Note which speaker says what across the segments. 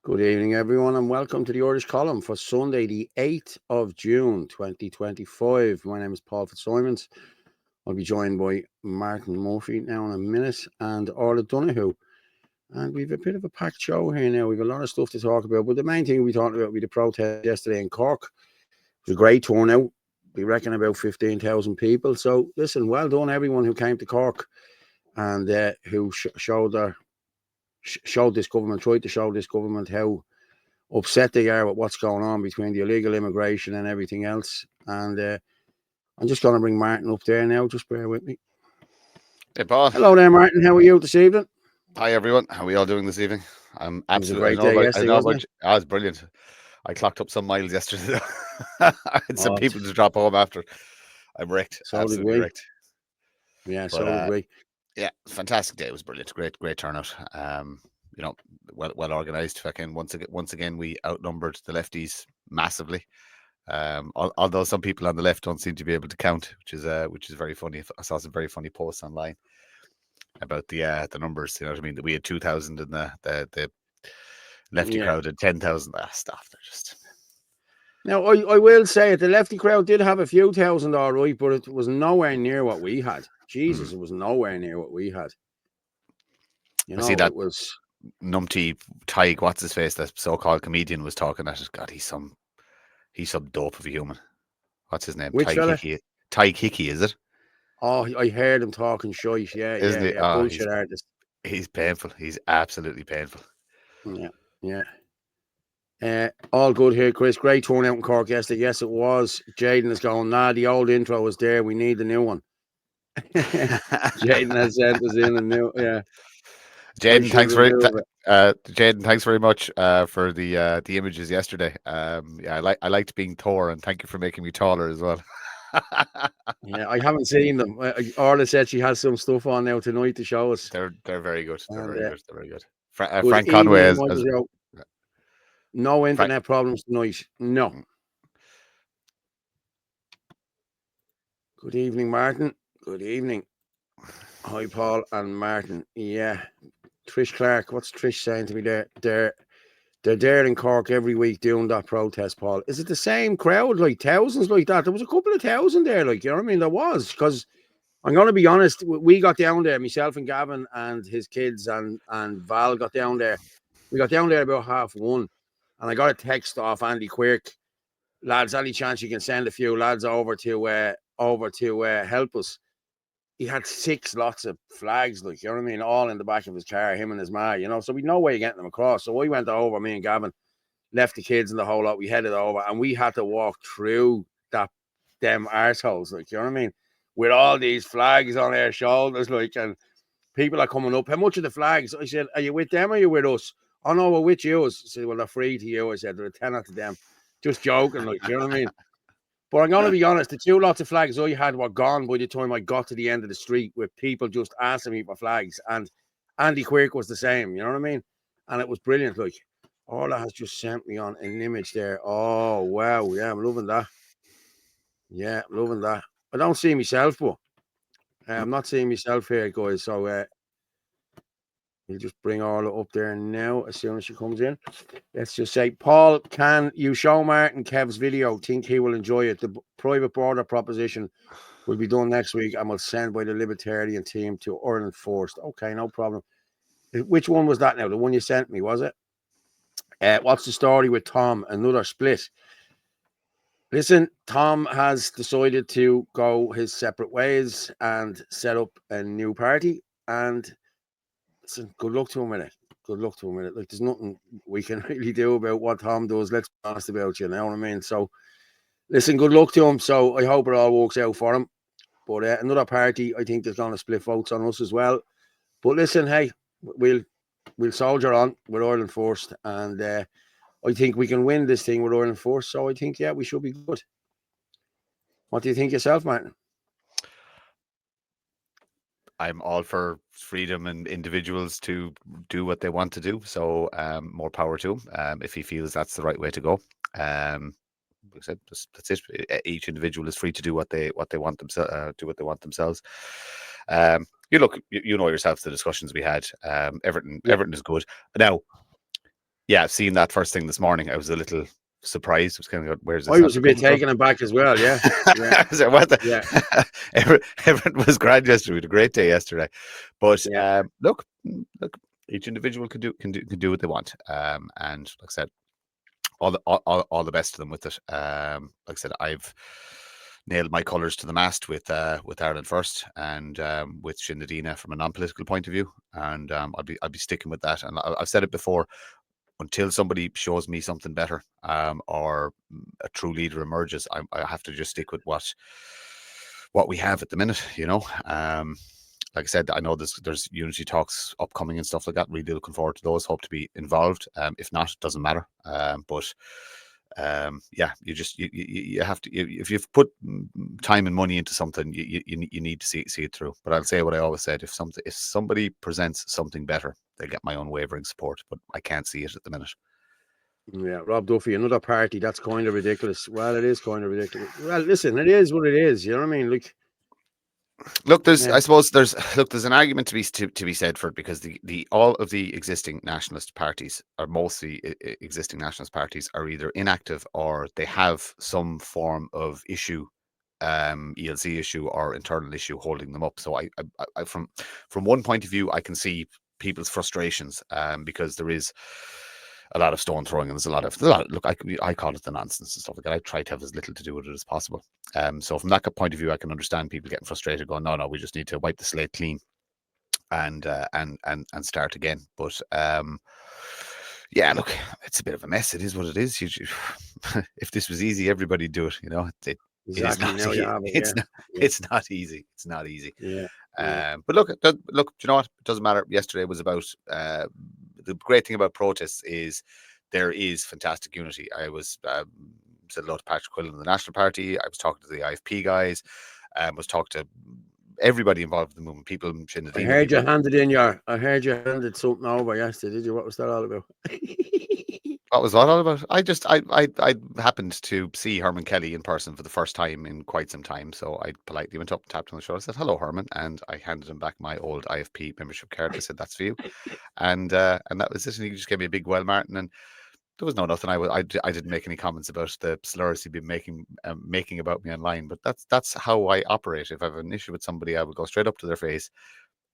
Speaker 1: Good evening, everyone, and welcome to the Irish Column for Sunday, the 8th of June, 2025. My name is Paul Fitzsimons. I'll be joined by Martin Murphy now in a minute and Orla Donohoe. And we've a bit of a packed show here now. We've a lot of stuff to talk about, but the main thing we talked about was the protest yesterday in Cork. It was a great turnout. We reckon about 15,000 people. So, listen, well done, everyone who came to Cork and who showed this government, tried to show this government how upset they are with what's going on between the illegal immigration and everything else. And I'm just going to bring Martin up there now. Just bear with me.
Speaker 2: Hey, Paul.
Speaker 1: Hello there, Martin. How are you this evening?
Speaker 2: Hi, everyone. How are we all doing this evening? I'm absolutely.
Speaker 1: It was a great day yesterday, wasn't it?
Speaker 2: Oh, it's brilliant. I clocked up some miles yesterday. I had some people to drop home after. I'm wrecked.
Speaker 1: So
Speaker 2: absolutely
Speaker 1: did we.
Speaker 2: Wrecked.
Speaker 1: Yeah, so did we.
Speaker 2: Yeah, fantastic day. It was brilliant. Great turnout. Well organized. Fucking once again, we outnumbered the lefties massively. Although some people on the left don't seem to be able to count, which is very funny. I saw some very funny posts online about the numbers. You know what I mean? That we had 2,000 and the lefty crowd had 10,000. Stuff. They're just.
Speaker 1: Now, I will say it. The lefty crowd did have a few thousand, all right, but it was nowhere near what we had. Jesus, it was nowhere near what we had. You know,
Speaker 2: I see that
Speaker 1: it was
Speaker 2: numpty Tyke, what's his face, that so-called comedian was talking at it. God, he's some dope of a human. What's his name?
Speaker 1: Which fella?
Speaker 2: Tyke Hickey, is it?
Speaker 1: Oh, I heard him talking shite. Yeah,
Speaker 2: isn't he?
Speaker 1: Yeah. Bullshit artist.
Speaker 2: He's painful. He's absolutely painful.
Speaker 1: Yeah. All good here, Chris. Great turnout in Cork yesterday. Yes, it was. Jaden is going, the old intro was there. We need the new one. Jaden has sent us in a new, yeah.
Speaker 2: Jaden, thanks very much for the images yesterday. I liked being Thor, and thank you for making me taller as well.
Speaker 1: Yeah, I haven't seen them. Orla said she has some stuff on now tonight to show us.
Speaker 2: They're very good. They're very good.
Speaker 1: Good
Speaker 2: Frank Conway
Speaker 1: no internet problems tonight. No. Good evening, Martin. Good evening. Hi, Paul and Martin. Yeah. Trish Clark, what's Trish saying to me there? They're there in Cork every week doing that protest, Paul. Is it the same crowd, like thousands like that? There was a couple of thousand there, like, you know what I mean? There was, because I'm going to be honest, we got down there, myself and Gavin and his kids and Val got down there. We got down there about 1:30, and I got a text off Andy Quirk. Lads, any chance you can send a few lads over to help us? He had 6 lots of flags, like, you know what I mean, all in the back of his car, him and his ma, you know, so we'd no way of getting them across. So we went over, me and Gavin, left the kids and the whole lot, we headed over, and we had to walk through them arseholes, like, you know what I mean, with all these flags on their shoulders, like, and people are coming up. How much are the flags? I said, are you with them or are you with us? Oh, no, we're with you. I said, well, they're free to you. I said, they're a tenner to them. Just joking, like, you know what I mean? But I'm going to be honest, the 2 lots of flags I had were gone by the time I got to the end of the street, with people just asking me for flags. And Andy Quirk was the same, you know what I mean? And it was brilliant. Like, Orla has just sent me on an image there. Oh, wow. Yeah, I'm loving that. Yeah, I'm loving that. I don't see myself, but I'm not seeing myself here, guys. So we'll just bring Orla up there now as soon as she comes in. Let's just say, Paul, can you show Martin Kev's video? Think he will enjoy it. The private border proposition will be done next week and will send by the Libertarian team to Ireland first. Okay, no problem. Which one was that now? The one you sent me, was it? What's the story with Tom? Another split. Listen, Tom has decided to go his separate ways and set up a new party. And listen, good luck to him with it. Good luck to him with it. Like, there's nothing we can really do about what Tom does. Let's be honest about you know what I mean? So, listen, good luck to him. So, I hope it all works out for him. But another party, I think, is going to split votes on us as well. But listen, hey, we'll soldier on with Ireland first. And I think we can win this thing with Ireland first. So, I think, yeah, we should be good. What do you think yourself, Martin?
Speaker 2: I'm all for freedom and individuals to do what they want to do. So more power to him if he feels that's the right way to go. Like I said, that's it. Each individual is free to do what they want themselves. Do what they want themselves. You look, you know yourself the discussions we had.
Speaker 1: Yeah.
Speaker 2: Everton is good now. Yeah, seeing that first thing this morning, I was a little surprised. I was kind of, where's
Speaker 1: I
Speaker 2: this
Speaker 1: was a
Speaker 2: after
Speaker 1: bit
Speaker 2: coming from?
Speaker 1: taken aback as well. Yeah. Yeah.
Speaker 2: I was like, what
Speaker 1: Yeah.
Speaker 2: the? Everyone was grand yesterday. We had a great day yesterday, but
Speaker 1: Yeah.
Speaker 2: look, each individual can do what they want. And like I said, all the best to them with it. Like I said, I've nailed my colours to the mast with Ireland first, and with Shinadina from a non-political point of view, and I'll be sticking with that. And I've said it before, until somebody shows me something better, or a true leader emerges, I have to just stick with what we have at the minute. Like I said, I know there's unity talks upcoming and stuff like that. Really looking forward to those. Hope to be involved. If not, it doesn't matter. But yeah, you have to. If you've put time and money into something, you need to see it through. But I'll say what I always said: if somebody presents something better, they'll get my unwavering support. But I can't see it at the minute.
Speaker 1: Yeah, Rob Duffy, another party. That's kind of ridiculous. Well, it is kind of ridiculous. Well, listen, it is what it is. You know what I mean? Like,
Speaker 2: Look,
Speaker 1: yeah,
Speaker 2: I suppose there's an argument to be said for it, because the all of the existing nationalist parties, or mostly existing nationalist parties, are either inactive or they have some form of issue, ELC issue or internal issue holding them up. So I from one point of view, I can see people's frustrations, because there is a lot of stone throwing, and there's a lot of look. I call it the nonsense and stuff like that. I try to have as little to do with it as possible. So from that point of view, I can understand people getting frustrated, going, no, we just need to wipe the slate clean and start again. But yeah, look, it's a bit of a mess. It is what it is. If this was easy, everybody'd do it. It is
Speaker 1: exactly.
Speaker 2: not.
Speaker 1: Now you have it. Yeah, yeah,
Speaker 2: It's not easy. It's not easy.
Speaker 1: yeah, yeah.
Speaker 2: But look, do you know what? It doesn't matter. Yesterday was about the great thing about protests is there is fantastic unity. I was said hello to Patrick Quillen in the National Party. I was talking to the IFP guys. Was talking to everybody involved in the movement. People in
Speaker 1: I
Speaker 2: Shinadina,
Speaker 1: heard
Speaker 2: people.
Speaker 1: you handed in your. I heard you handed something over yesterday. Did you? What was that all about?
Speaker 2: What was that all about? I happened to see Herman Kelly in person for the first time in quite some time. So I politely went up, tapped on the shoulder, said, "Hello, Herman," and I handed him back my old IFP membership card. I said, "That's for you," and that was it. And he just gave me a big well, Martin, and there was no nothing. I didn't make any comments about the slurs he'd been making about me online. But that's how I operate. If I have an issue with somebody, I would go straight up to their face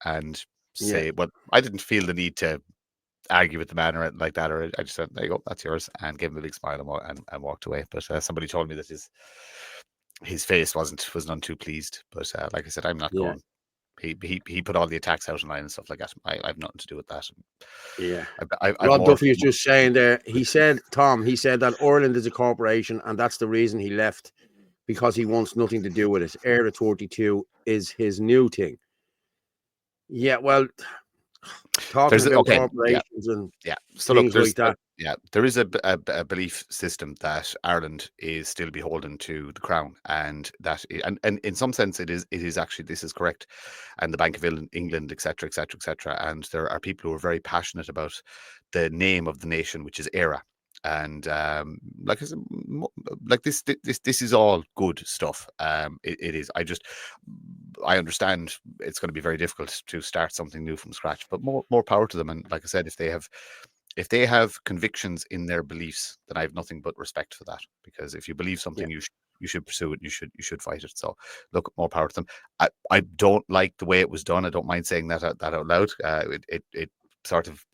Speaker 2: and
Speaker 1: Yeah,
Speaker 2: say, "But I didn't feel the need to argue with the man or anything like that." Or I just said, "There you go, that's yours," and gave him a big smile and walked away. But somebody told me that his face was none too pleased. But like I said, I'm not
Speaker 1: yeah,
Speaker 2: going. He put all the attacks out online and stuff like that. I have nothing to do with that.
Speaker 1: yeah.
Speaker 2: I've
Speaker 1: Rob
Speaker 2: more.
Speaker 1: Duffy is just saying there. He said, Tom. He said that Ireland is a corporation, and that's the reason he left, because he wants nothing to do with it. Era 42 is his new thing. Yeah, well, talking
Speaker 2: There's
Speaker 1: about
Speaker 2: okay, yeah.
Speaker 1: corporations and
Speaker 2: Yeah. So look,
Speaker 1: things like that.
Speaker 2: there is a belief system that Ireland is still beholden to the crown, and and in some sense it is actually, this is correct, and the Bank of England, etc., etc., etc. And there are people who are very passionate about the name of the nation, which is ERA. And like I said, like this is all good stuff. It is. I understand it's going to be very difficult to start something new from scratch, but more power to them. And like I said, if they have convictions in their beliefs, then I have nothing but respect for that. Because if you believe
Speaker 1: Yeah,
Speaker 2: something, you should pursue it. You should fight it. So look, more power to them. I don't like the way it was done. I don't mind saying that out loud. It sort of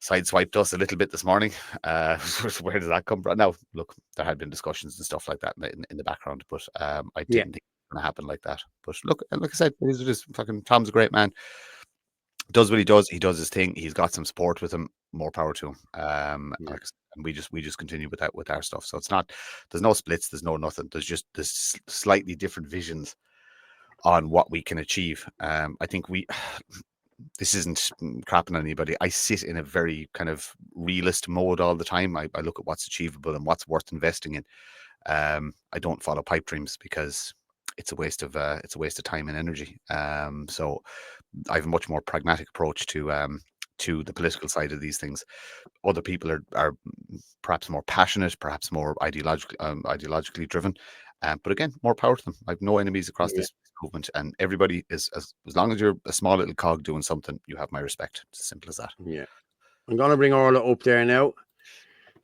Speaker 2: sideswiped us a little bit this morning. Where did that come from? Now, look, there had been discussions and stuff like that in the background, but I
Speaker 1: yeah,
Speaker 2: didn't think it was going to happen like that. But look, like I said, it is what it is. Fucking Tom's a great man. Does what he does. He does his thing. He's got some support with him. More power to him.
Speaker 1: yeah,
Speaker 2: Like I said, and we just continue with that, with our stuff. So it's not, there's no splits. There's no nothing. There's slightly different visions on what we can achieve. I think this isn't crapping on anybody. I sit in a very kind of realist mode all the time. I look at what's achievable and what's worth investing in. I don't follow pipe dreams because it's a waste of time and energy. So I have a much more pragmatic approach to the political side of these things. Other people are perhaps more passionate, perhaps more ideologically driven. But again, more power to them. I have no enemies across this movement, and everybody is as long as you're a small little cog doing something, you have my respect. It's as simple as that.
Speaker 1: Yeah. I'm going to bring Orla up there now.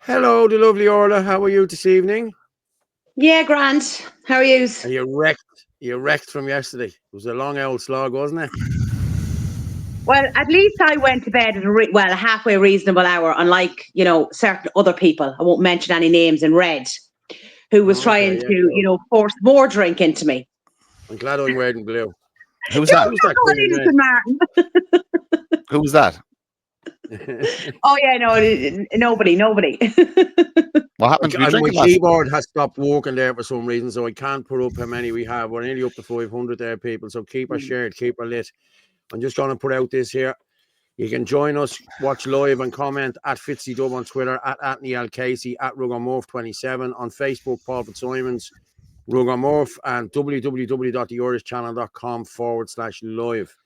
Speaker 1: Hello, the lovely Orla. How are you this evening?
Speaker 3: Yeah, grand. How are you?
Speaker 1: Are you wrecked? You wrecked from yesterday. It was a long old slog, wasn't it?
Speaker 3: Well, at least I went to bed at a halfway reasonable hour, unlike, certain other people. I won't mention any names in red, who was trying to, force more drink into me.
Speaker 1: I'm glad I'm wearing blue.
Speaker 2: Who's that?
Speaker 1: Who's that queen in red?
Speaker 3: Martin.
Speaker 2: Who was that?
Speaker 3: Oh yeah, no, nobody.
Speaker 2: What happened?
Speaker 1: My keyboard has stopped working there for some reason, so I can't put up how many we have. We're nearly up to 500 there, people. So keep her shared, keep her lit. I'm just going to put out this here. You can join us, watch live and comment at FitzyDub on Twitter, at Anthony L. Casey, at Rugamorph27 on Facebook, Paul Fitzsimons, Rugamorph, and www.theirishchannel.com/live.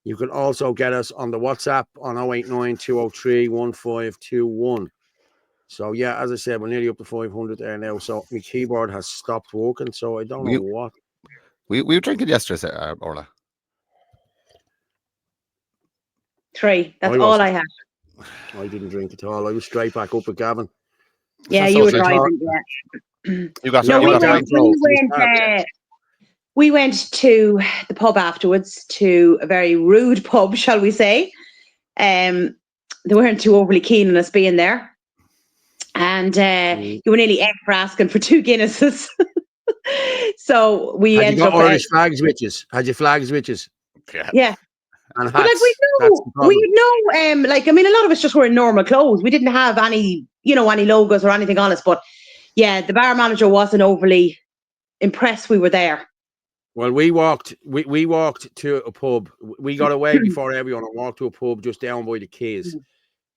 Speaker 1: You can also get us on the WhatsApp on 089 203 1521. So, yeah, as I said, we're nearly up to 500 there now. So, my keyboard has stopped working, so I don't know what.
Speaker 2: We were drinking yesterday, Orla.
Speaker 3: 3. That's all I had.
Speaker 1: I didn't drink at all. I was straight back up with Gavin.
Speaker 3: Yeah, you were driving. We went to the pub afterwards, to a very rude pub, shall we say. They weren't too overly keen on us being there. And you were nearly F for asking for 2 Guinnesses. So we
Speaker 1: Had
Speaker 3: ended
Speaker 1: you got
Speaker 3: up
Speaker 1: Irish flags with you? Had you flags with you?
Speaker 3: Yeah.
Speaker 1: And hats.
Speaker 3: But a lot of us just were in normal clothes. We didn't have any, any logos or anything on us. But yeah, the bar manager wasn't overly impressed we were there.
Speaker 1: Well, we walked to a pub. We got away before everyone and walked to a pub just down by the quays.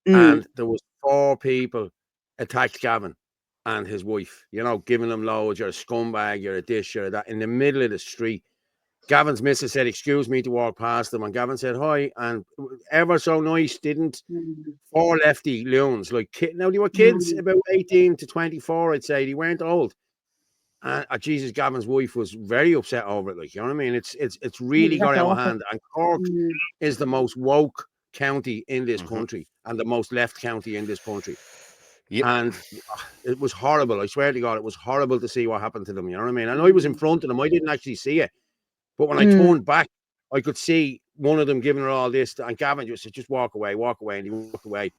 Speaker 1: And there was 4 people attacked Gavin and his wife, giving them loads. You're a scumbag, you're a this, you're a that, in the middle of the street. Gavin's missus said, "Excuse me," to walk past them, and Gavin said hi, and ever so nice, didn't 4 lefty loons, now they were kids about 18 to 24, I'd say. They weren't old. And Jesus, Gavin's wife was very upset over it. You know what I mean? It's really got out of hand. And Cork is the most woke county in this country and the most left county in this country. Yep. And it was horrible. I swear to God, it was horrible to see what happened to them. You know what I mean? And I was in front of them. I didn't actually see it. But when I turned back, I could see one of them giving her all this. And Gavin just said, "Just walk away." And he walked away.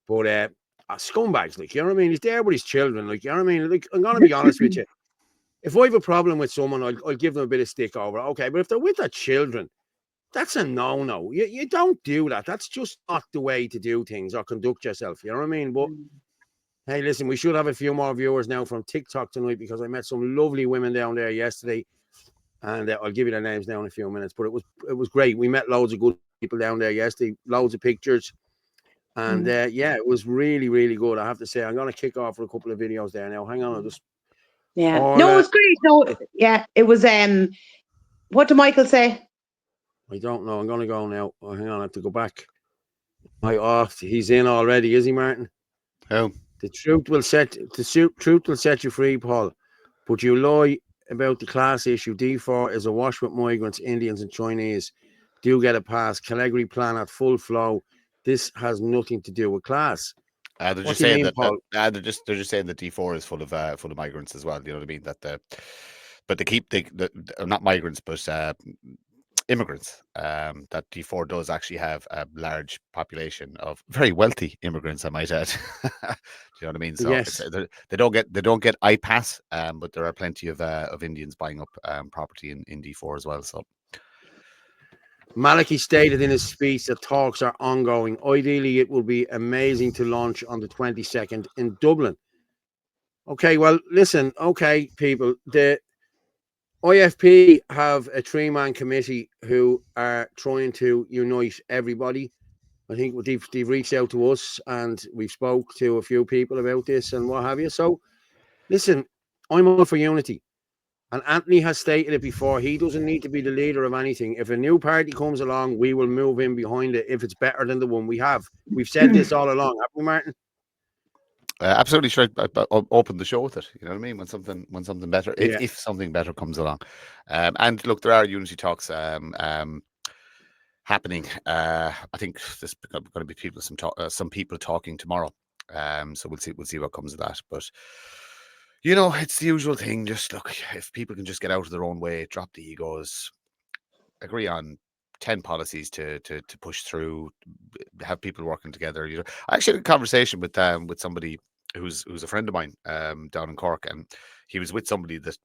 Speaker 1: But scumbags, you know what I mean? He's there with his children, you know what I mean? I'm going to be honest with you. If I have a problem with someone, I'll give them a bit of stick over. Okay, but if they're with their children, that's a no-no. You don't do that. That's just not the way to do things or conduct yourself. You know what I mean? But hey, listen, we should have a few more viewers now from TikTok tonight because I met some lovely women down there yesterday. And I'll give you their names now in a few minutes. But it was great. We met loads of good people down there yesterday, loads of pictures. And it was really, really good. I have to say, I'm going to kick off for a couple of videos there now. Hang on, I'll just.
Speaker 3: No, it's great. No, yeah, it was. What did Michael say?
Speaker 1: I don't know. I'm going to go now. Oh, hang on, I have to go back. He's in already, is he, Martin?
Speaker 2: Oh.
Speaker 1: The truth will set you free, Paul. But you lie about the class issue. D4 is awash with migrants, Indians, and Chinese. Do get a pass. Calgary plan at full flow. This has nothing to do with class.
Speaker 2: They're just saying they're just saying that D4 is full of migrants as well. You know what I mean? But they keep not migrants, but immigrants. That D4 does actually have a large population of very wealthy immigrants, I might add. Do you know what I mean? So
Speaker 1: yes.
Speaker 2: They don't get I-Pass, but there are plenty of Indians buying up property in D4 as well. So
Speaker 1: Malachy stated in his speech that talks are ongoing. Ideally, it will be amazing to launch on the 22nd in Dublin. Okay, well, listen, okay, people, the IFP have a 3-man committee who are trying to unite everybody. I think they've reached out to us and we've spoke to a few people about this and what have you. So listen, I'm all for unity. And Anthony has stated it before. He doesn't need to be the leader of anything. If a new party comes along, we will move in behind it if it's better than the one we have. We've said this all along, haven't we, Martin?
Speaker 2: Absolutely sure. Open the show with it. You know what I mean? When something better, if something better comes along, and look, there are unity talks happening. I think there's going to be some people talking tomorrow. So we'll see what comes of that. But you know, it's the usual thing. Just look, if people can just get out of their own way, drop the egos, agree on 10 policies to push through, have people working together. You know, I actually had a conversation with somebody who's a friend of mine down in Cork, and he was with somebody that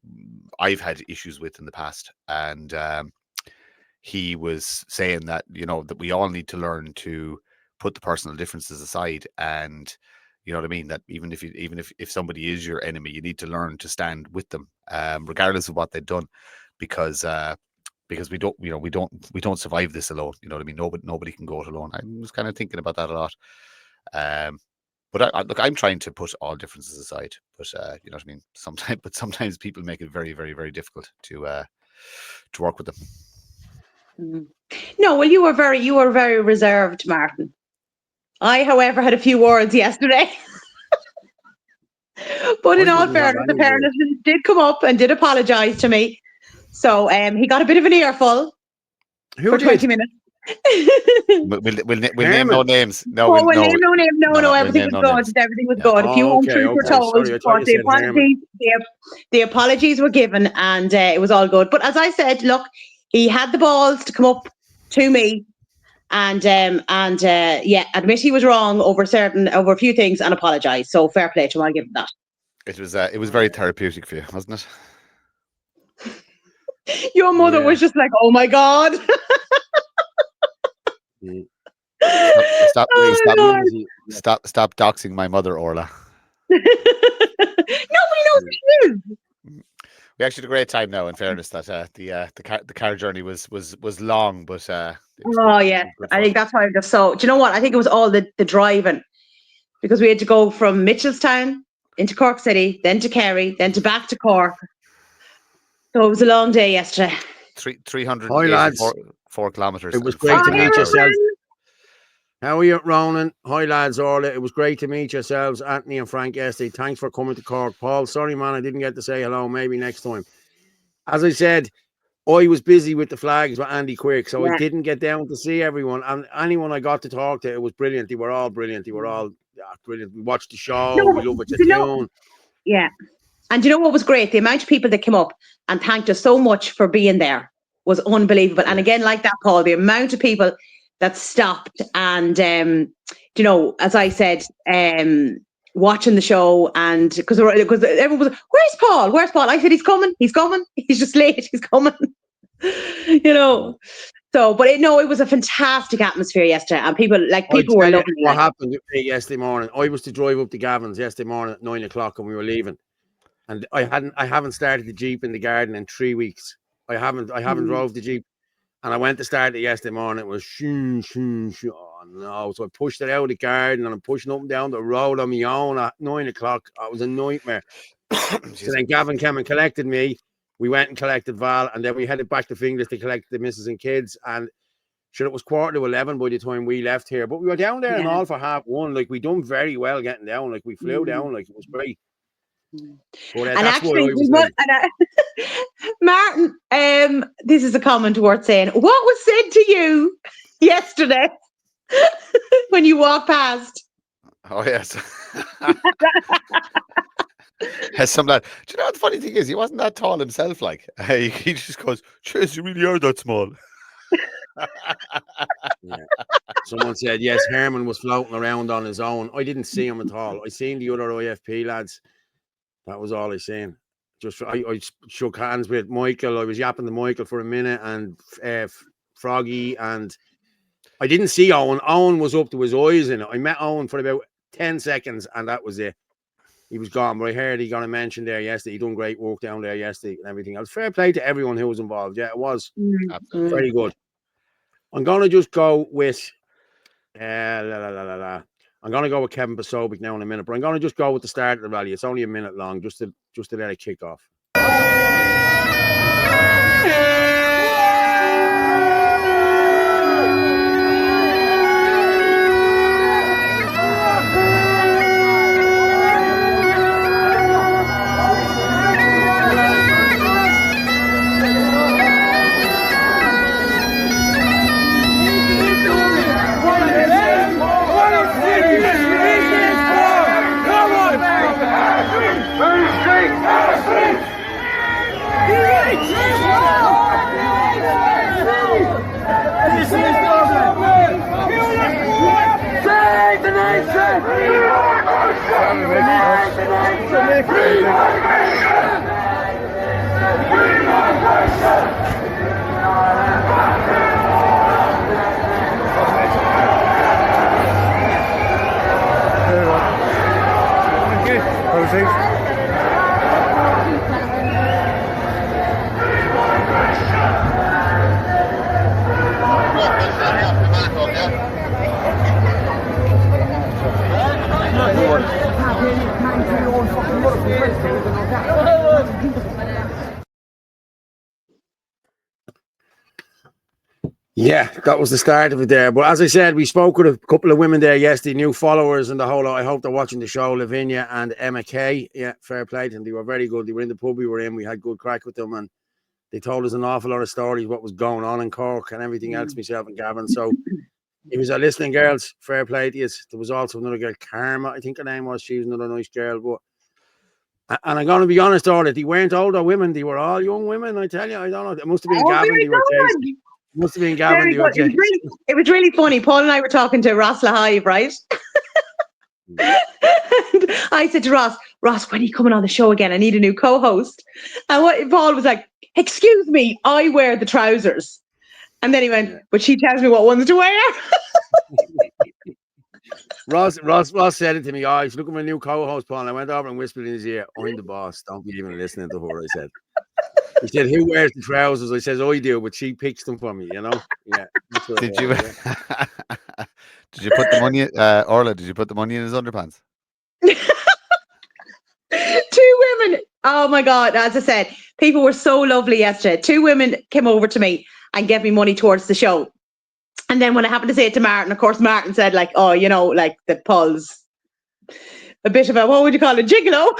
Speaker 2: I've had issues with in the past, and he was saying that, you know, that we all need to learn to put the personal differences aside, and you know what I mean, that even if somebody is your enemy, you need to learn to stand with them, regardless of what they've done, because we don't survive this alone. You know what I mean? Nobody can go it alone. I was kind of thinking about that a lot. But look, I'm trying to put all differences aside. But you know what I mean? Sometimes people make it very, very, very difficult to work with them.
Speaker 3: No, well, you were very reserved, Martin. I, however, had a few words yesterday. But in all fairness, he did come up and did apologise to me. So he got a bit of an earful for 20 minutes.
Speaker 2: We'll name no names. No,
Speaker 3: we'll name no names. No, everything was good. Everything was good. A few home truths were told. But the apologies were given, and it was all good. But as I said, look, he had the balls to come up to me and admit he was wrong over a few things and apologise. So fair play to him. I'll give him that.
Speaker 2: It was very therapeutic for you, wasn't
Speaker 3: it? Your mother was just like, "Oh my God."
Speaker 2: Stop doxing my mother, Orla.
Speaker 3: Nobody knows who she is.
Speaker 2: We actually had a great time now, in fairness, that the car journey was long, but
Speaker 3: yeah, I think that's why I'm just so. Do you know what? I think it was all the driving, because we had to go from Mitchelstown into Cork City, then to Kerry, then back to Cork. So it was a long day yesterday.
Speaker 2: 384 kilometres.
Speaker 1: It was great to meet yourselves. How are you, Ronan? Hi, lads, Orla. It was great to meet yourselves, Anthony and Frank, yesterday. Thanks for coming to Cork. Paul, sorry, man, I didn't get to say hello. Maybe next time. As I said, I was busy with the flags with Andy Quick, so I didn't get down to see everyone. And anyone I got to talk to, it was brilliant. They were all brilliant. They were all brilliant. We watched the show. We love what you're doing.
Speaker 3: Yeah. And you know what was great? The amount of people that came up and thanked us so much for being there was unbelievable. And again, like that, Paul, the amount of people that stopped and, you know, as I said, watching the show, and because everyone was, where's Paul? Where's Paul? I said, he's coming. He's just late. He's coming. You know. So, but it was a fantastic atmosphere yesterday, and people were loving it.
Speaker 1: What happened yesterday morning? I was to drive up to Gavin's yesterday morning at 9 o'clock, and we were leaving. And I haven't started the Jeep in the garden in 3 weeks. I haven't drove the Jeep. And I went to start it yesterday morning. It was shoo. Oh no. So I pushed it out of the garden, and I'm pushing up and down the road on my own at 9 o'clock. It was a nightmare. So then Gavin came and collected me. We went and collected Val, and then we headed back to Finglas to collect the missus and kids. And sure, it was 11:15 by the time we left here. But we were down there and all for 1:30. Like, we done very well getting down. Like, we flew down. Like, it was great. But,
Speaker 3: and that's actually, Martin, this is a comment worth saying. What was said to you yesterday when you walked past?
Speaker 2: Oh, yes. Has some lad. Do you know what the funny thing is? He wasn't that tall himself. Like, he just goes, "Cheers, you really are that small."
Speaker 1: Someone said, yes, Herman was floating around on his own. I didn't see him at all. I seen the other IFP lads. That was all I seen. Just I shook hands with Michael. I was yapping to Michael for a minute, and Froggy, and I didn't see Owen. Owen was up to his eyes in it. I met Owen for about 10 seconds, and that was it. He was gone. But I heard he got a mention there yesterday. He done great work down there yesterday and everything else. Fair play to everyone who was involved. Yeah, it was very good. I'm gonna just go with I'm I'm going to go with Kevin Pasovic now in a minute, but I'm going to just go with the start of the rally. It's only a minute long, just to let it kick off. Yeah, that was the start of it there. But as I said, we spoke with a couple of women there yesterday, new followers and the whole lot. I hope they're watching the show, Lavinia and Emma Kay. Yeah, fair play to them. They were very good. They were in the pub we were in. We had good crack with them and they told us an awful lot of stories, what was going on in Cork and everything else, myself and Gavin. So if you're listening, girls, fair play to you. There was also another girl, Karma, I think her name was. She was another nice girl. But and I'm going to be honest, Orla, they weren't older women. They were all young women, I tell you. I don't know. It must have been Gavin they were chasing. Must have been Gavin.
Speaker 3: It was really funny. Paul and I were talking to Ross Lahive, right? And I said to Ross, when are you coming on the show again? I need a new co-host. And Paul was like, excuse me, I wear the trousers. And then he went, but she tells me what ones to wear.
Speaker 1: Ross said it to me. He's looking for a new co-host, Paul. And I went over and whispered in his ear, I'm the boss. Don't be even listening to her, I said. He said, who wears the trousers? I says, I do, but she picks them for me, you know? Yeah.
Speaker 2: Did you put the money, Orla, did you put the money in his underpants?
Speaker 3: 2 women. Oh my God. As I said, people were so lovely yesterday. 2 women came over to me and gave me money towards the show. And then when I happened to say it to Martin, of course, Martin said like, oh, you know, like the Paul's a bit of a, what would you call it, gigolo?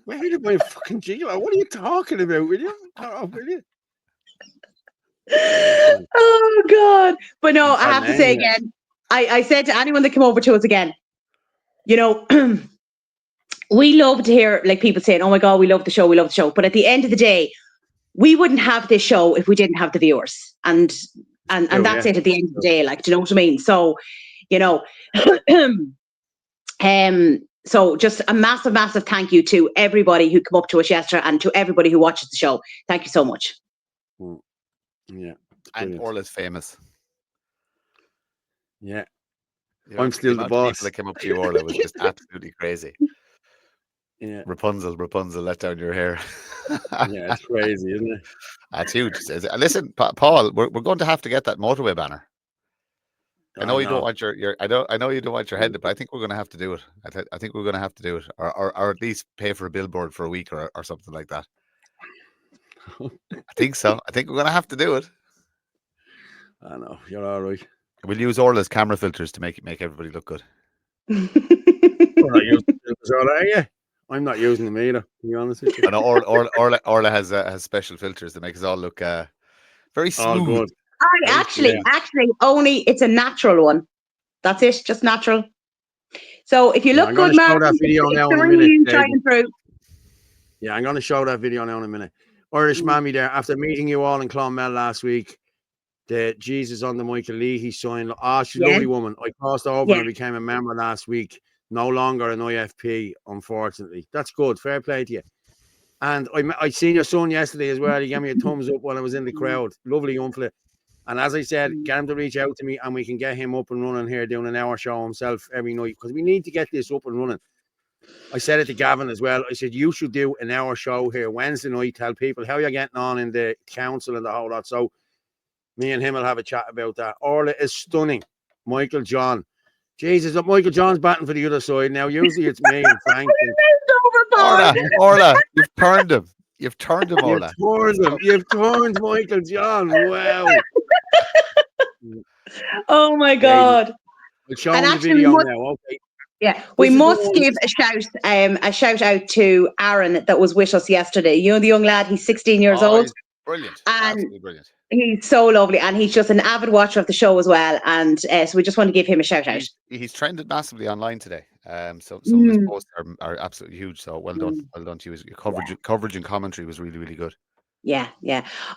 Speaker 1: Wait a minute, fucking gigolo. What are you talking about? Will you?
Speaker 3: Oh God. But no, I have to say again, I said to anyone that came over to us again, you know, we love to hear like people saying, oh my God, we love the show. But at the end of the day, we wouldn't have this show if we didn't have the viewers. And that's it at the end of the day. Like, do you know what I mean? So, you know, so just a massive, massive thank you to everybody who came up to us yesterday and to everybody who watches the show. Thank you so much.
Speaker 1: Yeah.
Speaker 2: And Orla's famous.
Speaker 1: Yeah.
Speaker 2: You know,
Speaker 1: I'm still the boss.
Speaker 2: People that came up to you, Orla, was just absolutely crazy.
Speaker 1: Yeah.
Speaker 2: Rapunzel, let down your hair.
Speaker 1: Yeah, it's crazy, isn't it?
Speaker 2: That's huge. Listen, Paul, we're going to have to get that motorway banner. I know you don't want your I know you don't want your head, but I think we're going to have to do it. I think we're going to have to do it, or at least pay for a billboard for a week or something like that. I think so. I think we're going to have to do it.
Speaker 1: I know you're all right.
Speaker 2: We'll use Orla's camera filters to make everybody look good.
Speaker 1: We're not using filters, are you? I'm not using them either, to be honest with you.
Speaker 2: I know Orla has special filters that make us all look very smooth.
Speaker 1: Good.
Speaker 3: Actually, only it's a natural one. That's it, just natural. So if you look good,
Speaker 1: Mark, that video now in a minute. Yeah, I'm going to show that video now in a minute. Irish Mammy there, after meeting you all in Clonmel last week, the Jesus on the Michael Leahy sign. She's a lovely woman. I crossed over and I became a member last week. No longer an IFP, unfortunately. That's good. Fair play to you. And I seen your son yesterday as well. He gave me a thumbs up while I was in the crowd. Lovely young fella. And as I said, get him to reach out to me and we can get him up and running here, doing an hour show himself every night, because we need to get this up and running. I said it to Gavin as well. I said, you should do an hour show here Wednesday night, tell people how you're getting on in the council and the whole lot. So me and him will have a chat about that. Orla is stunning. Michael John, Jesus, Michael John's batting for the other side now. Usually it's me and Frank.
Speaker 2: Orla, you've turned him. You've turned him, Orla.
Speaker 1: You've turned Michael John. Wow.
Speaker 3: Oh my God.
Speaker 1: We'll show him the video now. Okay.
Speaker 3: Yeah, we must give a shout out to Aaron that was with us yesterday. You know the young lad, he's 16 years old.
Speaker 2: He's brilliant.
Speaker 3: And
Speaker 2: absolutely brilliant.
Speaker 3: He's so lovely, and he's just an avid watcher of the show as well. And so we just want to give him a shout out.
Speaker 2: He's trended massively online today. So some of his posts are absolutely huge. So well done to you. Your coverage and commentary was really, really good.
Speaker 3: Yeah.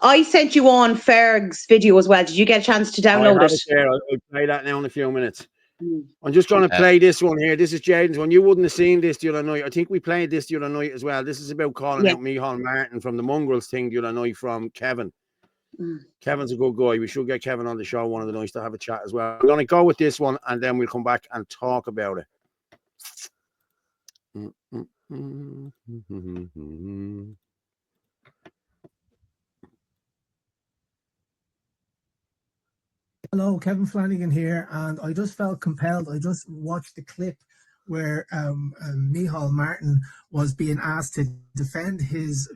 Speaker 3: I sent you on Ferg's video as well. Did you get a chance to download it?
Speaker 1: I'll play that now in a few minutes. I'm just going to play this one here. This is Jaden's one. You wouldn't have seen this the other night. I think we played this the other night as well. This is about calling out Micheál Martin from the Mongrels thing the other night from Kevin. Kevin's a good guy. We should get Kevin on the show one of the nights to have a chat as well. We're going to go with this one, and then we'll come back and talk about it.
Speaker 4: Hello, Kevin Flanagan here, and I just felt compelled. I just watched the clip where Micheál Martin was being asked to defend his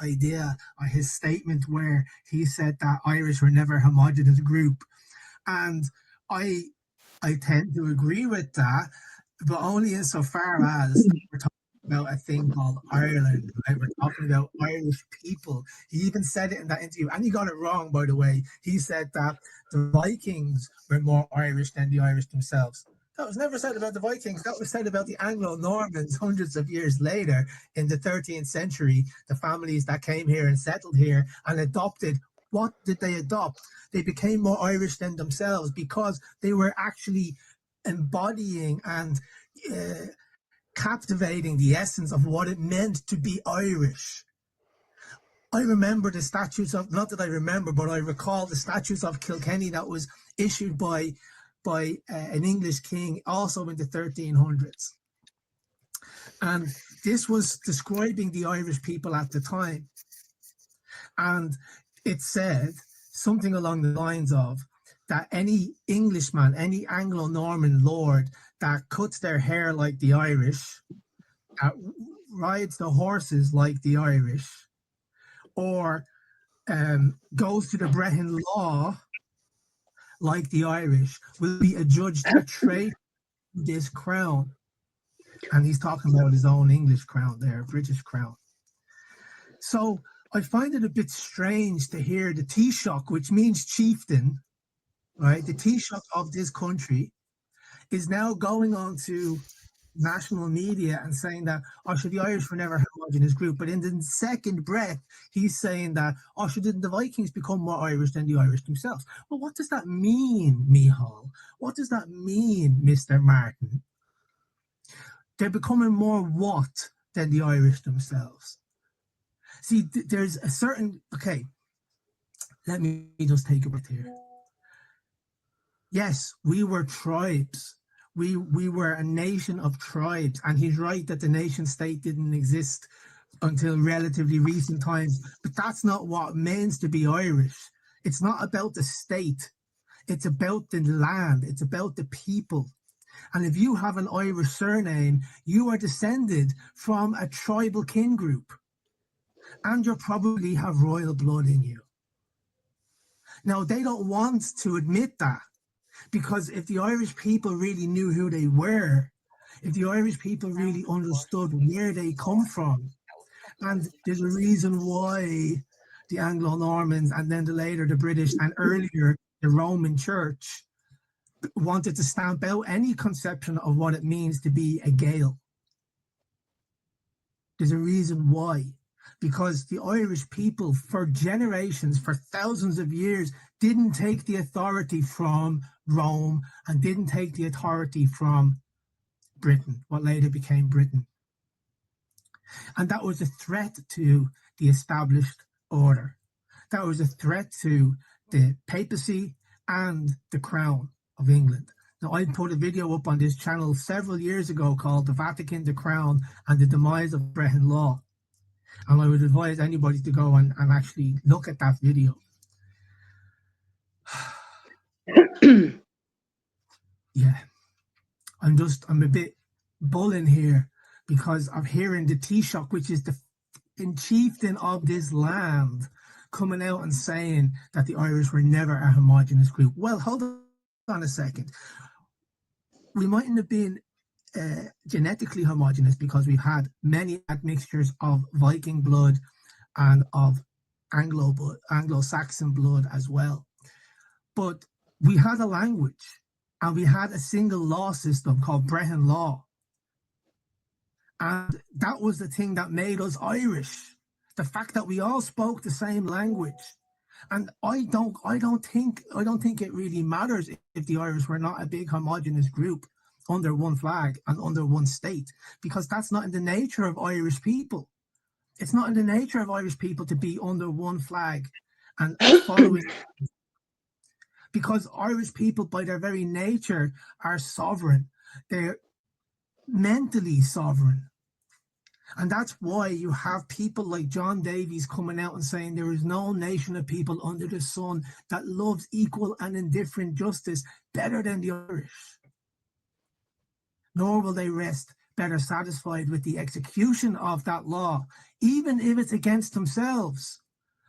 Speaker 4: idea or his statement where he said that Irish were never a homogenous group, and I tend to agree with that, but only insofar as we're talking about a thing called Ireland, right? We're talking about Irish people. He even said it in that interview, and he got it wrong, by the way. He said that the Vikings were more Irish than the Irish themselves. That was never said about the Vikings. That was said about the Anglo-Normans hundreds of years later in the 13th century, the families that came here and settled here and adopted. What did they adopt? They became more Irish than themselves because they were actually embodying and captivating the essence of what it meant to be Irish. I remember the statutes of, not that I remember, but I recall the statutes of Kilkenny that was issued by an English king also in the 1300s. And this was describing the Irish people at the time. And it said something along the lines of that any Englishman, any Anglo-Norman lord that cuts their hair like the Irish, that rides the horses like the Irish, or goes to the Brehon law like the Irish, will be adjudged a traitor to this crown. And he's talking about his own English crown there, British crown. So I find it a bit strange to hear the Taoiseach, which means chieftain, right? The Taoiseach of this country is now going on to national media and saying that, the Irish were never a homogenous group. But in the second breath, he's saying that, didn't the Vikings become more Irish than the Irish themselves? Well, what does that mean, Micheál? What does that mean, Mr. Martin? They're becoming more what than the Irish themselves? See, there's a certain, let me just take a breath here. Yes, we were tribes. We were a nation of tribes, and he's right that the nation state didn't exist until relatively recent times, but that's not what it means to be Irish. It's not about the state. It's about the land. It's about the people. And if you have an Irish surname, you are descended from a tribal kin group, and you probably have royal blood in you. Now, they don't want to admit that, because if the Irish people really knew who they were, if the Irish people really understood where they come from, and there's a reason why the Anglo-Normans and then later the British and earlier the Roman Church wanted to stamp out any conception of what it means to be a Gael. There's a reason why. Because the Irish people, for generations, for thousands of years, didn't take the authority from Rome and didn't take the authority from Britain, what later became Britain. And that was a threat to the established order. That was a threat to the papacy and the crown of England. Now, I put a video up on this channel several years ago called The Vatican, the Crown, and the Demise of Brehon Law. And I would advise anybody to go and actually look at that video. Yeah. I'm a bit bulling here because I'm hearing the Taoiseach, which is the chieftain of this land, coming out and saying that the Irish were never a homogenous group. Well, hold on a second. We mightn't have been genetically homogenous because we've had many admixtures of Viking blood and of Anglo-Saxon blood as well. But we had a language and we had a single law system called Brehon law. And that was the thing that made us Irish. The fact that we all spoke the same language. And I don't think it really matters if the Irish were not a big homogenous group under one flag and under one state, because that's not in the nature of Irish people. It's not in the nature of Irish people to be under one flag and following. Because Irish people, by their very nature, are sovereign. They're mentally sovereign. And that's why you have people like John Davies coming out and saying there is no nation of people under the sun that loves equal and indifferent justice better than the Irish. Nor will they rest better satisfied with the execution of that law, even if it's against themselves,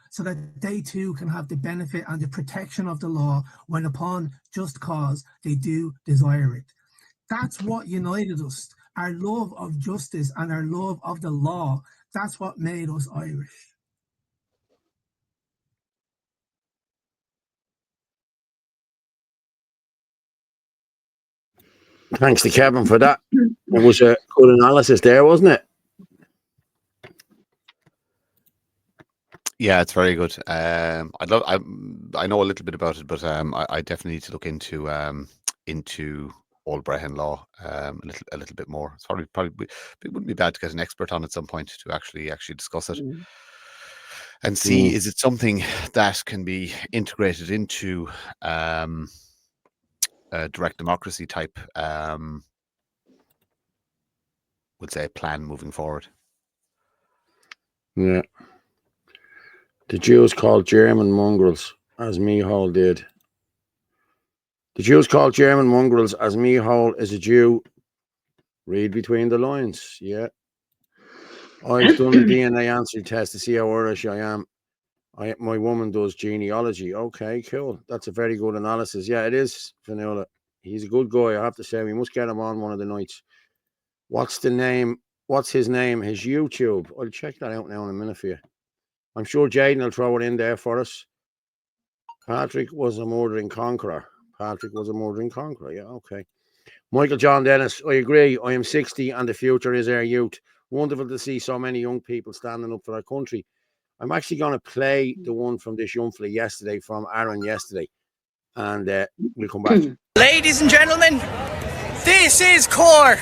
Speaker 4: so that they too can have the benefit and the protection of the law when upon just cause they do desire it. That's what united us. Our love of justice and our love of the law. That's what made us Irish.
Speaker 1: Thanks to Kevin for that. It was a good analysis there, wasn't it?
Speaker 2: Yeah, it's very good. I know a little bit about it, but I definitely need to look into old Brehon law a little bit more. It's probably it wouldn't be bad to get an expert on at some point to actually discuss it and see is it something that can be integrated into a direct democracy type would say plan moving forward.
Speaker 1: Yeah. The Jews called German mongrels, as Michal did. The Jews called German mongrels, as Michal is a Jew. Read between the lines. Yeah. I've done the DNA answer test to see how Irish I am. My woman does genealogy. Okay, cool. That's a very good analysis. Yeah, it is, Fionnuala. He's a good guy, I have to say. We must get him on one of the nights. What's the name? What's his name? His YouTube. I'll check that out now in a minute for you. I'm sure Jaden will throw it in there for us. Patrick was a murdering conqueror. Yeah, okay. Michael John Dennis, I agree. I am 60 and the future is our youth. Wonderful to see so many young people standing up for our country. I'm actually going to play the one from this young fella yesterday, from Aaron yesterday. And we'll come back.
Speaker 5: Ladies and gentlemen, this is Cork.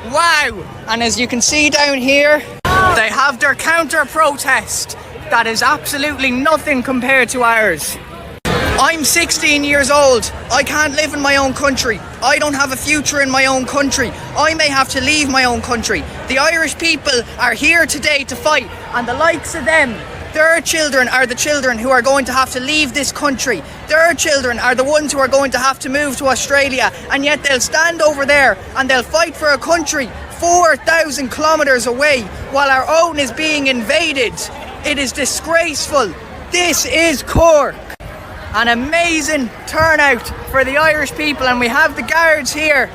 Speaker 5: Wow. And as you can see down here, they have their counter protest. That is absolutely nothing compared to ours. I'm 16 years old. I can't live in my own country. I don't have a future in my own country. I may have to leave my own country. The Irish people are here today to fight, and the likes of them, their children are the children who are going to have to leave this country. Their children are the ones who are going to have to move to Australia, and yet they'll stand over there and they'll fight for a country 4,000 kilometres away while our own is being invaded. It is disgraceful. This is Cork. An amazing turnout for the Irish people, and we have the guards here.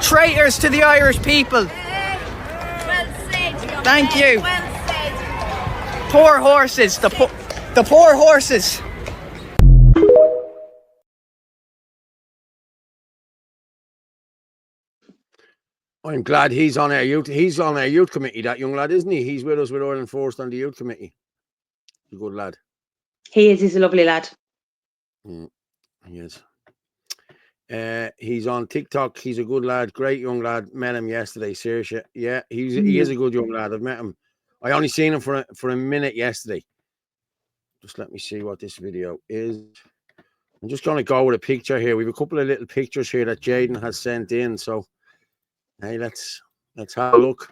Speaker 5: Traitors to the Irish people. Thank you. Poor horses, the poor horses.
Speaker 1: I'm glad he's on our youth. He's on our youth committee, that young lad, isn't he? He's with us with Ireland First on the youth committee. He's a good lad.
Speaker 3: He is. He's a lovely lad.
Speaker 1: He is. He's on TikTok. He's a good lad. Great young lad. Met him yesterday. Seriously. Yeah, he is a good young lad. I've met him. I only seen him for a minute yesterday. Just let me see what this video is. I'm just going to go with a picture here. We have a couple of little pictures here that Jaden has sent in. So, hey, let's have a look.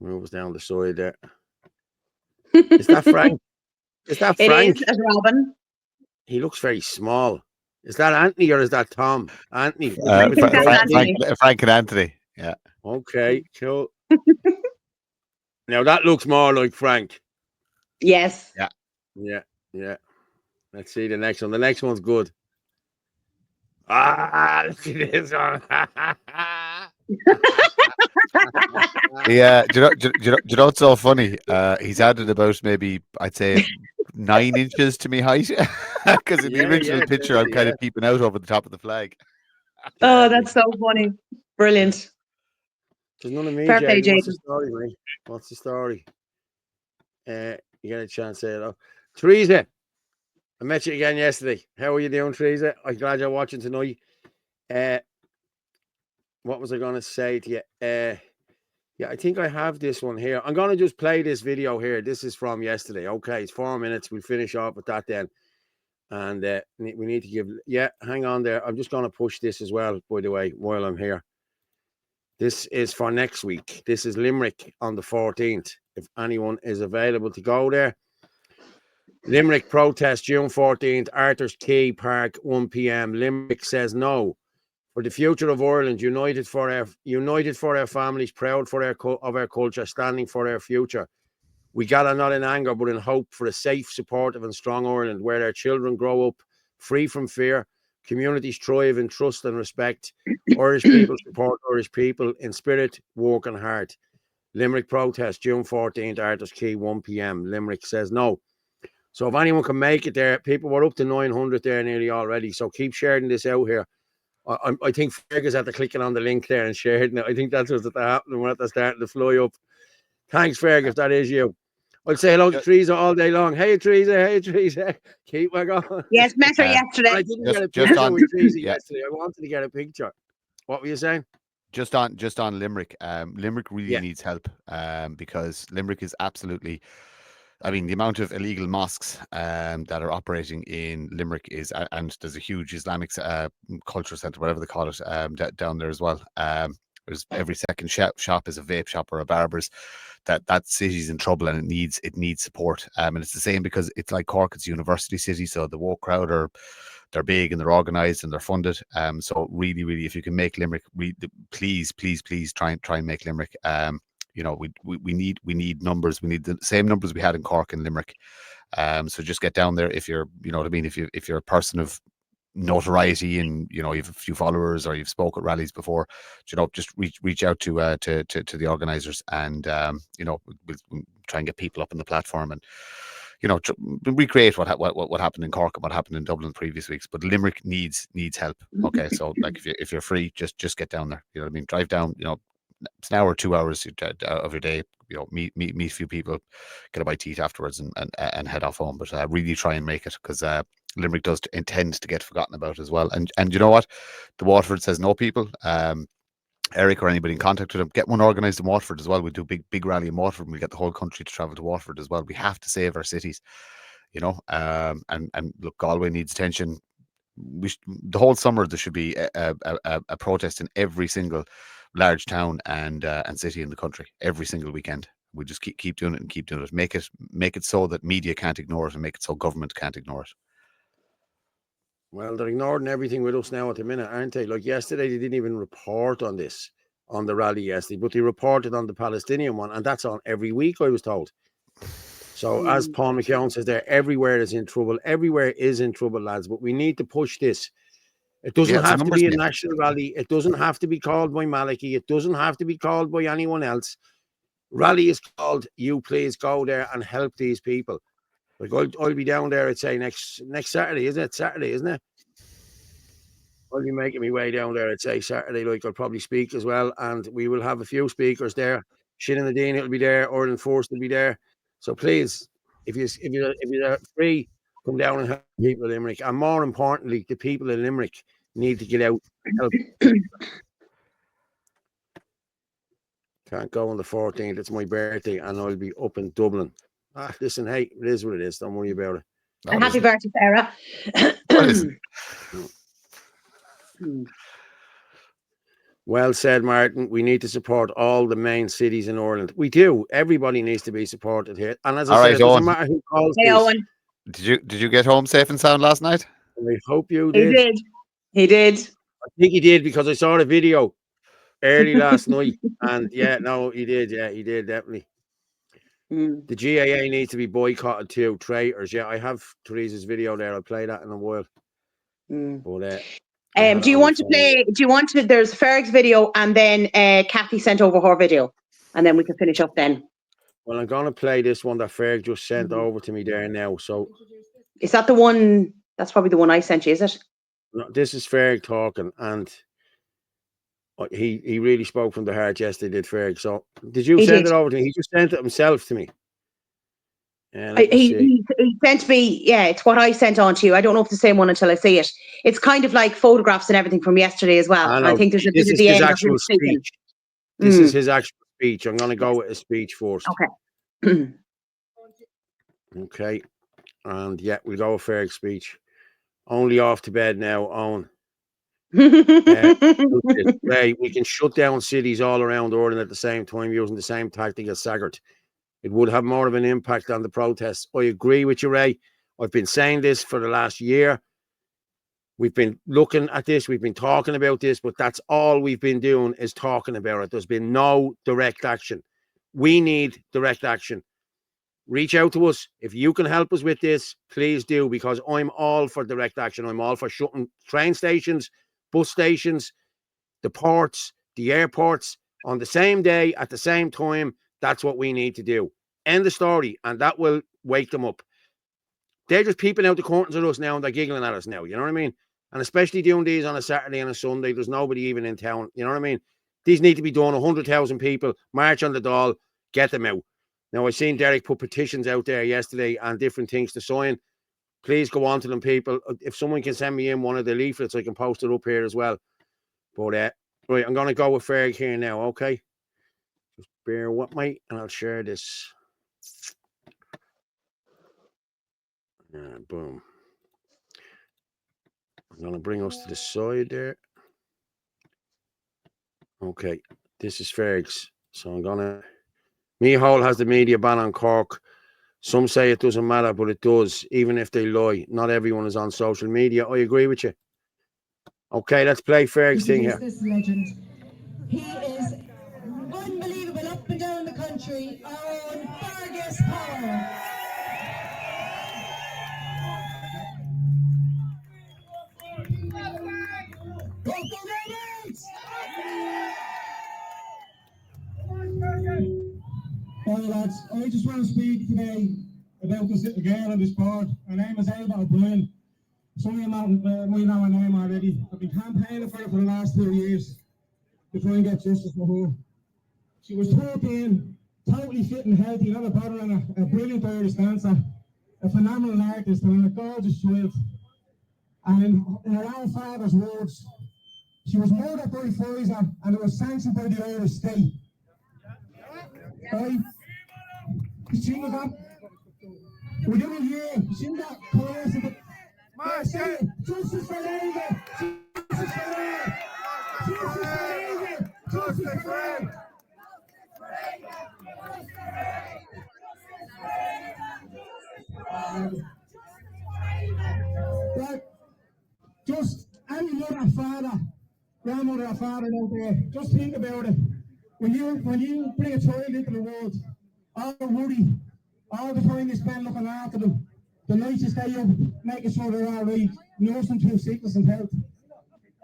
Speaker 1: Moves down the side there. Is that Frank? Is that Frank?
Speaker 3: It is, Robin.
Speaker 1: He looks very small. Is that Anthony or is that Tom? Anthony.
Speaker 3: I think that's Anthony.
Speaker 2: Frank and Anthony. Yeah.
Speaker 1: Okay, cool. Now that looks more like Frank.
Speaker 3: Yes.
Speaker 1: Yeah. Let's see the next one. The next one's good. Ah, look at this one.
Speaker 2: Yeah, do you know what's so funny? He's added about maybe I'd say 9 inches to me height because in the original picture I'm kind of peeping out over the top of the flag.
Speaker 3: Oh, that's so funny. Brilliant.
Speaker 1: There's none of me,
Speaker 3: Fair play,
Speaker 1: Jaden. What's the
Speaker 3: Jaden.
Speaker 1: story, mate? What's the story? You get a chance to say it. Teresa, I met you again yesterday. How are you doing, Teresa? I'm glad you're watching tonight. What was I going to say to you? Yeah, I think I have this one here. I'm going to just play this video here. This is from yesterday. Okay, it's 4 minutes. We'll finish off with that then. And we need to give... Yeah, hang on there. I'm just going to push this as well, by the way, while I'm here. This is for next week. This is Limerick on the 14th. If anyone is available to go there. Limerick protest, June 14th, Arthur's Quay Park, 1 p.m. Limerick says no. For the future of Ireland, united for our families, proud of our culture, standing for our future. We gather not in anger, but in hope for a safe, supportive and strong Ireland, where our children grow up free from fear, communities thrive in trust and respect. Irish people support Irish people in spirit, work and heart. Limerick protest, June 14th, Arthur's Quay, 1 p.m. Limerick says no. So if anyone can make it there, people were up to 900 there nearly already. So keep sharing this out here. I think Fergus had to clicking on the link there and sharing it. I think that's what's happening. We're at the starting to fly up. Thanks, Fergus, if that is you. I'll say hello to Teresa all day long. Hey, Teresa. Keep going.
Speaker 3: Yes, met her yesterday.
Speaker 1: I didn't get a picture with Teresa yesterday. I wanted to get a picture. What were you saying?
Speaker 2: Just on Limerick. Limerick really needs help because Limerick is absolutely... I mean, the amount of illegal mosques that are operating in Limerick is, and there's a huge Islamic culture centre, whatever they call it, down there as well. There's every second shop is a vape shop or a barber's. That city's in trouble and it needs support. And it's the same because it's like Cork, it's a university city, so the woke crowd they're big and they're organised and they're funded. So really, if you can make Limerick, please try and make Limerick. You know, we need numbers. We need the same numbers we had in Cork and Limerick. So just get down there if you're, you know what I mean. If you're a person of notoriety and you know you have a few followers or you've spoke at rallies before, you know, just reach out to the organisers and you know we'll try and get people up on the platform and you know recreate what happened in Cork and what happened in Dublin previous weeks. But Limerick needs help. Okay, so like if you're free, just get down there. You know what I mean. Drive down. You know. It's an hour, 2 hours of your day. You know, meet a few people, get a bite to eat afterwards, and head off home. But really try and make it because Limerick does intend to get forgotten about as well. And you know what, the Waterford says no people. Eric or anybody in contact with them, get one organised in Waterford as well. We do big rally in Waterford, and we get the whole country to travel to Waterford as well. We have to save our cities, you know. And look, Galway needs attention. The whole summer there should be a protest in every single large town and city in the country every single weekend. We just keep doing it and keep doing it. Make it so that media can't ignore it and make it so government can't ignore it.
Speaker 1: Well, they're ignoring everything with us now at the minute, aren't they? Like yesterday, they didn't even report on this on the rally yesterday, but they reported on the Palestinian one, and that's on every week, I was told. So as Paul McKeown says there, everywhere is in trouble. Everywhere is in trouble, lads, but we need to push this. It doesn't have to be a national rally. It doesn't have to be called by Malachy. It doesn't have to be called by anyone else. Rally is called. You please go there and help these people. Like I'll be down there, I'd say next Saturday, isn't it? Saturday, isn't it? I'll be making my way down there, I'd say Saturday. Like I'll probably speak as well, and we will have a few speakers there. Shin and Dean will be there. Ireland Force will be there. So please, if you're free, come down and help people in Limerick. And more importantly, the people in Limerick need to get out and help. Can't go on the 14th. It's my birthday, and I'll be up in Dublin. Listen, hey, it is what it is. Don't worry about it.
Speaker 3: And happy birthday, Sarah.
Speaker 1: Well said, Martin. We need to support all the main cities in Ireland. We do. Everybody needs to be supported here. And as I said, it doesn't matter who calls this.
Speaker 2: Did you get home safe and sound last night?
Speaker 1: I hope you
Speaker 3: He
Speaker 1: did.
Speaker 3: did. He did.
Speaker 1: I think he did because I saw the video early last night. And yeah, no, he did. Yeah, he did, definitely.
Speaker 3: Mm.
Speaker 1: The GAA needs to be boycotted too. Traitors. Yeah, I have Theresa's video there. I'll play that in a while.
Speaker 3: Mm.
Speaker 1: But
Speaker 3: do you want to play? Do you want to? There's Ferg's video, and then Kathy sent over her video, and then we can finish up then.
Speaker 1: Well, I'm gonna play this one that Ferg just sent over to me there now. So
Speaker 3: is that the one? That's probably the one I sent you, is it?
Speaker 1: No, this is Ferg talking, and he really spoke from the heart. Yesterday, did Ferg? So did you send it over to me? He just sent it himself to me.
Speaker 3: He sent me, yeah, it's what I sent on to you. I don't know if it's the same one until I see it. It's kind of like photographs and everything from yesterday as well. I think there's a bit at the end of him speaking.
Speaker 1: This is his actual speech. I'm going to go with his speech first.
Speaker 3: Okay.
Speaker 1: Okay. And yeah, we'll go with Ferg's speech. Only off to bed now, Owen. Ray, we can shut down cities all around Orla at the same time using the same tactic as Saggart. It would have more of an impact on the protests. I agree with you, Ray. I've been saying this for the last year. We've been looking at this. We've been talking about this, but that's all we've been doing is talking about it. There's been no direct action. We need direct action. Reach out to us. If you can help us with this, please do, because I'm all for direct action. I'm all for shutting train stations, bus stations, the ports, the airports on the same day at the same time. That's what we need to do. End the story, and that will wake them up. They're just peeping out the curtains at us now, and they're giggling at us now. You know what I mean? And especially doing these on a Saturday and a Sunday, there's nobody even in town. You know what I mean? These need to be done. 100,000 people march on the Dáil, get them out. Now, I've seen Derek put petitions out there yesterday and different things to sign. Please go on to them, people. If someone can send me in one of the leaflets, I can post it up here as well. But right, I'm going to go with Ferg here now, okay? Just bear with me, and I'll share this. Boom. I'm going to bring us to the side there. Okay, this is Ferg's. So I'm going to... Micheál has the media ban on Cork. Some say it doesn't matter, but it does, even if they lie. Not everyone is on social media. I agree with you. Okay, let's play Ferg's thing here.
Speaker 6: This legend. He is unbelievable up and down the country. Our own Fergus Power.
Speaker 7: All right, lads, I just want to speak today about this little girl on this board. Her name is Ava O'Brien. Some of you might know her name already. I've been campaigning for her for the last 2 years to try and get justice for her. She was 13, totally fit and healthy, not a bother, and a brilliant Irish dancer, a phenomenal artist, and a gorgeous child. And in her own father's words, she was murdered by Pfizer and it was sanctioned by the Irish state. Right? She was up within a year, she got coerced. Justice for Ava! Justice for Ava! Justice for Ava! Justice for Ava! Right. Just any mother, father, grandmother or father out there, just think about it. When you bring a child into the world, all the worry, all the time you spend looking after them, the nights you stay up, making sure they're all right, nursing through sickness and health.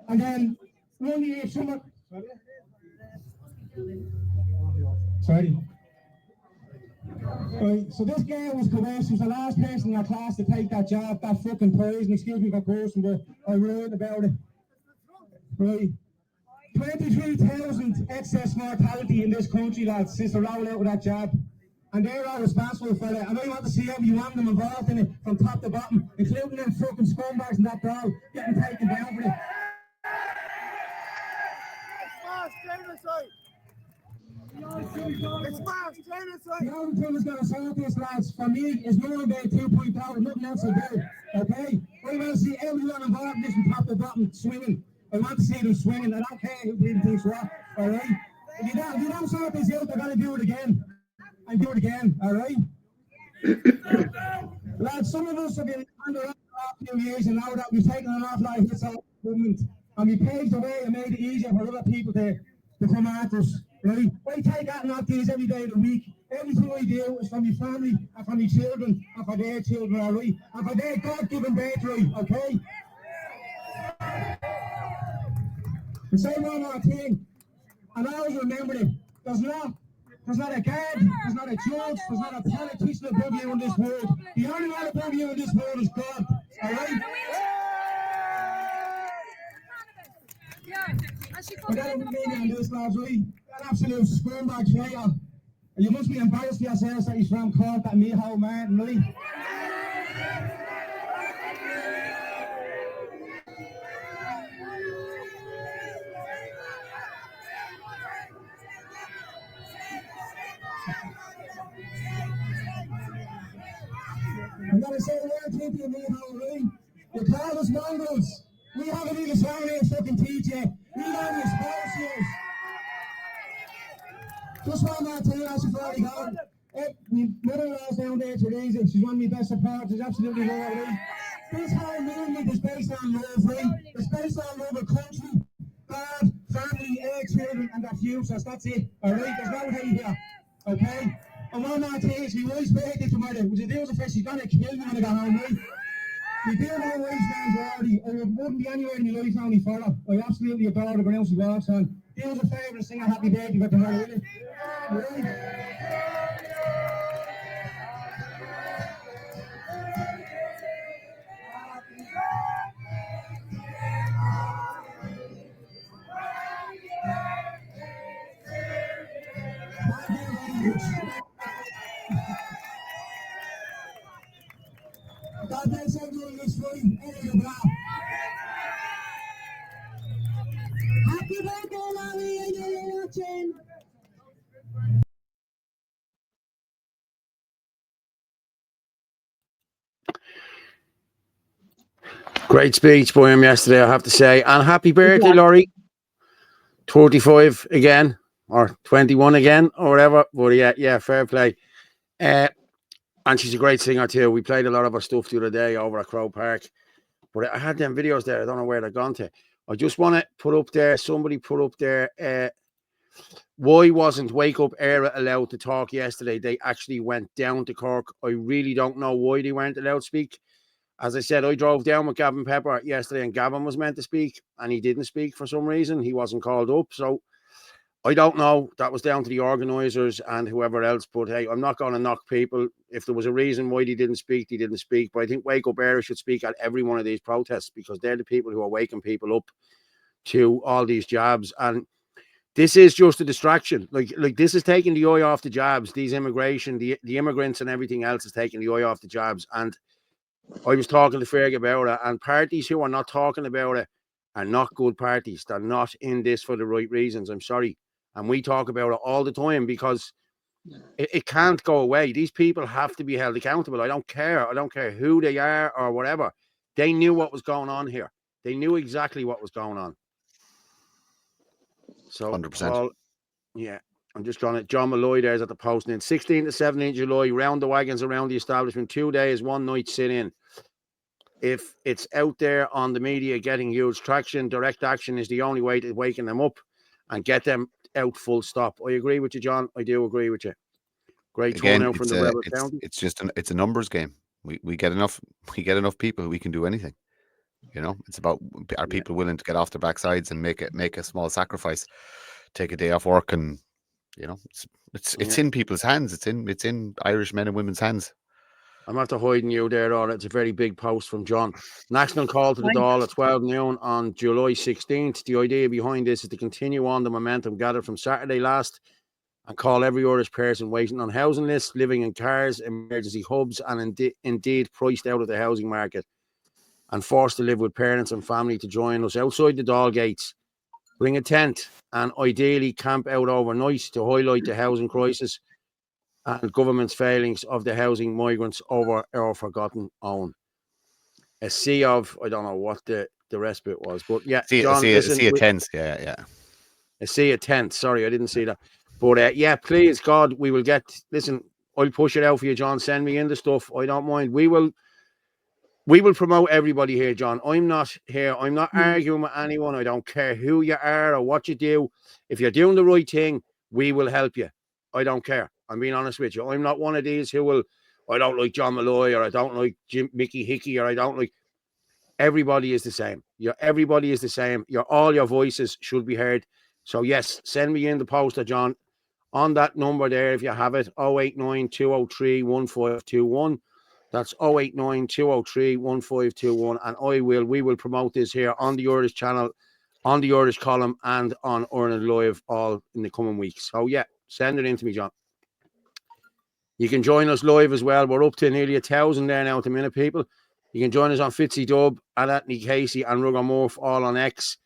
Speaker 7: And then, one year, someone... Sorry. Right, so this girl was coerced. She was the last person in our class to take that job, that fucking poison. Excuse me for cursing, but I wrote about it. Right. 23,000 excess mortality in this country, lads, since they rolled out with that job. And they're all responsible for it. And I want to see every one of them involved in it, from top to bottom, including them fucking scumbags in that Dáil, getting taken down for it.
Speaker 8: It's mass genocide!
Speaker 7: The only thing that's going to solve this, lads, for me, is knowing about 2.0 and nothing else to do. Okay? I want to see everyone involved in this from top to bottom swinging. I want to see them swinging. I don't care who did things what. Alright? If you don't sort this out, they're going to do it again. And do it again. Alright? Lads, some of us have been under the last few years, and now that we've taken an awful lot of hits out of government, and we paved the way and made it easier for other people to come after us, right? I take that and not these every day of the week. Everything I do is for my family, and for my children, and for their children, all right? And for their God-given birthright, okay? And say one more thing, and always remember it, there's not a guard, there's not a judge, there's not a politician above you in this world. The only one above you in this world is God, all right? I got a meaning on this, lads, right? That absolute scumbag traitor. And you must be embarrassed for yourselves that he's from Cork, that me whole man, right? I'm gonna say one thing to you, me whole, right? You call us Mongrels. We haven't even started here fucking teach you. We don't expose you. Just one more thing, as you've already got. My mother-in-law's down there, Teresa. She's one of my best supporters, absolutely right. This whole movement is based on love, right? It's based on love of country, God, family, children, and their futures. That's it, alright? There's no hate here, okay? And one more thing is, my wife's birthday tomorrow. Would you do us a fist? She's gonna kill me when I go home, right? We do my wife's name's already. I wouldn't be anywhere in my life only for her. I absolutely adore the ground she walks on. Do us a favour and sing a happy birthday for tomorrow, will you? Right? God bless everyone this week. Happy birthday, Larry, I know you're watching.
Speaker 1: Great speech by him yesterday, I have to say. And happy birthday,
Speaker 3: Yeah.
Speaker 1: Laurie. 35 again, or 21 again, or whatever. But yeah, fair play. And she's a great singer too. We played a lot of her stuff the other day over at Crow Park. But I had them videos there. I don't know where they're gone to. I just want to put up there, somebody put up there, why wasn't Wake Up Era allowed to talk yesterday? They actually went down to Cork. I really don't know why they weren't allowed to speak. As I said, I drove down with Gavin Pepper yesterday and Gavin was meant to speak and he didn't speak for some reason. He wasn't called up. So I don't know. That was down to the organisers and whoever else. But hey, I'm not going to knock people. If there was a reason why they didn't speak, they didn't speak. But I think Wake Up Era should speak at every one of these protests because they're the people who are waking people up to all these jabs. And this is just a distraction. Like this is taking the eye off the jabs. These immigration, the immigrants and everything else is taking the eye off the jabs. And I was talking to Ferg about it, and parties who are not talking about it are not good parties. They're not in this for the right reasons. I'm sorry. And we talk about it all the time because it can't go away. These people have to be held accountable. I don't care. I don't care who they are or whatever. They knew what was going on here. They knew exactly what was going on. So,
Speaker 2: 100%.
Speaker 1: Paul, yeah, I'm just trying to. John Malloy there's at the posting. 16 to 17 July, round the wagons around the establishment. 2 days, 1 night sit in. If it's out there on the media getting huge traction, direct action is the only way to waken them up and get them out full stop. I agree with you, John. I do agree with you. Great turnout from the Rebel County.
Speaker 2: It's just it's a numbers game. We get enough people who we can do anything. You know, it's about are people willing to get off their backsides and make a small sacrifice, take a day off work, and you know, it's in people's hands. It's in Irish men and women's hands.
Speaker 1: I'm after hiding you there, Orla. It's a very big post from John. National call to the Dáil at 12 noon on July 16th. The idea behind this is to continue on the momentum gathered from Saturday last and call every Irish person waiting on housing lists, living in cars, emergency hubs, and indeed priced out of the housing market and forced to live with parents and family to join us outside the Dáil gates. Bring a tent and ideally camp out overnight to highlight the housing crisis and government's failings of the housing migrants over our forgotten own. A sea of, I don't know what the rest of it was, but yeah, John, listen,
Speaker 2: a sea of tents, yeah.
Speaker 1: A sea of tents, sorry, I didn't see that. But yeah, please, God, we will get, listen, I'll push it out for you, John. Send me in the stuff. I don't mind. We will promote everybody here, John. I'm not here. I'm not arguing with anyone. I don't care who you are or what you do. If you're doing the right thing, we will help you. I don't care. I'm being honest with you. I'm not one of these who will, I don't like John Malloy, or I don't like Mickey Hickey, or I don't like. Everybody is the same. Everybody is the same. All your voices should be heard. So yes, send me in the poster, John, on that number there if you have it. 089 203 1521. That's 089 203 1521. And we will promote this here on the Irish channel, on the Irish column, and on Ireland Live all in the coming weeks. So yeah, send it in to me, John. You can join us live as well. We're up to nearly 1,000 there now at the minute, people. You can join us on Fitzy Dub, and Anthony Casey, and Rugger Morph, all on X,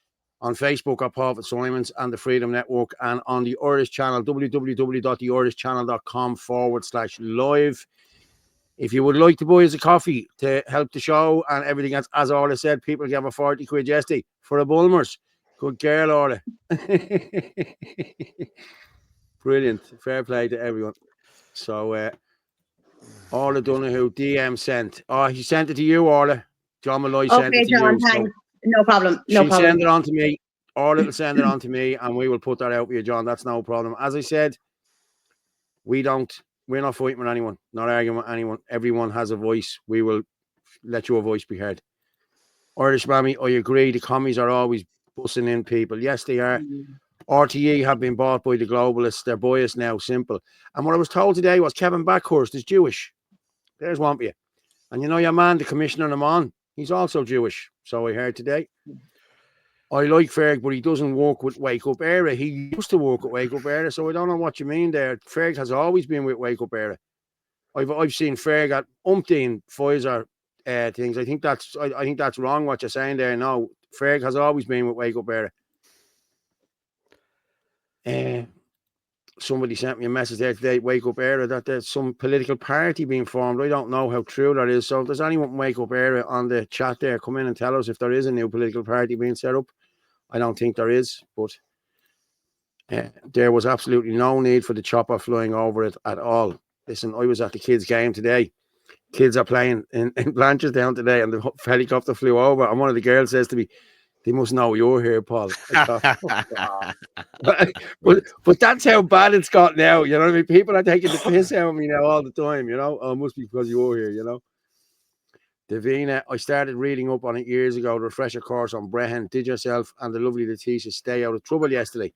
Speaker 1: on Facebook at Paul Fitzsimons and the Freedom Network, and on the Irish channel, www.theirishchannel.com/live. If you would like to buy us a coffee to help the show and everything else, as Orla said, people give a 40 quid yesterday for a Bulmers. Good girl, Orla. Brilliant. Fair play to everyone. So, Orla Donohoe, DM sent. Oh, he sent it to you, Orla. John Malloy sent it to
Speaker 3: John,
Speaker 1: you.
Speaker 3: thanks.
Speaker 1: So
Speaker 3: no problem. No problem.
Speaker 1: Send it on to me. Orla will send it on to me, and we will put that out for you, John. That's no problem. As I said, we're not fighting with anyone, not arguing with anyone. Everyone has a voice. We will let your voice be heard. Irish Mammy, I agree. The commies are always bussing in people. Yes, they are. RTE have been bought by the globalists. They're biased now, simple. And what I was told today was Kevin Backhurst is Jewish. There's one for you. And you know your man, the commissioner in Amman, he's also Jewish. So I heard today. I like Ferg, but he doesn't work with Wake Up Era. He used to work with Wake Up Era, so I don't know what you mean there. Ferg has always been with Wake Up Era. I've seen Ferg at umpteen Pfizer things. I think that's wrong what you're saying there. No, Ferg has always been with Wake Up Era. Somebody sent me a message there today, Wake Up Era, that there's some political party being formed. I don't know how true that is. So if there's anyone from Wake Up Era on the chat there, come in and tell us if there is a new political party being set up. I don't think there is, but there was absolutely no need for the chopper flying over it at all. Listen, I was at the kids' game today. Kids are playing in Blanchardstown today, and the helicopter flew over, and one of the girls says to me, "They must know you're here, Paul." But that's how bad it's got now. You know what I mean? People are taking the piss out of me now all the time. You know, oh, it must be because you're here. You know, Davina, I started reading up on it years ago. The refresher course on Brehon. Did yourself and the lovely Letitia stay out of trouble yesterday?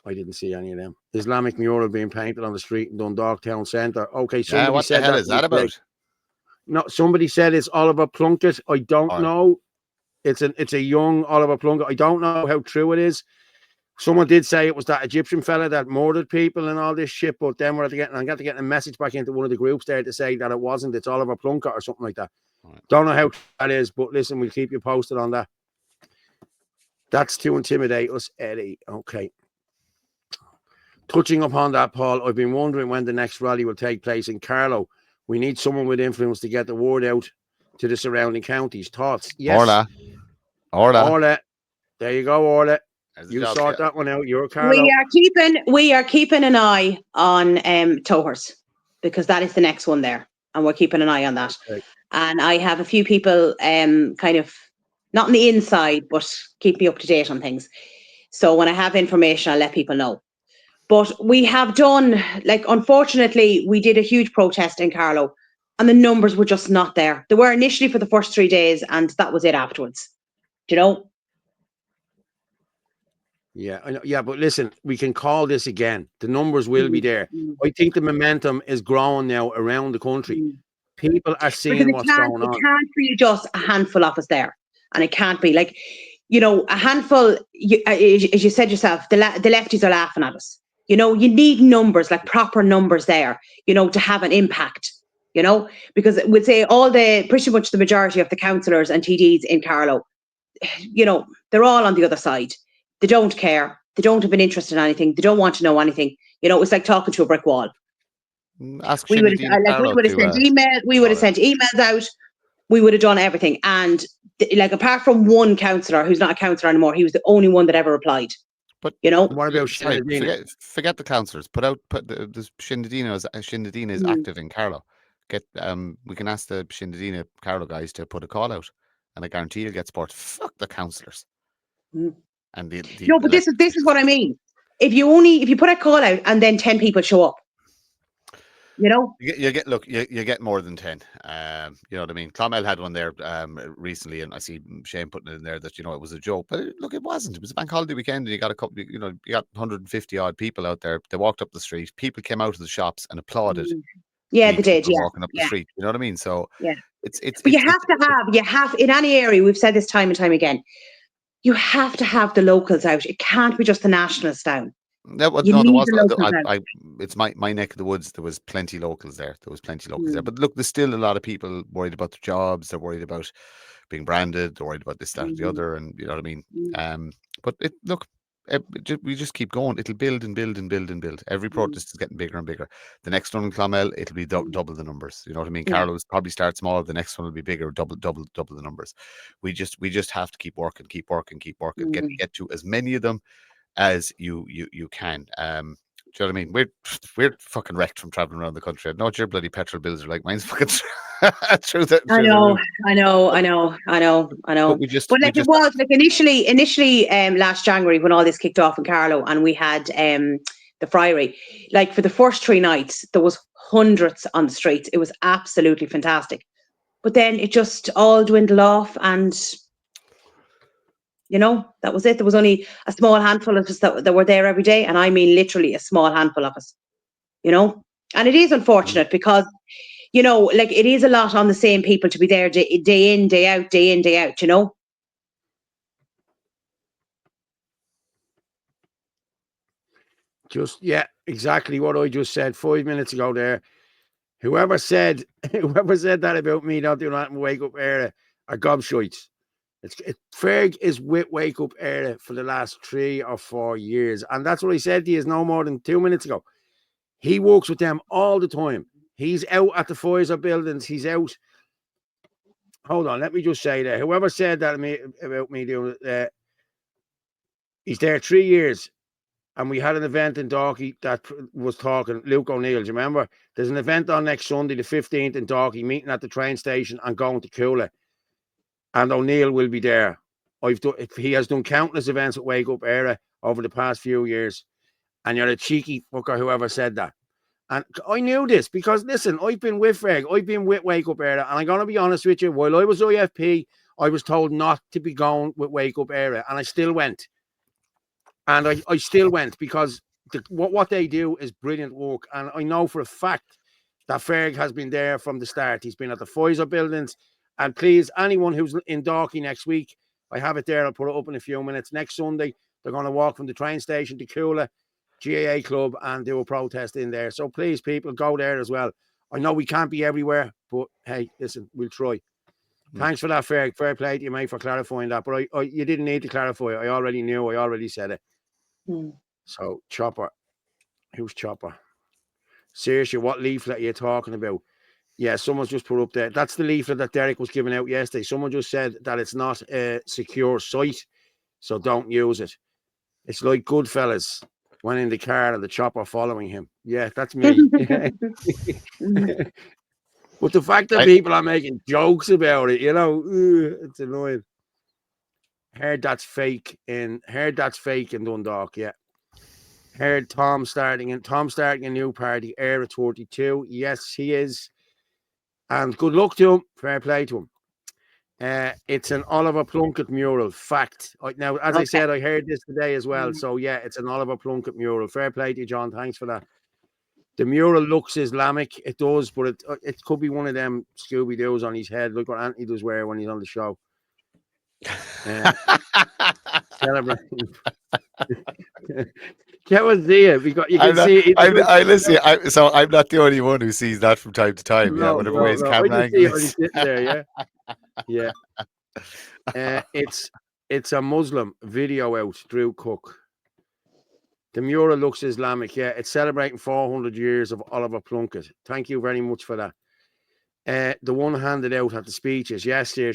Speaker 1: I didn't see any of them. Islamic mural being painted on the street in Dundalk Town Centre. Okay, somebody
Speaker 2: what
Speaker 1: said
Speaker 2: the hell
Speaker 1: that
Speaker 2: is that about?
Speaker 1: No, somebody said it's Oliver Plunkett. I don't know. It's a young Oliver Plunkett. I don't know how true it is. Someone did say it was that Egyptian fella that murdered people and all this shit, but then I got to get a message back into one of the groups there to say that it wasn't. It's Oliver Plunkett or something like that. Right. Don't know how that is, but listen, we'll keep you posted on that. That's to intimidate us, Eddie. Okay. Touching upon that, Paul, I've been wondering when the next rally will take place in Carlow. We need someone with influence to get the word out to the surrounding counties. Thoughts? Yes. Orla. There you go, Orla. You sort that one out. You're Carlo.
Speaker 3: We are keeping an eye on Towers, because that is the next one there, and we're keeping an eye on that. Okay. And I have a few people kind of not on the inside, but keep me up to date on things. So when I have information, I'll let people know. But we have done, like, unfortunately, we did a huge protest in Carlow, and the numbers were just not there. They were initially for the first 3 days, and that was it afterwards. Do you know?
Speaker 1: Yeah, I know. Yeah, but listen, we can call this again. The numbers will be there. I think the momentum is growing now around the country. People are seeing what's going on.
Speaker 3: It can't be just a handful of us there, and it can't be like, you know, a handful. As you said yourself, the lefties are laughing at us. You know, you need numbers, like proper numbers there, you know, to have an impact. You know, because we'd say pretty much the majority of the councillors and TDs in Carlow, you know, they're all on the other side. They don't care. They don't have an interest in anything. They don't want to know anything. You know, it's like talking to a brick wall. We would have sent emails out. We would have done everything. And like, apart from one councillor who's not a councillor anymore, he was the only one that ever replied.
Speaker 2: But
Speaker 3: you know.
Speaker 1: What about
Speaker 2: sorry,
Speaker 1: Shinadina?
Speaker 2: forget the councillors. Put the Shinadina is active in Carlow. We can ask the Shinadina Carlow guys to put a call out, and I guarantee you'll get support. Fuck the councillors.
Speaker 3: Mm.
Speaker 2: And the
Speaker 3: No, but
Speaker 2: like,
Speaker 3: this is what I mean. If you put a call out and then 10 people show up, you know.
Speaker 2: you get more than 10. You know what I mean? Clonmel had one there recently, and I see Shane putting it in there that it was a joke, but look, it wasn't. It was a bank holiday weekend, and you got a couple. You got 150 odd people out there. They walked up the street. People came out of the shops and applauded.
Speaker 3: Yeah,
Speaker 2: the
Speaker 3: they did.
Speaker 2: people
Speaker 3: Yeah,
Speaker 2: walking up the street. You know what I mean? So
Speaker 3: yeah.
Speaker 2: it's
Speaker 3: But you have in any area. We've said this time and time again. You have to have the locals out. It can't be just the nationals down.
Speaker 2: No,
Speaker 3: You
Speaker 2: there
Speaker 3: need
Speaker 2: was.
Speaker 3: the locals out.
Speaker 2: It's my neck of the woods. There was plenty locals there. But look, there's still a lot of people worried about their jobs. They're worried about being branded. They're worried about this, that, or the other. And you know what I mean. But we just keep going. It'll build and build and build and build. Every protest is getting bigger and bigger. The next one in Clonmel, it'll be double the numbers. You know what I mean?
Speaker 3: Yeah.
Speaker 2: Carlow's probably start small. The next one will be bigger, double the numbers. We just have to keep working. Get to as many of them as you can. Do you know what I mean? We're fucking wrecked from traveling around the country. I know what your bloody petrol bills are like. Mine's fucking through the roof.
Speaker 3: I know. But it was like initially last January when all this kicked off in Carlow and we had the Friary. Like for the first 3 nights, there was hundreds on the streets. It was absolutely fantastic. But then it just all dwindled off and that was it. There was only a small handful of us that were there every day. And I mean, literally a small handful of us, And it is unfortunate because, like it is a lot on the same people to be there day in, day out,
Speaker 1: Yeah, exactly what I just said 5 minutes ago there. Whoever said that about me not doing that in wake up era are gobshites. Ferg is with Wake Up Era for the last 3 or 4 years. And that's what I said to you no more than 2 minutes ago. He works with them all the time. He's out at the Pfizer buildings. He's out. Hold on. Let me just say that. Whoever said that about me doing he's there 3 years. And we had an event in Dalkey that was talking, Luke O'Neill, do you remember? There's an event on next Sunday, the 15th in Dalkey, meeting at the train station and going to Coola. And O'Neill will be there. He has done countless events at Wake Up Era over the past few years. And you're a cheeky fucker, whoever said that. And I knew this because, listen, I've been with Ferg. I've been with Wake Up Era. And I'm going to be honest with you. While I was IFP, I was told not to be going with Wake Up Era. And I still went. And I still went because what they do is brilliant work. And I know for a fact that Ferg has been there from the start. He's been at the Pfizer buildings. And please, anyone who's in Dalkey next week, I have it there. I'll put it up in a few minutes. Next Sunday, they're going to walk from the train station to Coola GAA Club and do a protest in there. So please, people, go there as well. I know we can't be everywhere, but hey, listen, we'll try. Thanks for that, fair play to you, mate, for clarifying that. But you didn't need to clarify it. I already knew. I already said it. So, Chopper. Who's Chopper? Seriously, what leaflet are you talking about? Yeah, someone's just put up there. That's the leaflet that Derek was giving out yesterday. Someone just said that it's not a secure site, so don't use it. It's like Goodfellas went in the car and the chopper following him. Yeah, that's me. But the fact that people are making jokes about it, it's annoying. Heard that's fake in Dundalk, yeah. Heard Tom starting a new party, Era 32. Yes, he is. And good luck to him. Fair play to him. It's an Oliver Plunkett mural. Fact. Now, as I said, I heard this today as well. So, yeah, it's an Oliver Plunkett mural. Fair play to you, John. Thanks for that. The mural looks Islamic. It does, but it could be one of them Scooby-Doos on his head. Look what Anthony does wear when he's on the show. Celebrating. Can't see it because you can see it.
Speaker 2: So I'm not the only one who sees that from time to time.
Speaker 1: No,
Speaker 2: whatever way his camera
Speaker 1: I just see
Speaker 2: angle
Speaker 1: it when he's sitting there. Yeah. It's a Muslim video out. Drew Cook. The mural looks Islamic. Yeah, it's celebrating 400 years of Oliver Plunkett. Thank you very much for that. The one handed out at the speeches. Yes, I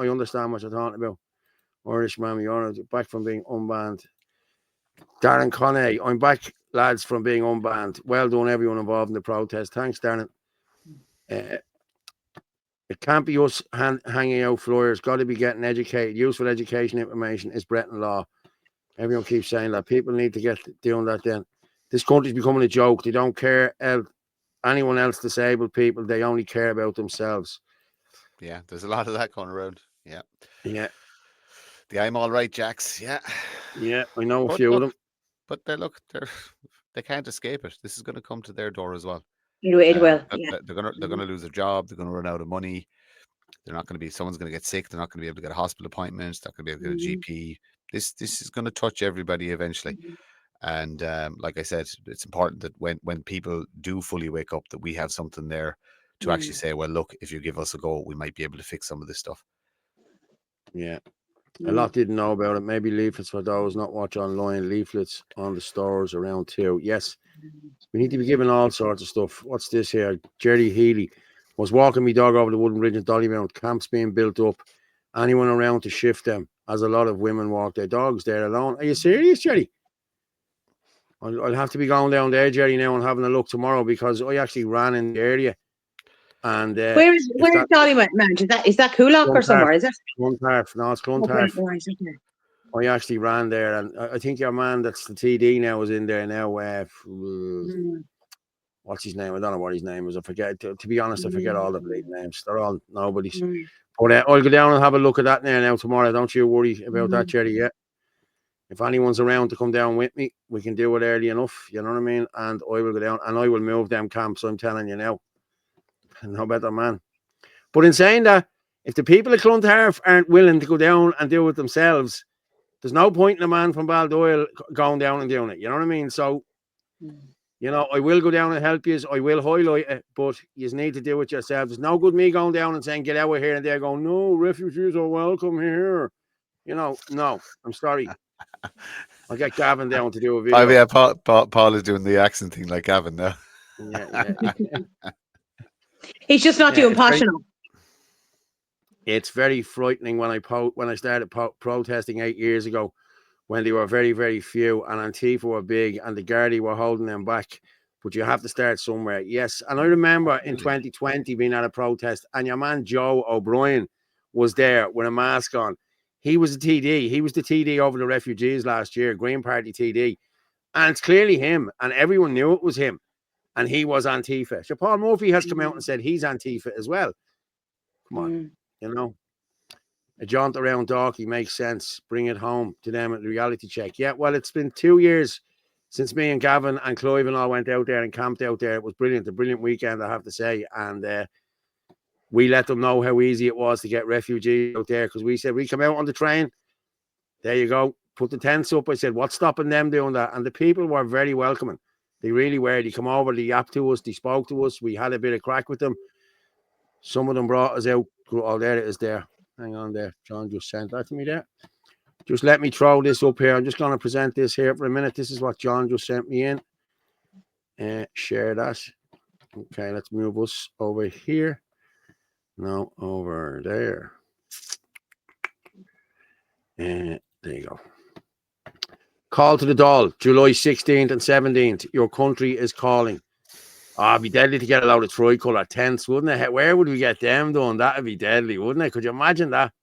Speaker 1: understand what you're talking about. Irish Mammy, you're back from being unbanned. Darren Coney, I'm back, lads, from being unbanned. Well done, everyone involved in the protest. Thanks, Darren. It can't be us hanging out flyers. Got to be getting educated. Useful education information is Breton law. Everyone keeps saying that. People need to get doing that then. This country's becoming a joke. They don't care anyone else, disabled people. They only care about themselves.
Speaker 2: Yeah, there's a lot of that going around. Yeah.
Speaker 1: Yeah.
Speaker 2: The I'm all right, Jacks. Yeah.
Speaker 1: Yeah, I know a
Speaker 2: But
Speaker 1: few of
Speaker 2: look,
Speaker 1: them.
Speaker 2: But they can't escape it. This is going to come to their door as well.
Speaker 3: It will. Yeah.
Speaker 2: They're going to lose their job. They're going to run out of money. They're not going to be. Someone's going to get sick. They're not going to be able to get a hospital appointment. They're not going to be able to get a GP. This is going to touch everybody eventually. And like I said, it's important that when people do fully wake up, that we have something there to actually say, well, look, if you give us a go, we might be able to fix some of this stuff.
Speaker 1: Yeah. A lot didn't know about it. Maybe leaflets for those not watch online. Leaflets on the stores around too. Yes, we need to be given all sorts of stuff. What's this here? Jerry Healy was walking me dog over the wooden bridge in Dollymount. Camps being built up. Anyone around to shift them? As a lot of women walk their dogs there alone. Are you serious, Jerry? I'll have to be going down there, Jerry, now and having a look tomorrow because I actually ran in the area. And
Speaker 3: where's Dollymount, man? Is that Coolock or somewhere? Is it?
Speaker 1: Clontarf. No, it's Clontarf. I actually ran there, and I think your man that's the TD now is in there now. What's his name? I don't know what his name is. I forget. To be honest, I forget all the bleeding names. They're all nobodies. But I'll go down and have a look at that now tomorrow. Don't you worry about that, Jerry. Yeah. If anyone's around to come down with me, we can do it early enough. You know what I mean? And I will go down and I will move them camps. I'm telling you now. No better man. But in saying that, if the people of Clontarf aren't willing to go down and do it themselves, there's no point in a man from Baldoyle going down and doing it. You know what I mean? So, you know, I will go down and help you. I will highlight it, but you need to do it yourselves. There's no good me going down and saying, get out of here. And they're going, no, refugees are welcome here. You know, no, I'm sorry. I'll get Gavin down to do a video.
Speaker 2: Oh, yeah, Paul is doing the accent thing like Gavin now.
Speaker 1: Yeah.
Speaker 3: He's just not doing posh enough.
Speaker 1: It's very frightening when I started protesting 8 years ago, when they were very, very few and Antifa were big and the Gardaí were holding them back. But you have to start somewhere. Yes. And I remember in 2020 being at a protest and your man Joe O'Brien was there with a mask on. He was a TD. He was the TD over the refugees last year, Green Party TD. And it's clearly him. And everyone knew it was him. And he was Antifa. So Paul Murphy has come out and said he's Antifa as well. Come on. You know, a jaunt around Dalkey makes sense. Bring it home to them at the reality check. Yeah, well, it's been 2 years since me and Gavin and Clive and all went out there and camped out there. It was brilliant. A brilliant weekend, I have to say. And we let them know how easy it was to get refugees out there because we said, we come out on the train. There you go. Put the tents up. I said, what's stopping them doing that? And the people were very welcoming. They really were. They come over, they yapped to us, they spoke to us. We had a bit of crack with them. Some of them brought us out. Oh, there it is there. Hang on there. John just sent that to me there. Just let me throw this up here. I'm just going to present this here for a minute. This is what John just sent me in. Share that. Okay, let's move us over here. No, over there. There you go. Call to the Dáil, July 16th and 17th. Your country is calling. It'd be deadly to get a load of tricolour tents, wouldn't it? Where would we get them done? That'd be deadly, wouldn't it? Could you imagine that?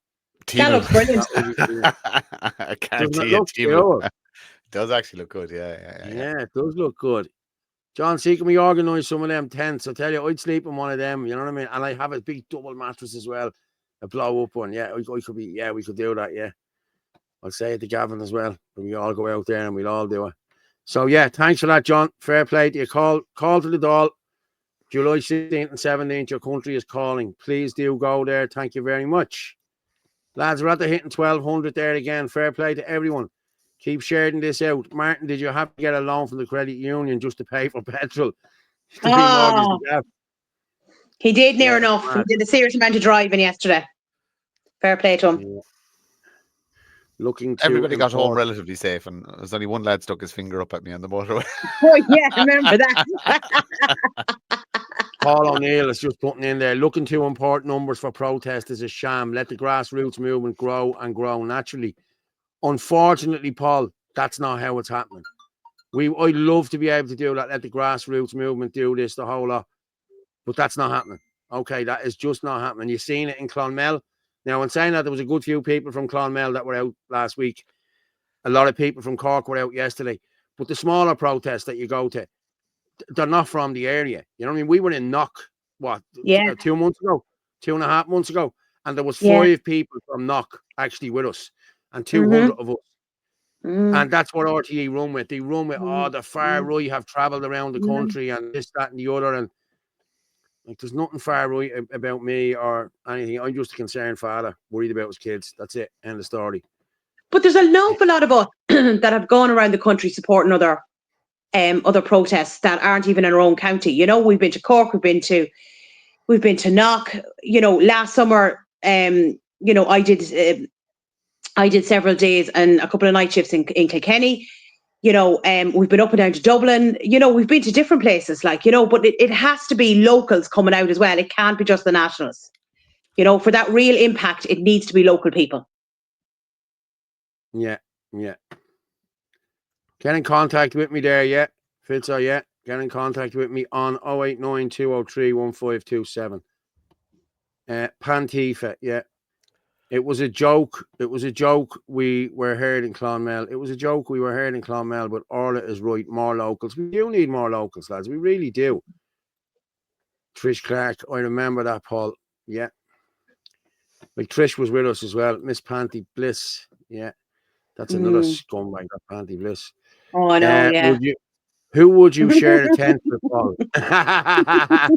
Speaker 3: That looks brilliant.
Speaker 2: I can't see it. It does actually look good. Yeah,
Speaker 1: it does look good. John, see, can we organise some of them tents? I'll tell you, I'd sleep in one of them, you know what I mean? And I have a big double mattress as well, a blow up one. Yeah, we could do that, yeah. I'll say it to Gavin as well. We all go out there and we'll all do it. So, yeah, thanks for that, John. Fair play to you. Call to the Dáil, July 16th and 17th. Your country is calling. Please do go there. Thank you very much. Lads, we're at the hitting 1,200 there again. Fair play to everyone. Keep sharing this out. Martin, did you have to get a loan from the credit union just to pay for petrol?
Speaker 3: He did near enough. Man. He did a serious amount of driving yesterday. Fair play to him. Yeah.
Speaker 2: Everybody got home relatively safe, and there's only one lad stuck his finger up at me on the motorway.
Speaker 3: Oh yeah, remember that.
Speaker 1: Paul O'Neill is just putting in there. Looking to import numbers for protest is a sham. Let the grassroots movement grow and grow naturally. Unfortunately, Paul, That's not how it's happening. I'd love to be able to do that, let the grassroots movement do this, the whole lot. But that's not happening. Okay, that is just not happening. You've seen it in Clonmel. Now, in saying that, there was a good few people from Clonmel that were out last week. A lot of people from Cork were out yesterday. But the smaller protests that you go to, they're not from the area. You know what I mean? We were in Knock, 2 months ago, 2.5 months ago. And there was 5 people from Knock actually with us. And 200 of us. And that's what RTE run with. They run with, the far right have travelled around the country and this, that, and the other. And like, there's nothing far right about me or anything. I'm just a concerned father, worried about his kids. That's it. End of story.
Speaker 3: But there's an awful lot of us that have gone around the country supporting other protests that aren't even in our own county. You know, we've been to Cork, we've been to Knock. You know, last summer, you know, I did several days and a couple of night shifts in Kilkenny. You know, we've been up and down to Dublin. You know, we've been to different places, like, you know, but it has to be locals coming out as well. It can't be just the nationals. You know, for that real impact, it needs to be local people.
Speaker 1: Yeah. Get in contact with me there, yeah. Fitzo, yeah. Get in contact with me on 089 203 1527. Pantifa, yeah. It was a joke. We were heard in Clonmel. But Orla is right. More locals. We do need more locals, lads. We really do. Trish Clark, I remember that, Paul. Yeah. Like, Trish was with us as well. Miss Panty Bliss. Yeah. That's another scumbag, that Panty Bliss.
Speaker 3: Oh, I know, yeah.
Speaker 1: Who would you share the tent with, Paul? I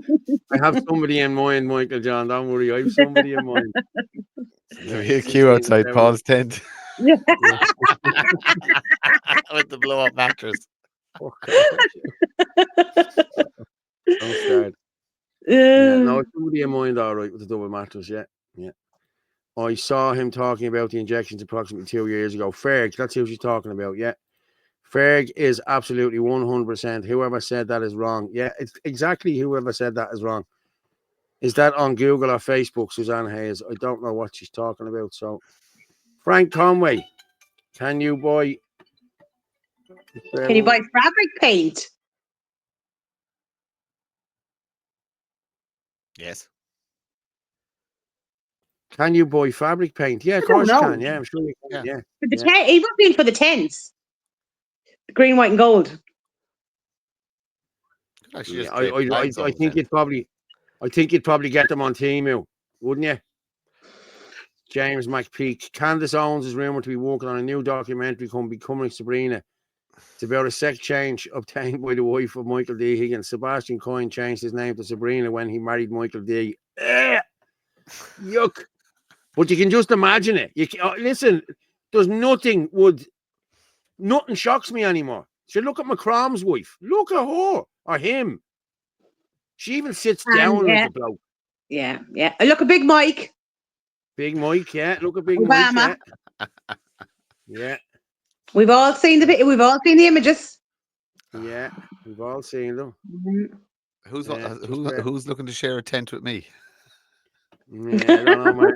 Speaker 1: have somebody in mind, Michael John. Don't worry. I have somebody in mind.
Speaker 2: There'll be a queue outside Paul's tent.
Speaker 3: Yeah.
Speaker 2: With the blow-up mattress.
Speaker 1: Oh, don't start. No, somebody in mind, all right, with the double mattress, yeah. I saw him talking about the injections approximately 2 years ago. Ferg, that's who she's talking about, yeah. Ferg is absolutely 100%. Whoever said that is wrong. Yeah, it's exactly whoever said that is wrong. Is that on Google or Facebook, Suzanne Hayes? I don't know what she's talking about. So, Frank Conway, can you buy
Speaker 3: fabric paint?
Speaker 2: Yes.
Speaker 1: Can you buy fabric paint? Yeah, of course you can. Yeah, I'm sure you can. Yeah.
Speaker 3: It would be for the tents. Green, white, and gold.
Speaker 1: I think you'd probably get them on Temu, wouldn't you? James McPeak. Candace Owens is rumoured to be working on a new documentary called Becoming Sabrina. It's about a sex change obtained by the wife of Michael D. Higgins. Sebastian Coyne changed his name to Sabrina when he married Michael D. Yuck. But you can just imagine it. Listen, there's nothing shocks me anymore. So look at Macrom's wife. Look at her or him. She even sits down like a bloke.
Speaker 3: Yeah. Look at Big Mike.
Speaker 1: Big Mike, yeah. Look at Big
Speaker 3: Obama.
Speaker 1: Mike, yeah.
Speaker 3: We've all seen the images.
Speaker 1: Yeah, we've all seen them.
Speaker 2: Who's looking to share a tent with me?
Speaker 1: Yeah, I don't know, man.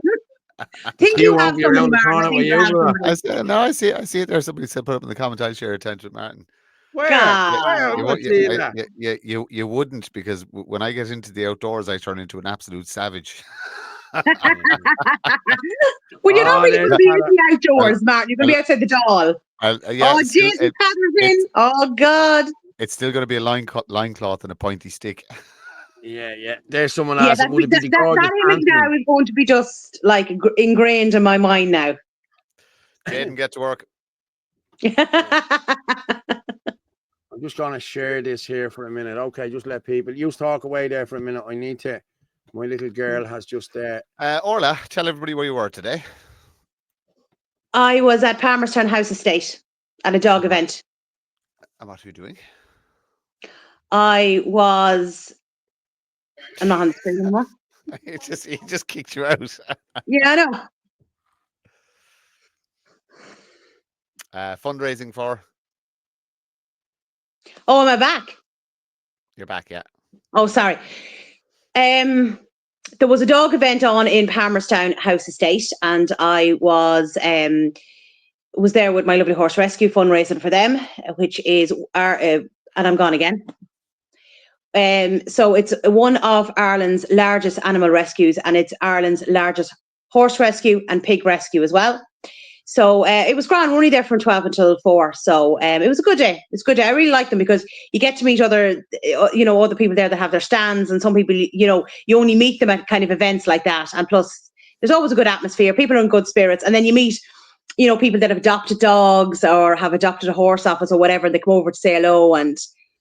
Speaker 3: Think you won't be around the corner
Speaker 1: with you,
Speaker 2: I see it there. Somebody said, put up in the comments, I'll share a tent with Martin.
Speaker 1: Where?
Speaker 2: You wouldn't, because when I get into the outdoors, I turn into an absolute savage.
Speaker 3: Well, you're not going to be in the outdoors, Martin. You're going to be outside the doll. Jason Patterson. Oh, God.
Speaker 2: It's still going to be a loincloth and a pointy stick.
Speaker 1: Yeah. There's someone else.
Speaker 3: That image now is going to be just like ingrained in my mind now.
Speaker 2: Jaden, get to work.
Speaker 1: I'm just going to share this here for a minute. Okay, just let people. You talk away there for a minute. I need to. My little girl has just.
Speaker 2: Orla, tell everybody where you were today.
Speaker 3: I was at Palmerstown House Estate at a dog event.
Speaker 2: And what are you doing?
Speaker 3: I'm not on the screen anymore.
Speaker 2: He just kicked you out.
Speaker 3: Yeah, I know.
Speaker 2: Fundraising for?
Speaker 3: Oh, am I back?
Speaker 2: You're back, yeah.
Speaker 3: Oh, sorry. There was a dog event on in Palmerstown House Estate, and I was was there with my lovely horse rescue fundraising for them, which is our and I'm gone again. So it's one of Ireland's largest animal rescues, and it's Ireland's largest horse rescue and pig rescue as well. So it was grand. We're only there from 12 until 4. So it was a good day. It's a good day. I really like them because you get to meet other people there that have their stands, and some people, you only meet them at kind of events like that. And plus, there's always a good atmosphere. People are in good spirits. And then you meet, people that have adopted dogs or have adopted a horse off us or whatever. They come over to say hello. And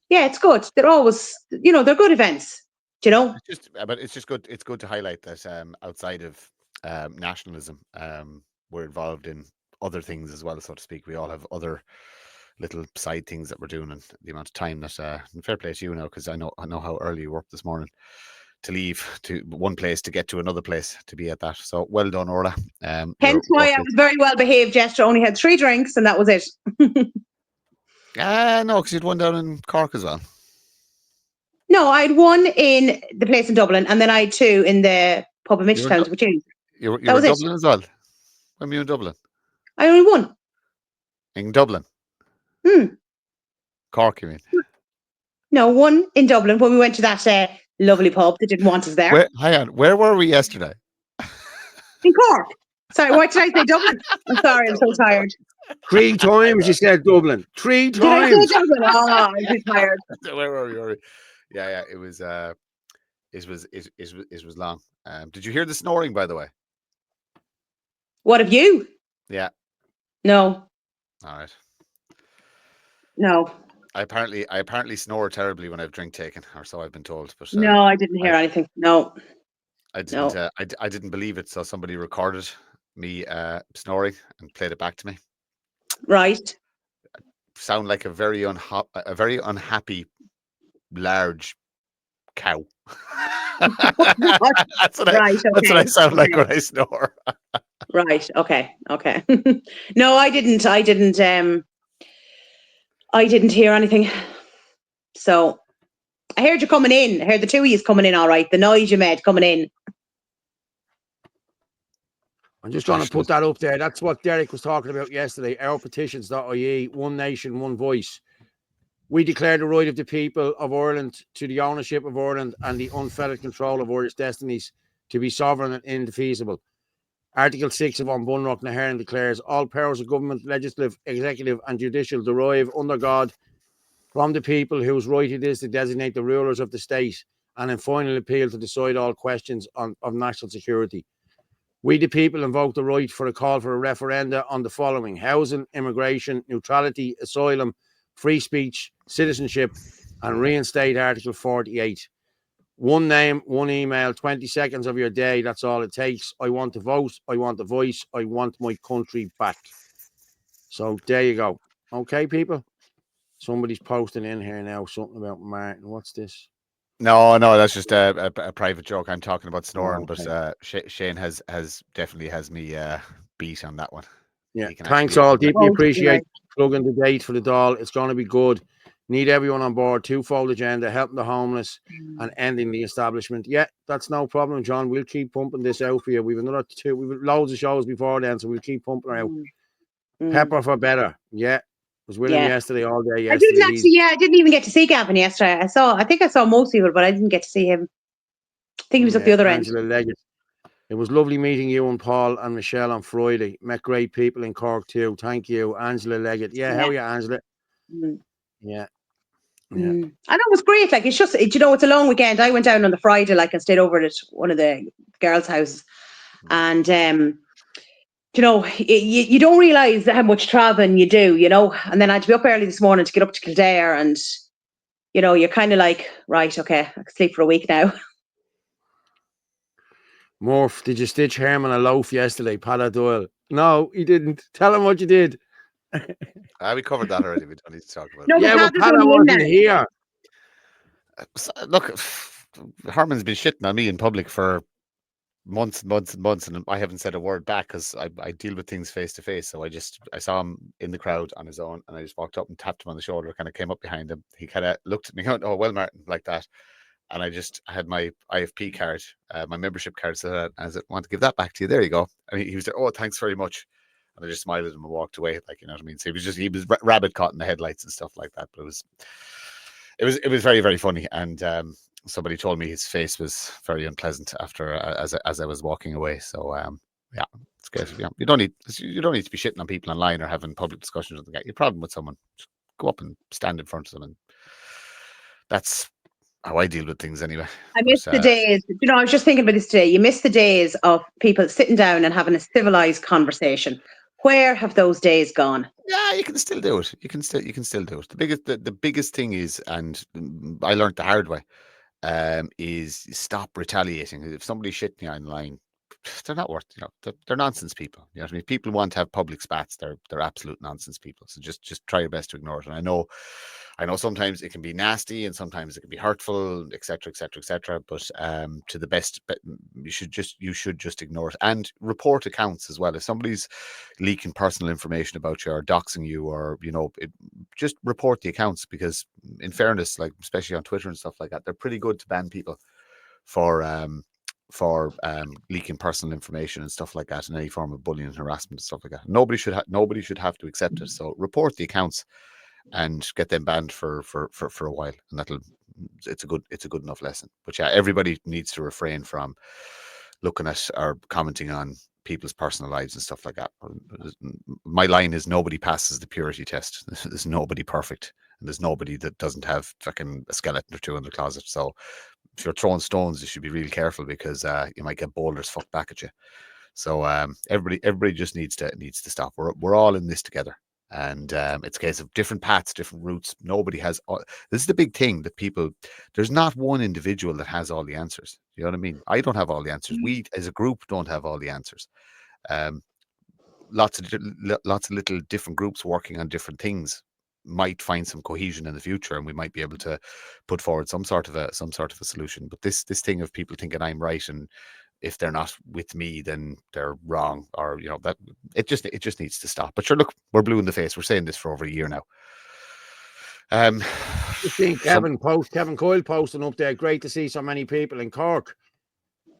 Speaker 3: yeah, it's good. They're always, they're good events.
Speaker 2: But it's just good. It's good to highlight that outside of nationalism, we're involved in other things as well, so to speak. We all have other little side things that we're doing, and the amount of time that fair play to you now, because I know how early you were up this morning to leave to one place to get to another place to be at that. So well done, Orla.
Speaker 3: Hence why I was very well behaved yesterday. Only had 3 drinks and that was it.
Speaker 2: No, because you'd one down in Cork as well.
Speaker 3: No, I had 1 in the place in Dublin, and then I had 2 in the pub in Mitchelstown with you.
Speaker 2: You were in Dublin as well? When were you in Dublin?
Speaker 3: I only 1.
Speaker 2: In Dublin? Cork, you mean?
Speaker 3: No, 1 in Dublin when we went to that lovely pub that didn't want us there.
Speaker 2: Hang on, where were we yesterday?
Speaker 3: In Cork. Sorry, why did I say Dublin? I'm sorry, I'm so tired.
Speaker 1: 3 times you said Dublin. 3
Speaker 3: Did I
Speaker 1: times.
Speaker 3: say Dublin? Oh, I'm too tired.
Speaker 2: Where were we? Yeah, it was long. Did you hear the snoring, by the way?
Speaker 3: What of you?
Speaker 2: Yeah.
Speaker 3: No.
Speaker 2: All right.
Speaker 3: No.
Speaker 2: I apparently snore terribly when I've drink taken, or so I've been told. But
Speaker 3: no, I didn't hear anything. No.
Speaker 2: I didn't. No. I didn't believe it, so somebody recorded me snoring and played it back to me.
Speaker 3: Right.
Speaker 2: Sound like a very unhappy large cow. That's what I sound like when I snore.
Speaker 3: Right. Okay. No, I didn't. I didn't hear anything. So I heard you coming in. I heard the 2 of you coming in all right. The noise you made coming in.
Speaker 1: I'm just trying to put that up there. That's what Derek was talking about yesterday. Ourpetitions.ie, one nation, one voice. We declare the right of the people of Ireland to the ownership of Ireland and the unfettered control of Irish destinies to be sovereign and indefeasible. Article 6 of An Bunreacht na HÉireann declares all powers of government, legislative, executive and judicial derive under God from the people whose right it is to designate the rulers of the state and in final appeal to decide all questions of national security. We, the people, invoke the right for a call for a referenda on the following: housing, immigration, neutrality, asylum, free speech, citizenship, and reinstate Article 48. 1 name, 1 email, 20 seconds of your day. That's all it takes. I want to vote. I want a voice. I want my country back. So there you go. Okay, people? Somebody's posting in here now something about Martin. What's this?
Speaker 2: No, that's just a private joke. I'm talking about snoring, but Shane has definitely has me beat on that one.
Speaker 1: Yeah, thanks all. Deeply appreciate plugging the date for the doll. It's going to be good. Need everyone on board. 2-fold agenda: helping the homeless and ending the establishment. Yeah, that's no problem, John. We'll keep pumping this out for you. We've another 2. We've loads of shows before then, so we'll keep pumping out. Pepper for better. Yeah. Was with him yesterday all day. Yesterday.
Speaker 3: I didn't even get to see Gavin yesterday. I think I saw most people, but I didn't get to see him. I think he was at the other
Speaker 1: Angela
Speaker 3: end.
Speaker 1: Leggett. It was lovely meeting you and Paul and Michelle on Friday. Met great people in Cork too. Thank you, Angela Leggett. Yeah, how are you, Angela? Yeah.
Speaker 3: I know it was great. Like, it's just, it's a long weekend. I went down on the Friday, and stayed over at one of the girls' houses, and you don't realise how much travelling you do, and then I had to be up early this morning to get up to Kildare, and you're kind of like, right, okay, I can sleep for a week now.
Speaker 1: Murph, did you stitch Herman a loaf yesterday, Padda Doyle? No, he didn't. Tell him what you did.
Speaker 2: We covered that already. We don't need to talk about
Speaker 3: it.
Speaker 1: Yeah, but Padda wasn't here.
Speaker 2: Look, Herman's been shitting on me in public for months and I haven't said a word back because I deal with things face to face. So I saw him in the crowd on his own, and I just walked up and tapped him on the shoulder, kind of came up behind him. He kind of looked at me, oh well, Martin, like that. And I had my IFP card, my membership card, so I said, want to give that back to you. There you go. And he was like, oh, thanks very much. And I just smiled at him and walked away. Like, you know what I mean? So he was rabbit caught in the headlights and stuff like that. But it was very, very funny. And somebody told me his face was very unpleasant after as I was walking away. So yeah, it's good. Yeah, you don't need to be shitting on people online or having public discussions with the guy. Your problem with someone, just go up and stand in front of them, and that's how I deal with things anyway.
Speaker 3: I miss the days. You know, I was just thinking about this today. You miss the days of people sitting down and having a civilized conversation. Where have those days gone?
Speaker 2: Yeah, you can still do it. You can still do it. The biggest thing is, and I learned the hard way, is stop retaliating. If somebody's shitting you online, they're not worth, they're nonsense people. You know what I mean? People want to have public spats. They're absolute nonsense people. So just try your best to ignore it. And I know sometimes it can be nasty and sometimes it can be hurtful, etc., etc., etc. But to the best, you should just ignore it and report accounts as well. If somebody's leaking personal information about you or doxing you, or just report the accounts, because in fairness, like especially on Twitter and stuff like that, they're pretty good to ban people for leaking personal information and stuff like that, and any form of bullying and harassment and stuff like that. Nobody should have to accept it. So report the accounts and get them banned for a while, and it's a good enough lesson. But yeah, everybody needs to refrain from looking at or commenting on people's personal lives and stuff like that. My line is, nobody passes the purity test. There's nobody perfect, and there's nobody that doesn't have fucking a skeleton or two in the closet. So if you're throwing stones, you should be really careful, because you might get boulders fucked back at you. So everybody just needs to stop. We're all in this together, and it's a case of different paths, different routes. Nobody has this is the big thing, that there's not one individual that has all the answers. You know what I mean? I don't have all the answers. We as a group don't have all the answers. Lots of little different groups working on different things might find some cohesion in the future, and we might be able to put forward some sort of a solution. But this thing of people thinking I'm right, and if they're not with me, then they're wrong, or that it just needs to stop. But sure, look, we're blue in the face. We're saying this for over a year now.
Speaker 1: Just seeing Kevin Coyle posting up there. Great to see so many people in Cork.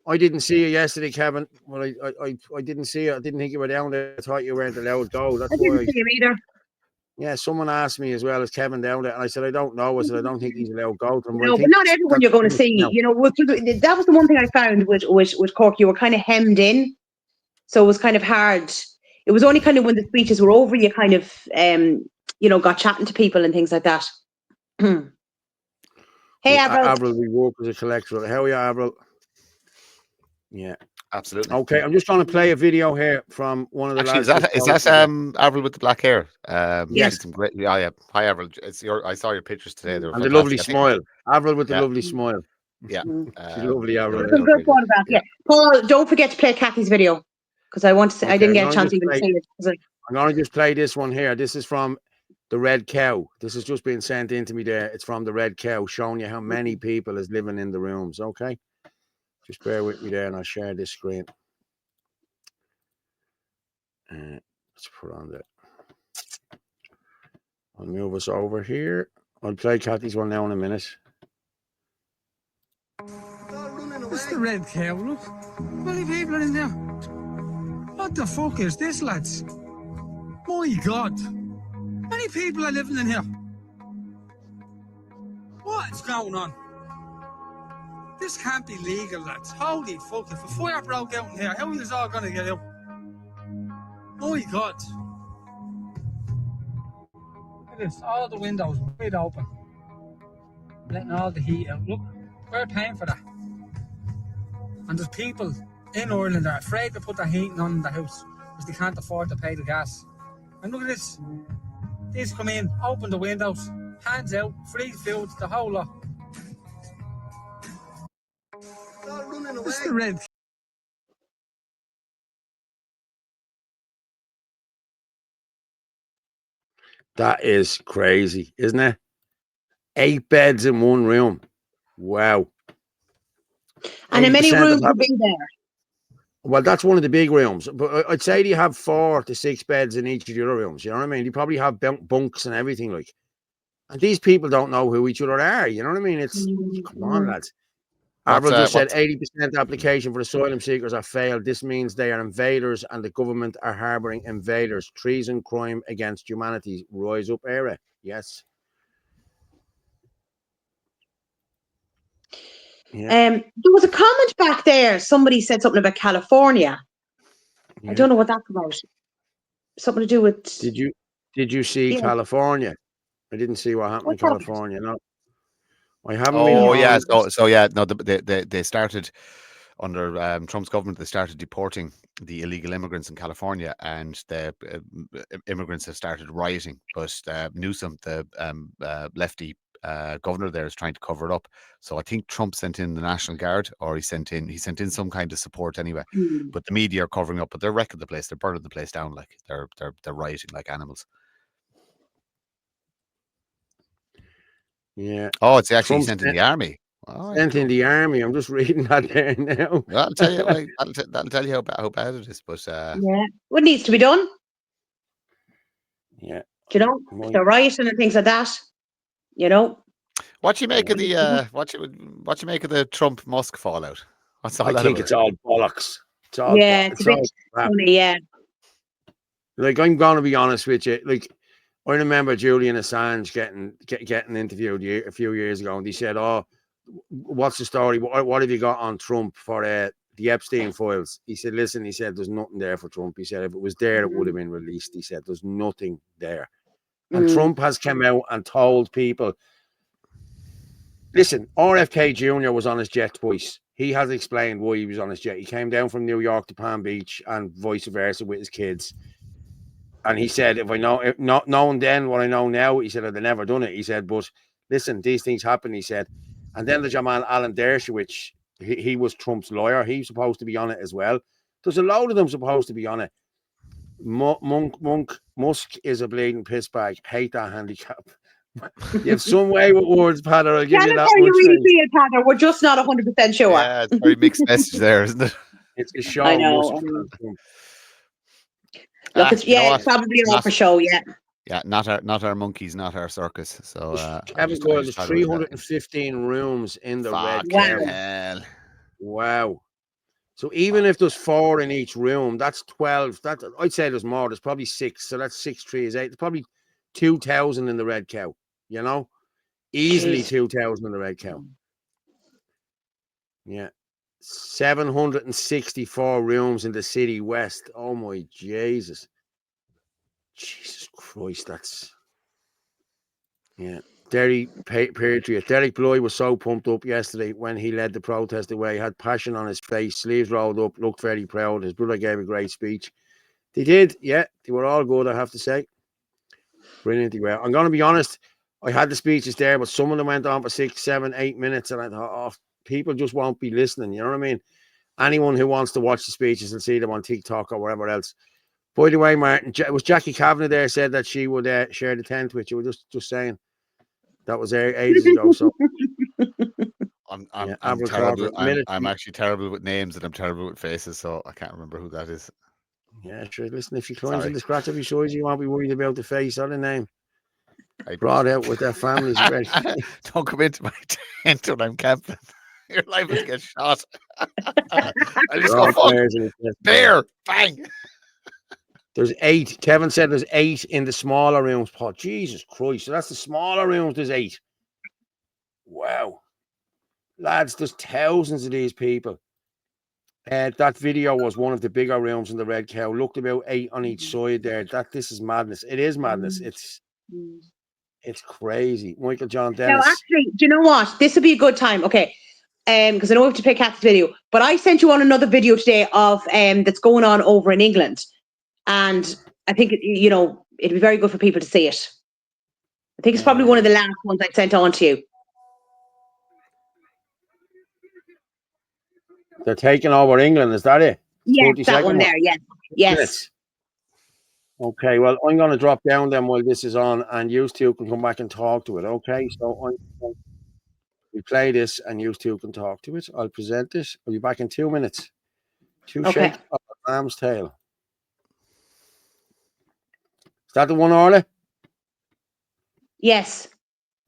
Speaker 1: I didn't see you yesterday, Kevin. Well, I didn't see you. I didn't think you were down there. I thought you weren't allowed to go. That's
Speaker 3: I didn't see him either.
Speaker 1: Yeah, someone asked me as well, as Kevin down there, and I said I don't know. I said I don't think he's allowed to go.
Speaker 3: No, but not everyone you're going to see. That was the one thing I found with Cork. You were kind of hemmed in, so it was kind of hard. It was only kind of when the speeches were over, you kind of got chatting to people and things like that. Hey,
Speaker 1: Avril, we work as a collector. How are you, Avril? Yeah,
Speaker 2: absolutely.
Speaker 1: Okay, I'm just going to play a video here from one of the lads.
Speaker 2: Is that Avril with the black hair?
Speaker 1: Yes.
Speaker 2: Some great, yeah. Hi, Avril. I saw your pictures today.
Speaker 1: And the lovely smile. Avril with the lovely smile.
Speaker 2: Yeah.
Speaker 1: She's lovely, Avril.
Speaker 3: Good photograph. Yeah. Paul, don't forget to play Kathy's video, because I want to say, I didn't get a chance even to see it.
Speaker 1: I'm going to just play this one here. This is from the Red Cow. This has just been sent in to me there. It's from the Red Cow, showing you how many people is living in the rooms. Okay. Just bear with me there, and I'll share this screen. Let's put on that. I'll move us over here. I'll play Kathy's one now in a minute.
Speaker 8: It's the Red Cow, look. How many people are in there? What the fuck is this, lads? My God. How many people are living in here? What's going on? This can't be legal, lads. Holy fuck. If a fire broke out in here, how are you all going to get out? My God. Look at this. All the windows wide open. Letting all the heat out. Look, we're paying for that. And there's people in Ireland that are afraid to put their heating on in the house because they can't afford to pay the gas. And look at this. These come in, open the windows, hands out, free food, the whole lot. It's the Red.
Speaker 1: That is crazy, isn't it? 8 beds in one room. Wow.
Speaker 3: And how many rooms would be there?
Speaker 1: Well, that's one of the big rooms. But I'd say you have 4 to 6 beds in each of the other rooms. You know what I mean? You probably have bunks and everything like. And these people don't know who each other are. You know what I mean? It's come on, lads. Avril just said
Speaker 2: what's
Speaker 1: 80% application for asylum seekers have failed. This means they are invaders and the government are harbouring invaders. Treason, crime against humanity. Rise up era. Yes. Yeah.
Speaker 3: There was a comment back there. Somebody said something about California. I don't know what that's about. Something to do with.
Speaker 1: Did you see California? I didn't see what happened in California. No, I haven't been.
Speaker 2: Oh yeah, so yeah, no, they started under Trump's government. They started deporting the illegal immigrants in California, and the immigrants have started rioting. But Newsom, the lefty governor there, is trying to cover it up. So I think Trump sent in the National Guard, or he sent in some kind of support anyway. But the media are covering up. But they're wrecking the place. They're burning the place down. Like they're rioting like animals.
Speaker 1: Yeah.
Speaker 2: Oh, it's actually sent in the army. Oh,
Speaker 1: sent in the army. I'm just reading that there now.
Speaker 2: Well, I'll tell you. That'll tell you how bad it is. But
Speaker 3: yeah, what needs to be done?
Speaker 1: Yeah,
Speaker 3: you know, the rioting and things like that. You know,
Speaker 2: what you make of the what you make of the Trump Musk fallout? What's all
Speaker 1: I
Speaker 2: that
Speaker 1: think
Speaker 2: about?
Speaker 1: it's all bollocks. It's all
Speaker 3: it's a bit funny. Yeah.
Speaker 1: Like, I'm going to be honest with you. Like, I remember Julian Assange getting interviewed a few years ago, and he said, "Oh, what's the story? What have you got on Trump for the Epstein files?" He said, "Listen," he said, "there's nothing there for Trump." He said, "If it was there, it would have been released." He said, "There's nothing there." And Trump has come out and told people, listen, RFK Jr. was on his jet twice. He has explained why he was on his jet. He came down from New York to Palm Beach and vice versa with his kids. And he said, if not knowing then what I know now, he said, I'd have never done it. He said, but listen, these things happen, he said. And then the man, Alan Dershowitz, he was Trump's lawyer. He's supposed to be on it as well. There's a load of them supposed to be on it. Musk is a bleeding piss bag. Hate that handicap. You have some way with words, Patter. I'll give you that much.
Speaker 3: You really feel, Patter. We're just not 100% sure.
Speaker 2: Yeah, it's a very mixed message there, isn't it?
Speaker 1: It's a show.
Speaker 3: I know. Look, it's probably all for show. Yeah.
Speaker 2: Yeah, not our monkeys, not our circus. So
Speaker 1: Kevin Coyle, there's 315 rooms in the Red Cow.
Speaker 2: Hell.
Speaker 1: Wow. So even if there's 4 in each room, that's 12. I'd say there's more. There's probably 6. So that's 6, 3 is 8. There's probably 2,000 in the Red Cow. You know, easily 2,000 in the Red Cow. Yeah, 764 rooms in the city west. Oh my Jesus Christ, that's Derry Patriot. Derek Bly was so pumped up yesterday when he led the protest away. He had passion on his face, sleeves rolled up, looked very proud. His brother gave a great speech. They did, they were all good, I have to say. Brilliant, they were. I'm going to be honest, I had the speeches there, but some of them went on for 6, 7, 8 minutes, and I thought, oh, people just won't be listening. You know what I mean? Anyone who wants to watch the speeches and see them on TikTok or whatever else. By the way, Martin, it was Jackie Kavanagh there said that she would share the tent with you. We're just saying. That was ages ago. So
Speaker 2: I'm terrible. I'm actually terrible with names and I'm terrible with faces, so I can't remember who that is.
Speaker 1: Yeah, sure. Listen, if she climbs in the scratch of your size, you won't be worried about the face or the name. Brought out with their families.
Speaker 2: Don't come into my tent when I'm camping. You're liable to get shot. I just go, fuck, bear, bang.
Speaker 1: There's 8. Kevin said there's 8 in the smaller rooms. Oh, Jesus Christ. So that's the smaller rooms. There's 8. Wow. Lads, there's thousands of these people. That video was one of the bigger rooms in the Red Cow. Looked about 8 on each side there. This is madness. It is madness. It's crazy. Michael John Dennis.
Speaker 3: Now, actually, do you know what? This would be a good time. Okay. Because I know we have to play Kat's video, but I sent you on another video today of that's going on over in England. And I think, it'd be very good for people to see it. I think it's probably one of the last ones I sent on to you.
Speaker 1: They're taking over England, is that it?
Speaker 3: Yes, that one there, yes. Yes.
Speaker 1: Okay, well, I'm going to drop down then while this is on, and you two can come back and talk to it, okay? So we play this, and you two can talk to it. I'll present this. I'll be back in 2 minutes. Shake of a lamb's tail. Is that the one, Orla?
Speaker 3: Yes.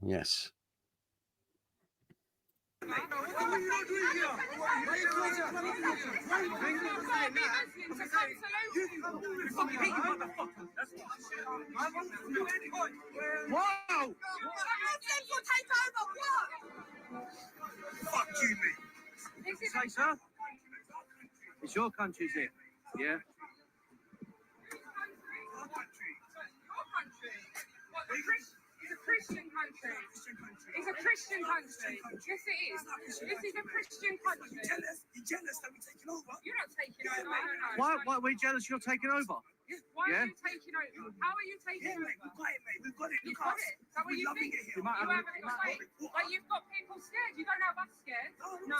Speaker 1: Yes.
Speaker 9: Wow! Fuck you, mate. Say, sir? It's your country, is it? Yeah.
Speaker 10: It's a Christian country. It's a Christian country. Yes, it is. This is a Christian country.
Speaker 9: You're jealous that we're taking over?
Speaker 10: You're not taking over. No.
Speaker 9: Why are we jealous you're taking over?
Speaker 10: Why are you taking over? How are you taking over?
Speaker 9: Mate, we've got it, mate. We've got it.
Speaker 10: You've got it. Is that what you think?
Speaker 9: You
Speaker 10: haven't got it. Like you've got people scared. You don't have us scared. No.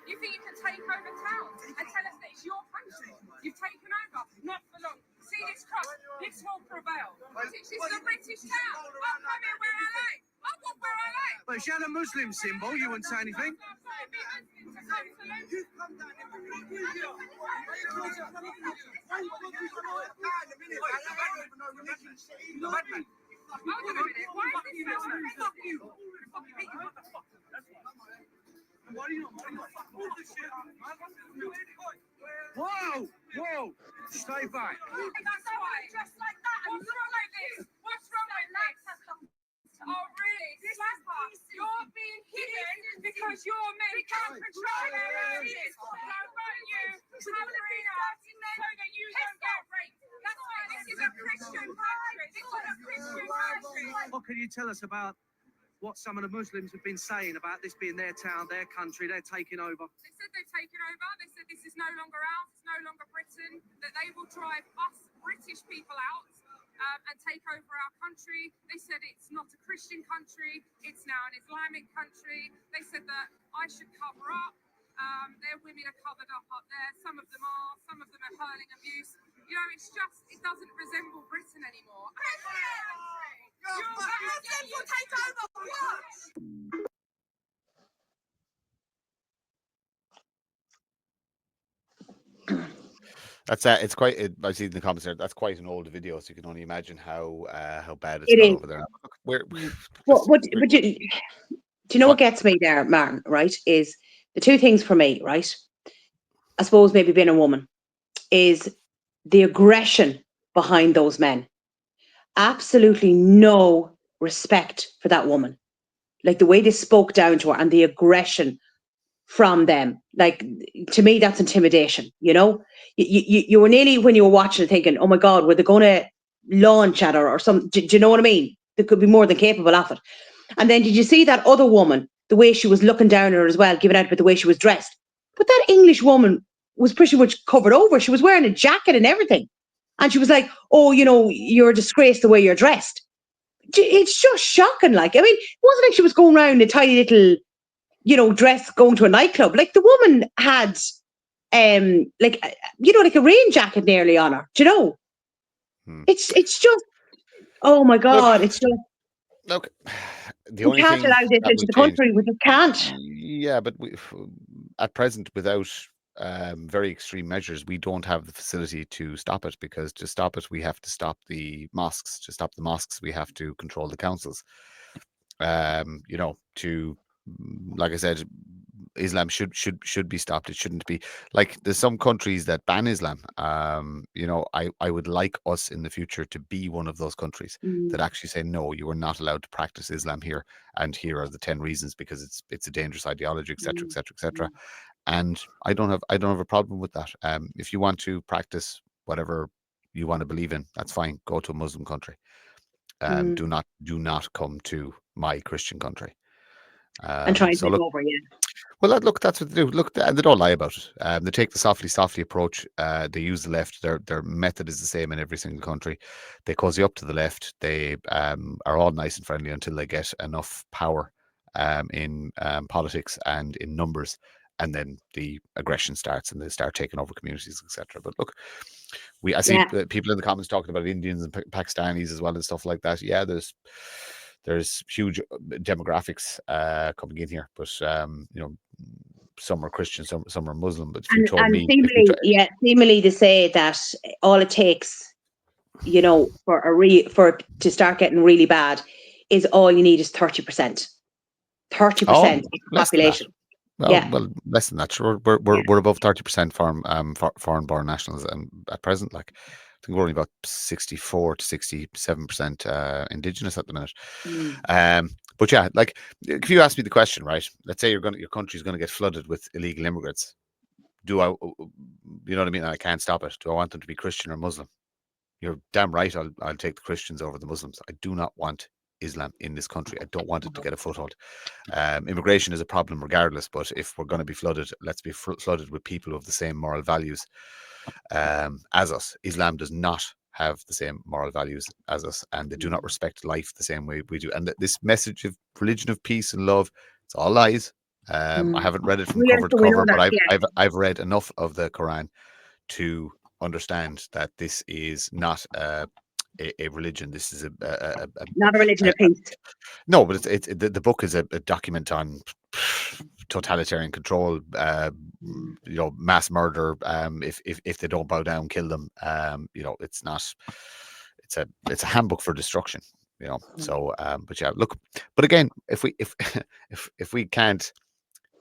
Speaker 10: You think you can take over town and tell us that it's your country? You've taken over. Not for long. See this cross? This will prevail. This is a British town. I'll come here where I like. I walk where I like.
Speaker 9: But if you had a Muslim symbol, you wouldn't say anything. Whoa! Stay back.
Speaker 10: Just like that. What's wrong with this? What's wrong with this? Oh, really? You're being hidden because your men can't control their areas. So won't you covering up so that you don't get raped? That's why this is a Christian country. This is a Christian country.
Speaker 9: What can you tell us about what some of the Muslims have been saying about this being their town, their country, they're taking over?
Speaker 10: They said they've taken over. They said this is no longer ours, it's no longer Britain, that they will drive us British people out and take over our country. They said it's not a Christian country, it's now an Islamic country. They said that I should cover up. Their women are covered up there. Some of them are hurling abuse. You know, it doesn't resemble Britain anymore. Muslims will take over.
Speaker 2: That's it's quite. I see in the comments there. That's quite an old video, so you can only imagine how bad
Speaker 3: It
Speaker 2: it's got
Speaker 3: is.
Speaker 2: over there. But
Speaker 3: do you know what gets me there, Martin? Right, is the two things for me. Right, I suppose maybe being a woman is the aggression behind those men. Absolutely no respect for that woman. Like the way they spoke down to her and the aggression from them. Like, to me, that's intimidation, you know? You were nearly, when you were watching it, thinking, oh my God, were they going to launch at her or something? Do you know what I mean? They could be more than capable of it. And then did you see that other woman, the way she was looking down at her as well, giving out about the way she was dressed? But that English woman was pretty much covered over. She was wearing a jacket and everything. And she was like, oh, you know, you're a disgrace the way you're dressed. It's just shocking. Like, I mean, it wasn't like she was going around in a tiny little, you know, dress going to a nightclub. Like the woman had, like a rain jacket nearly on her. Do you know? It's just, oh my God, it's just.
Speaker 2: Look, the only
Speaker 3: can't
Speaker 2: thing
Speaker 3: allow this into the country. We just can't.
Speaker 2: Yeah, but at present, without very extreme measures, we don't have the facility to stop it, because to stop it, we have to stop the mosques. To stop the mosques, we have to control the councils. Like I said, Islam should be stopped. It shouldn't be like there's some countries that ban Islam. I would like us in the future to be one of those countries that actually say, no, you are not allowed to practice Islam here, and here are the 10 reasons, because it's a dangerous ideology, etc., etc., etc. And I don't have a problem with that. If you want to practice whatever you want to believe in, that's fine. Go to a Muslim country. Do not come to my Christian country.
Speaker 3: And try and take over, yeah.
Speaker 2: Well, look, that's what they do. Look, they don't lie about it. They take the softly approach. They use the left. Their method is the same in every single country. They cozy up to the left. They are all nice and friendly until they get enough power in politics and in numbers, and then the aggression starts, and they start taking over communities, etc. But look, I see people in the comments talking about Indians and Pakistanis as well and stuff like that. Yeah, there's huge demographics coming in here, but some are Christian, some are Muslim. But if you told me,
Speaker 3: seemingly they say that all it takes, you know, for it to start getting really bad, is all you need is 30%. 30% of the population.
Speaker 2: Well,
Speaker 3: Yeah.
Speaker 2: well, less than that. Sure, we're above 30% foreign-born nationals, and at present, like I think we're only about 64 to 67% indigenous at the minute. But yeah, like if you ask me the question, right? Let's say your country's going to get flooded with illegal immigrants. Do I, you know what I mean? I can't stop it. Do I want them to be Christian or Muslim? You're damn right. I'll take the Christians over the Muslims. I do not want Islam in this country. I don't want it to get a foothold. Immigration is a problem regardless, but if we're going to be flooded, let's be flooded with people of the same moral values as us. Islam does not have the same moral values as us, and they do not respect life the same way we do. And this message of religion of peace and love, it's all lies. I haven't read it from cover to cover, but I've read enough of the Quran to understand that this is not a religion. This is
Speaker 3: not a religion of peace.
Speaker 2: No, but the book is a document on totalitarian control. Mass murder. If they don't bow down, kill them. It's not. It's a handbook for destruction. So but yeah, look. But again, if we can't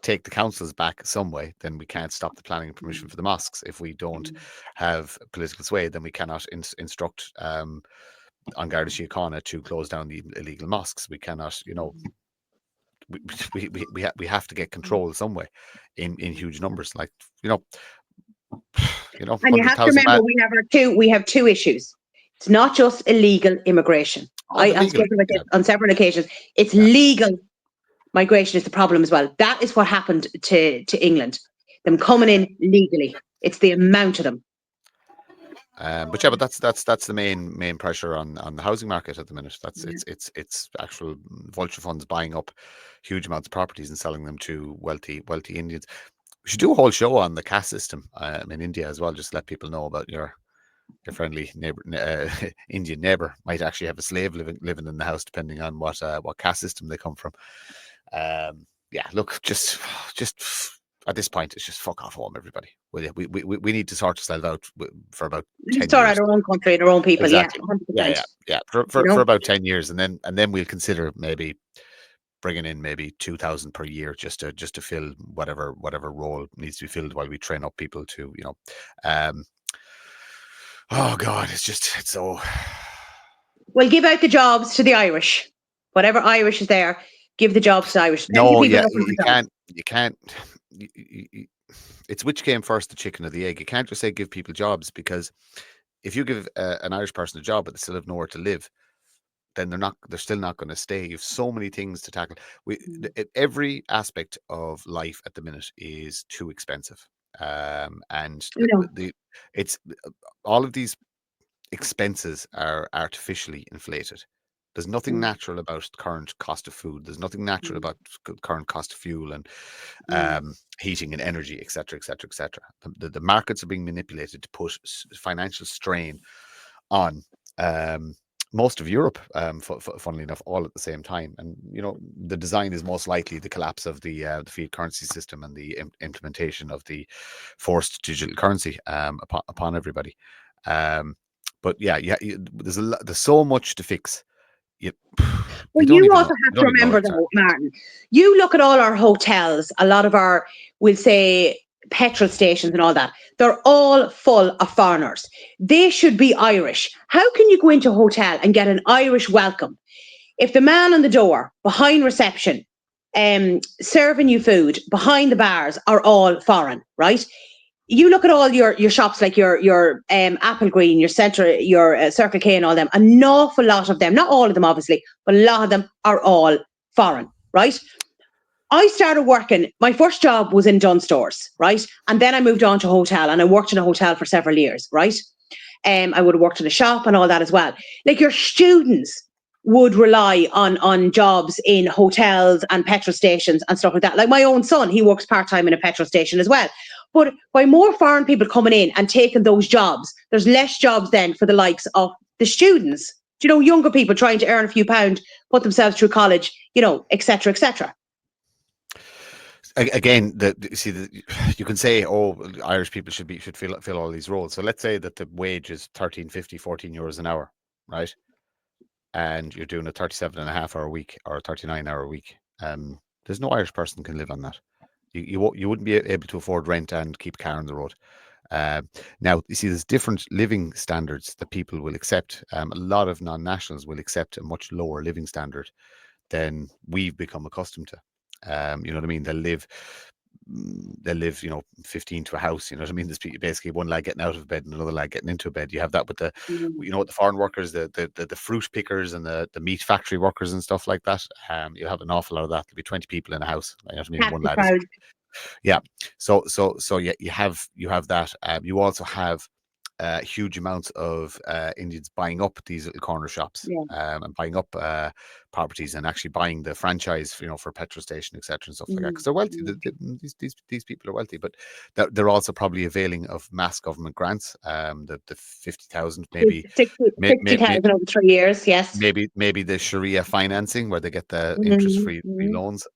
Speaker 2: take the councils back some way, then we can't stop the planning and permission for the mosques. If we don't have political sway, then we cannot instruct An Garda Síochána to close down the illegal mosques. We cannot, we have to get control some way in huge numbers, like
Speaker 3: And you have to remember, we have two issues. It's not just illegal immigration. I've spoken about this on several occasions. It's legal migration is the problem as well. That is what happened to England. Them coming in legally. It's the amount of them.
Speaker 2: But that's the main pressure on the housing market at the minute. That's it's actual vulture funds buying up huge amounts of properties and selling them to wealthy Indians. We should do a whole show on the caste system in India as well. Just let people know about your friendly neighbor, Indian neighbor might actually have a slave living in the house, depending on what caste system they come from. Look, just at this point, it's just fuck off home, everybody. We need to sort ourselves out for about 10 years.
Speaker 3: Sort out our own country and our own people.
Speaker 2: Exactly.
Speaker 3: Yeah, 100%.
Speaker 2: Yeah. For about 10 years, and then we'll consider maybe bringing in maybe 2,000 per year just to fill whatever role needs to be filled while we train up people to oh God, it's so.
Speaker 3: Well, give out the jobs to the Irish. Whatever Irish is there, give the jobs to Irish.
Speaker 2: No, you can't. It's which came first, the chicken or the egg. You can't just say give people jobs, because if you give an Irish person a job but they still have nowhere to live, then they're still not going to stay. You have so many things to tackle. Every aspect of life at the minute is too expensive, and it's all of these expenses are artificially inflated. There's nothing natural about current cost of food. There's nothing natural about current cost of fuel and heating and energy, etc., etc., etc. The markets are being manipulated to put financial strain on most of Europe, funnily enough, all at the same time. And the design is most likely the collapse of the fiat currency system and the implementation of the forced digital currency upon everybody. But there's so much to fix. You
Speaker 3: also have to remember, though, Martin, you look at all our hotels, a lot of our, we'll say, petrol stations and all that, they're all full of foreigners. They should be Irish. How can you go into a hotel and get an Irish welcome if the man on the door, behind reception, serving you food, behind the bars, are all foreign, right? You look at all your shops, like your Apple Green, your Circle K and all them, an awful lot of them, not all of them obviously, but a lot of them are all foreign, right? I started working, my first job was in Dunn Stores, right? And then I moved on to a hotel, and I worked in a hotel for several years, right? I would have worked in a shop and all that as well. Like, your students would rely on jobs in hotels and petrol stations and stuff like that. Like my own son, he works part-time in a petrol station as well. But by more foreign people coming in and taking those jobs, there's less jobs then for the likes of the students. Younger people trying to earn a few pounds, put themselves through college, etc., etc.
Speaker 2: Again, you can say, Irish people should fill all these roles. So let's say that the wage is 13.50, 14 euros an hour, right? And you're doing a 37.5-hour week or a 39-hour week. There's no Irish person can live on that. You wouldn't be able to afford rent and keep a car on the road. Now, you see, there's different living standards that people will accept. A lot of non-nationals will accept a much lower living standard than we've become accustomed to. You know what I mean? They'll live, 15 to a house. You know what I mean? There's basically one lad getting out of bed and another lad getting into a bed. You have that with the foreign workers, the fruit pickers and the meat factory workers and stuff like that. You have an awful lot of that. There'll be 20 people in a house. You know what I mean? One lad is, yeah. So yeah, you have that. You also have huge amounts of Indians buying up these little corner shops, and buying up properties and actually buying the franchise, for petrol station, etc., and stuff like that, because they're wealthy. These people are wealthy, but they're also probably availing of mass government grants. The 50,000, maybe
Speaker 3: 60,000 over 3 years. Yes.
Speaker 2: Maybe the Sharia financing where they get the interest-free loans.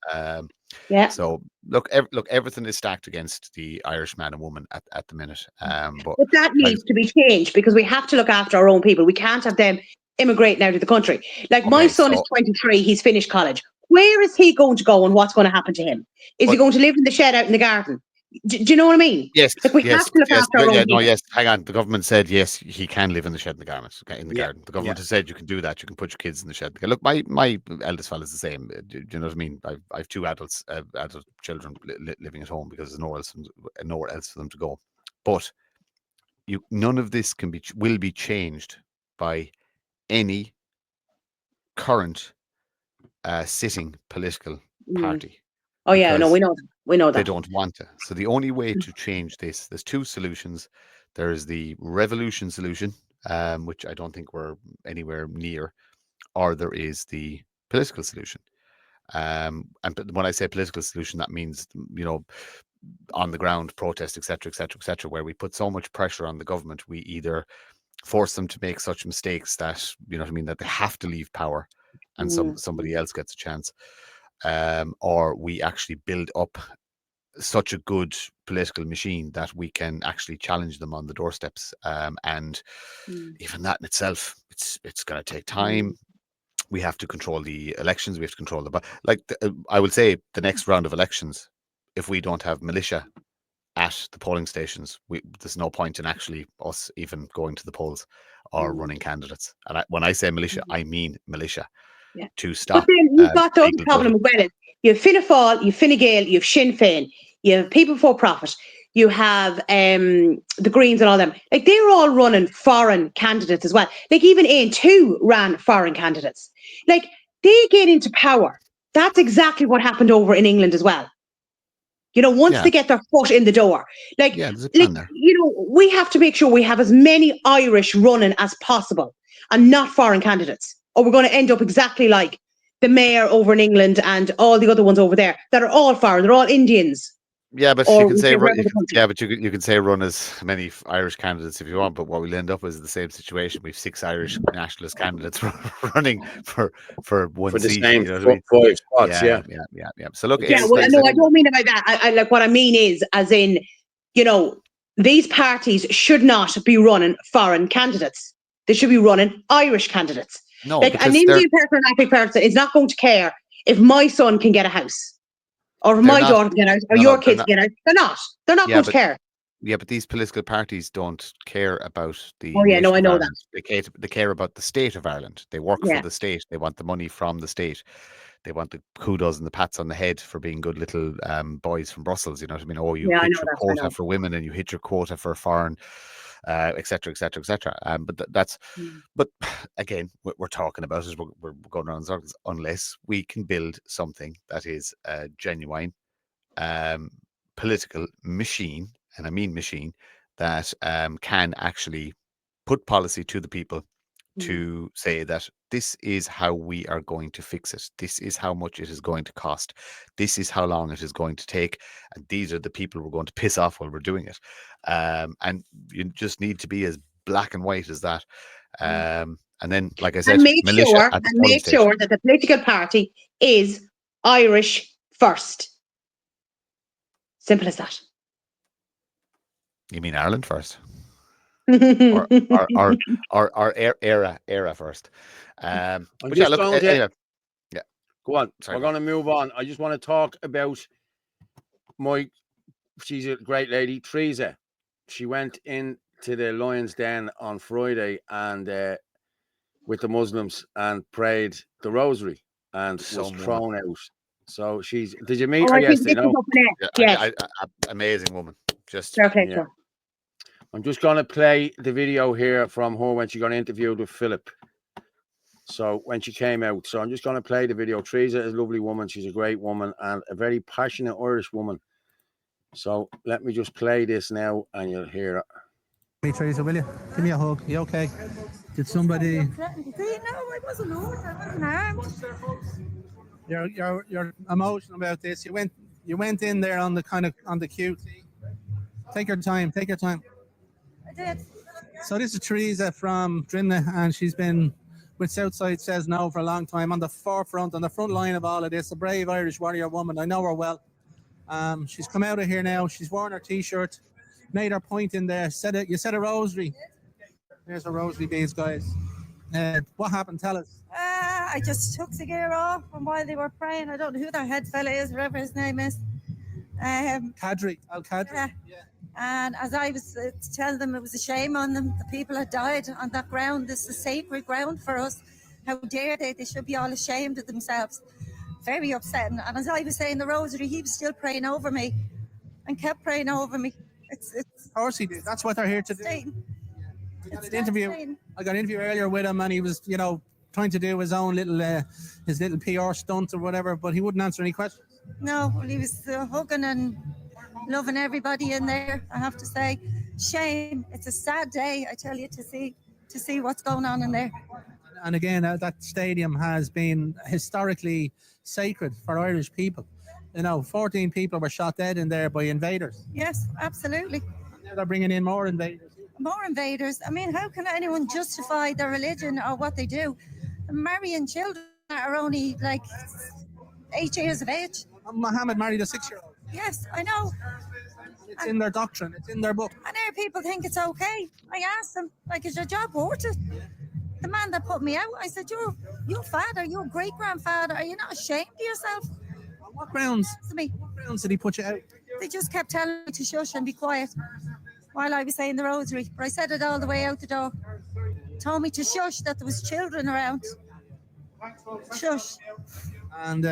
Speaker 3: Yeah.
Speaker 2: So look, everything is stacked against the Irish man and woman at the minute. But
Speaker 3: that needs to be changed, because we have to look after our own people. We can't have them immigrating out of the country. Like, my son is 23. He's finished college. Where is he going to go, and what's going to happen to him? Is he going to live in the shed out in the garden? Do you know what I mean?
Speaker 2: Yes.
Speaker 3: Like, we have to look after our own people.
Speaker 2: No, yes. Hang on. The government said yes, he can live in the shed in the garden. The government has said you can do that. You can put your kids in the shed. Look, my eldest fellow is the same. Do you know what I mean? I've two adult children living at home because there's nowhere else for them to go. But none of this will be changed by any current sitting political party.
Speaker 3: Oh yeah, no, we know that.
Speaker 2: They don't want to. So the only way to change this, there's two solutions. There's the revolution solution, which I don't think we're anywhere near, or there is the political solution. And when I say political solution, that means, on the ground protest, etc., etc., etc., where we put so much pressure on the government, we either force them to make such mistakes that, that they have to leave power and somebody else gets a chance. Or we actually build up such a good political machine that we can actually challenge them on the doorsteps. And even that in itself, it's going to take time. We have to control the elections. We have to control I would say the next round of elections, if we don't have militia at the polling stations, there's no point in actually us even going to the polls or running candidates. And when I say militia, I mean militia.
Speaker 3: Yeah.
Speaker 2: To stop.
Speaker 3: But then you've got the other problem as well. You have Fianna Fáil, you have Fine Gael, you have Sinn Féin, you have People Before Profit, you have the Greens and all them. Like, they're all running foreign candidates as well. Like, even Aon ran foreign candidates. Like, they get into power. That's exactly what happened over in England as well. Once they get their foot in the door,
Speaker 2: there's a plan there.
Speaker 3: We have to make sure we have as many Irish running as possible and not foreign candidates, or we're going to end up exactly like the mayor over in England and all the other ones over there that are all foreign. They're all Indians.
Speaker 2: Yeah, but you can say you can say run as many Irish candidates if you want, but what we'll end up with is the same situation. We've 6 Irish nationalist candidates running for one seat.
Speaker 1: Same 5 spots. Yeah.
Speaker 2: So look,
Speaker 3: I don't mean it like that. I like, what I mean is, as in, these parties should not be running foreign candidates. They should be running Irish candidates.
Speaker 2: No,
Speaker 3: like, an Indian person, an Irish person is not going to care if my son can get a house, or if my daughter can get a house, or your kids can get a house. They're not going to care.
Speaker 2: Yeah, but these political parties don't care about the.
Speaker 3: Oh yeah, no, I know that.
Speaker 2: They care about the state of Ireland. They work for the state. They want the money from the state. They want the kudos and the pats on the head for being good little boys from Brussels. You know what I mean? Oh, you hit your quota for women, and you hit your quota for foreign, etc., etc., etc. But again, what we're talking about is we're going around in circles unless we can build something that is a genuine political machine, and I mean machine, that can actually put policy to the people to say that this is how we are going to fix it. This is how much it is going to cost. This is how long it is going to take. And these are the people we're going to piss off while we're doing it. And you just need to be as black and white as that. And then, like I said,
Speaker 3: and make sure that the political party is Irish first. Simple as that.
Speaker 2: You mean Ireland first? or era first. But yeah, look, anyway.
Speaker 1: Go on. Sorry, we're going to move on. I just want to talk about she's a great lady, Teresa. She went into the Lion's Den on Friday and with the Muslims and prayed the Rosary and was thrown out. So she's. Did you meet her
Speaker 3: I think
Speaker 1: yesterday?
Speaker 3: this is
Speaker 1: No.
Speaker 3: up in it. Yes.
Speaker 2: Amazing woman. Just
Speaker 3: Fair play to
Speaker 1: Yeah.
Speaker 3: her.
Speaker 1: I'm just going to play the video here from her when she got interviewed with Philip. So when she came out, so I'm just going to play the video. Teresa is a lovely woman. She's a great woman and a very passionate Irish woman. So let me just play this now and you'll hear it.
Speaker 11: Me, Teresa, will you? Give me a hug. You okay? Did somebody...
Speaker 12: No, I wasn't hurt. I wasn't harmed.
Speaker 11: You're emotional about this. You went in there on the QT. Take your time. Take your time.
Speaker 12: I did.
Speaker 11: So this is Teresa from Drimna, and she's been with Southside Says No for a long time, on the forefront, on the front line of all of this. A brave Irish warrior woman. I know her well. She's come out of here now. She's worn her T-shirt, made her point in there. You said a rosary. There's a rosary beads, guys. What happened? Tell us.
Speaker 12: I just took the gear off, and while they were praying, I don't know who their head fella is, whatever his name is.
Speaker 11: Kadri, Al-Kadri.
Speaker 12: Yeah. And as I was to tell them, it was a shame on them. The people had died on that ground. This is sacred ground for us. How dare they? They should be all ashamed of themselves. Very upsetting. And as I was saying the rosary, he was still praying over me and kept praying over me. It's
Speaker 11: of course he did. That's what they're here to do. I got an interview earlier with him, and he was, trying to do his own little PR stunt or whatever, but he wouldn't answer any questions.
Speaker 12: No, well, he was hugging and loving everybody in there, I have to say. Shame. It's a sad day, I tell you, to see what's going on in there.
Speaker 11: And again, that stadium has been historically sacred for Irish people. 14 people were shot dead in there by invaders.
Speaker 12: Yes, absolutely.
Speaker 11: Now they're bringing in more invaders.
Speaker 12: More invaders. I mean, how can anyone justify their religion or what they do? Marrying children that are only like 8 years of age.
Speaker 11: Muhammad married a 6-year-old.
Speaker 12: Yes, I know.
Speaker 11: It's in their doctrine. It's in their book.
Speaker 12: And there people think it's okay. I asked them, is your job worth it? The man that put me out, I said, your father, your great-grandfather, are you not ashamed of yourself?
Speaker 11: On what grounds?
Speaker 12: What
Speaker 11: grounds did he put you out?
Speaker 12: They just kept telling me to shush and be quiet while I was saying the rosary. But I said it all the way out the door. Told me to shush, that there was children around. Shush.
Speaker 11: And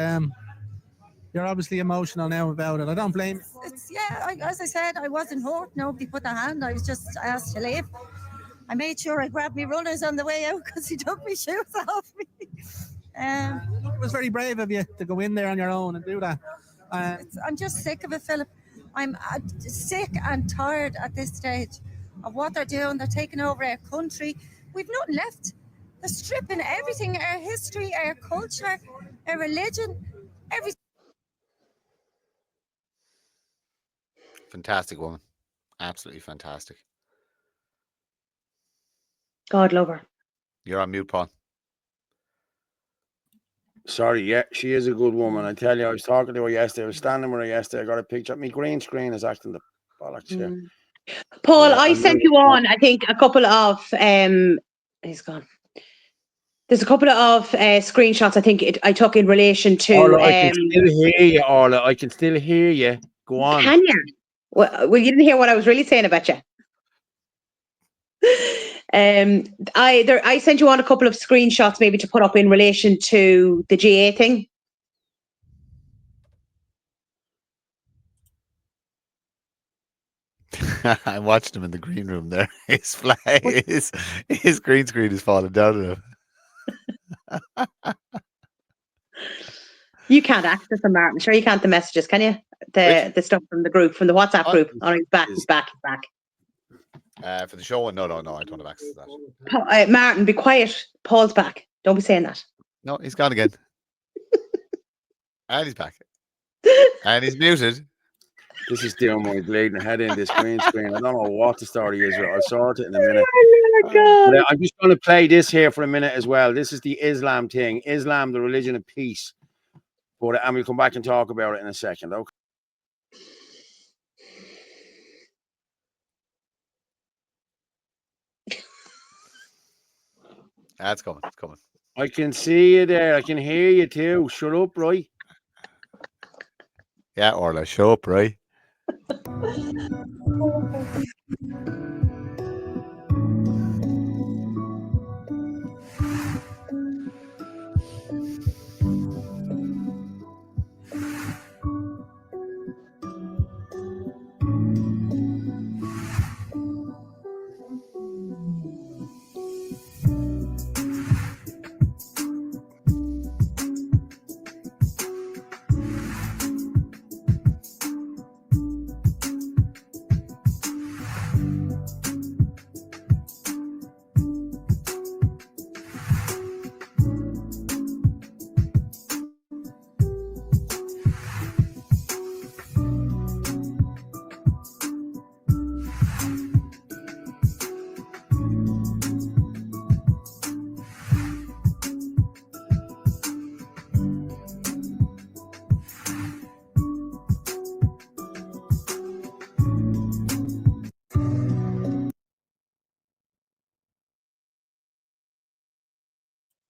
Speaker 11: you're obviously emotional now about it. I don't blame you.
Speaker 12: As I said, I wasn't hurt. Nobody put a hand. I was just asked to leave. I made sure I grabbed my runners on the way out because he took my shoes off me.
Speaker 11: It was very brave of you to go in there on your own and do that.
Speaker 12: I'm just sick of it, Philip. I'm sick and tired at this stage of what they're doing. They're taking over our country. We've nothing left. They're stripping everything, our history, our culture, our religion, everything.
Speaker 2: Fantastic woman. Absolutely fantastic.
Speaker 3: God love her.
Speaker 2: You're on mute, Paul.
Speaker 1: Sorry, yeah, she is a good woman. I tell you, I was talking to her yesterday. I was standing with her yesterday. I got a picture. My green screen is acting the bollocks here.
Speaker 3: Paul, I sent you on, I think, a couple of he's gone. There's a couple of screenshots I think I took in relation to
Speaker 1: Orla, I can still hear you, Orla. I can still hear you. Go on.
Speaker 3: Can you? Well, you didn't hear what I was really saying about you. I sent you on a couple of screenshots maybe to put up in relation to the GA thing.
Speaker 2: I watched him in the green room there. His green screen is falling down on him.
Speaker 3: You can't access them, Martin. Sure you can't the messages, can you? The stuff from the group, from the WhatsApp group. Oh, he's back.
Speaker 2: For the show, no, I don't have access to
Speaker 3: that. Martin, be quiet. Paul's back. Don't be saying that.
Speaker 2: No, he's gone again. And he's back. And he's muted.
Speaker 1: This is doing my bleeding head in this green screen. I don't know what the story is. I'll sort it in a minute.
Speaker 3: Oh,
Speaker 1: I'm just going to play this here for a minute as well. This is the Islam thing. Islam, the religion of peace. And we'll come back and talk about it in a second. Okay.
Speaker 2: That's coming. It's coming.
Speaker 1: I can see you there. I can hear you too. Shut up, right?
Speaker 2: Yeah, Orla, show up, right?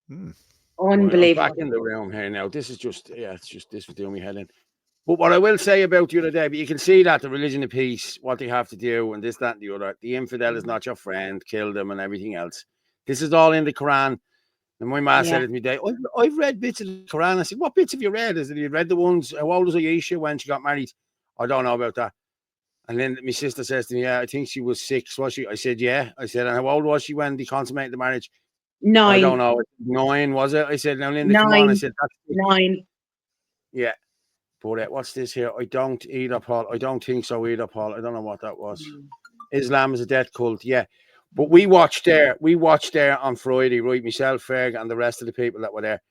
Speaker 2: Hmm.
Speaker 1: Right, I'm back
Speaker 3: Unbelievable.
Speaker 1: in the room here now. This is just, it's just this was doing me head in. But what I will say about the other day, but you can see that the religion of peace, what they have to do, and this, that, and the other. The infidel is not your friend, kill them, and everything else. This is all in the Quran. And my ma said
Speaker 3: Yeah.
Speaker 1: it to me, Dave, I've read bits of the Quran. I said, what bits have you read? Is it you read the ones? How old was Aisha when she got married? I don't know about that. And then my sister says to me, yeah, I think she was 6, was she? I said, yeah. I said, and how old was she when they consummated the marriage? I don't
Speaker 3: 9.
Speaker 1: know. 9, was it? I said, now, Linda, come on. I
Speaker 3: 9.
Speaker 1: said, that's
Speaker 3: 9.
Speaker 1: yeah. But what's this here? I don't either, Paul. I don't think so either, Paul. I don't know what that was. Islam is a death cult. Yeah. But we watched there on Friday, right? Myself, Ferg, and the rest of the people that were there.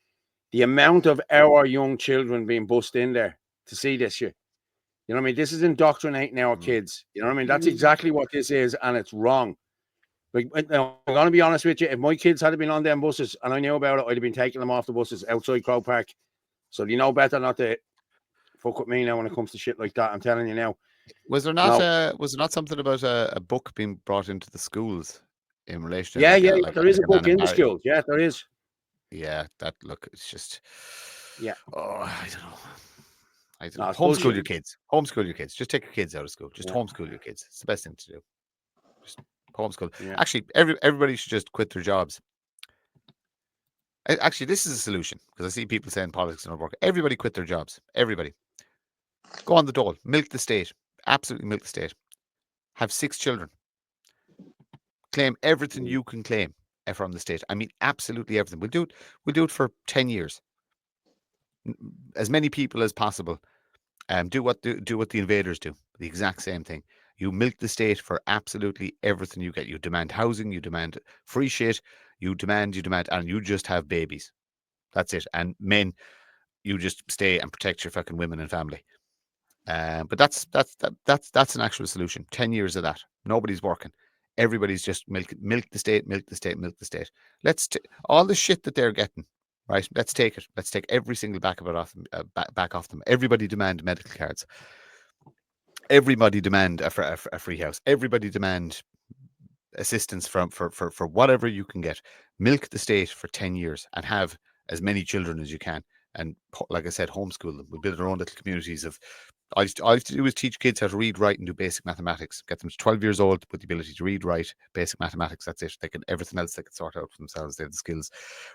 Speaker 1: The amount of our young children being bussed in there to see this shit. You know what I mean? This is indoctrinating our kids. You know what I mean? That's exactly what this is, and it's wrong. Like, I'm going to be honest with you. If my kids had been on them buses and I knew about it, I'd have been taking them off the buses outside Crow Park. So you know better not to fuck with me now when it comes to shit like that. I'm telling you now.
Speaker 2: Was there not something about a book being brought into the schools in relation to
Speaker 1: there is a book in the schools. Yeah, there is.
Speaker 2: Yeah, it's just
Speaker 1: yeah.
Speaker 2: Oh, I don't know.
Speaker 1: No,
Speaker 2: homeschool your kids. Homeschool your kids. Just take your kids out of school. Just homeschool your kids. It's the best thing to do. Just homeschool. Yeah. Actually, everybody should just quit their jobs. Actually, this is a solution because I see people saying politics don't work. Everybody quit their jobs. Everybody. Go on the dole. Milk the state. Absolutely milk the state. Have 6 children. Claim everything you can claim from the state. I mean, absolutely everything. We'll do it for 10 years. As many people as possible. Do what the invaders do. The exact same thing. You milk the state for absolutely everything you get. You demand housing. You demand free shit. You demand, and you just have babies. That's it. And men, you just stay and protect your fucking women and family. But that's an actual solution. 10 years of that. Nobody's working. Everybody's just milk the state. Let's all the shit that they're getting. Right, let's take it. Let's take every single back of it off them. Back off them. Everybody demand medical cards. Everybody demand a free house. Everybody demand assistance for whatever you can get. Milk the state for 10 years and have as many children as you can. And like I said, homeschool them. We build our own little communities of. All I used to do is teach kids how to read, write, and do basic mathematics. Get them to 12 years old with the ability to read, write, basic mathematics. That's it. They can everything else they can sort out for themselves. They have the skills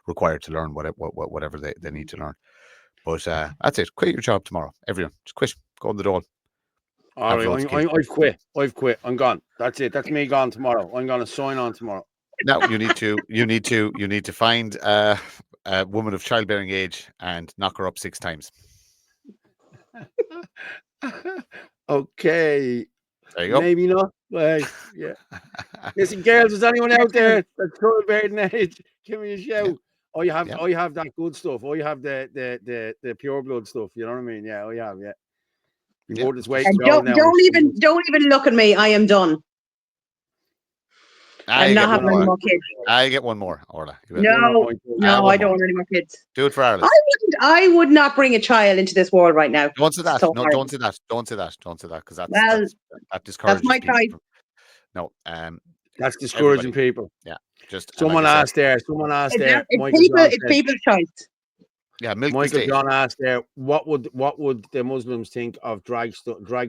Speaker 2: required to learn whatever they need to learn. But that's it. Quit your job tomorrow. Everyone, just quit. Go on the dole.
Speaker 1: All right, I've quit. I'm gone. That's it. That's me gone tomorrow. I'm going to sign on tomorrow.
Speaker 2: Now you need to find a woman of childbearing age and knock her up 6 times.
Speaker 1: Okay.
Speaker 2: There you go.
Speaker 1: Maybe not. Well, yeah. Listen, girls, is anyone out there that's childbearing age? Give me a shout. Yeah. I have that good stuff. I have the pure blood stuff. You know what I mean? Yeah, I have. Yeah. Before this weight.
Speaker 3: Don't even look at me. I am done. I'm not having any more kids.
Speaker 2: I get one more, Orla.
Speaker 3: No, I don't want any more kids.
Speaker 2: Do it for Ireland.
Speaker 3: I would not bring a child into this world right now.
Speaker 2: Don't say that. Don't say that. Don't say that. Because that discourages
Speaker 3: that's my
Speaker 2: people.
Speaker 3: No,
Speaker 1: that's discouraging people.
Speaker 2: Yeah, just
Speaker 1: someone asked there.
Speaker 3: It's people's choice.
Speaker 2: Yeah, milk the
Speaker 1: Michael
Speaker 2: state.
Speaker 1: John asked there, what would the Muslims think of drag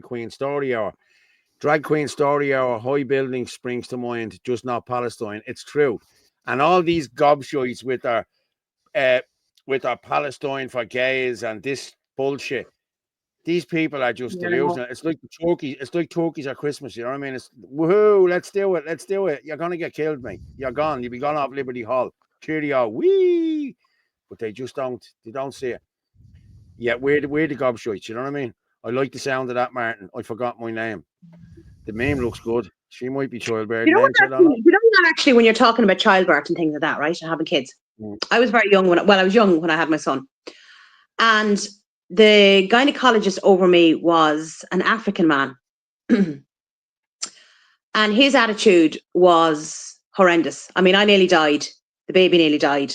Speaker 1: queen story hour? Drag queen story hour, high building springs to mind, just not Palestine. It's true. And all these gobshites with our Palestine for gays and this bullshit. These people are just delusional. It's like turkeys at Christmas. You know what I mean? It's woohoo, let's do it. Let's do it. You're gonna get killed, mate. You're gone. You'll be gone off Liberty Hall. Cheerio. Wee. But they just don't see it. Yeah, we're the gobshites, you know what I mean? I like the sound of that, Martin. I forgot my name. The meme looks good. She might be childbearing.
Speaker 3: You know what, actually, when you're talking about childbirth and things like that, right? And having kids. I was very young I was young when I had my son. And the gynecologist over me was an African man. And his attitude was horrendous. I mean, I nearly died. The baby nearly died.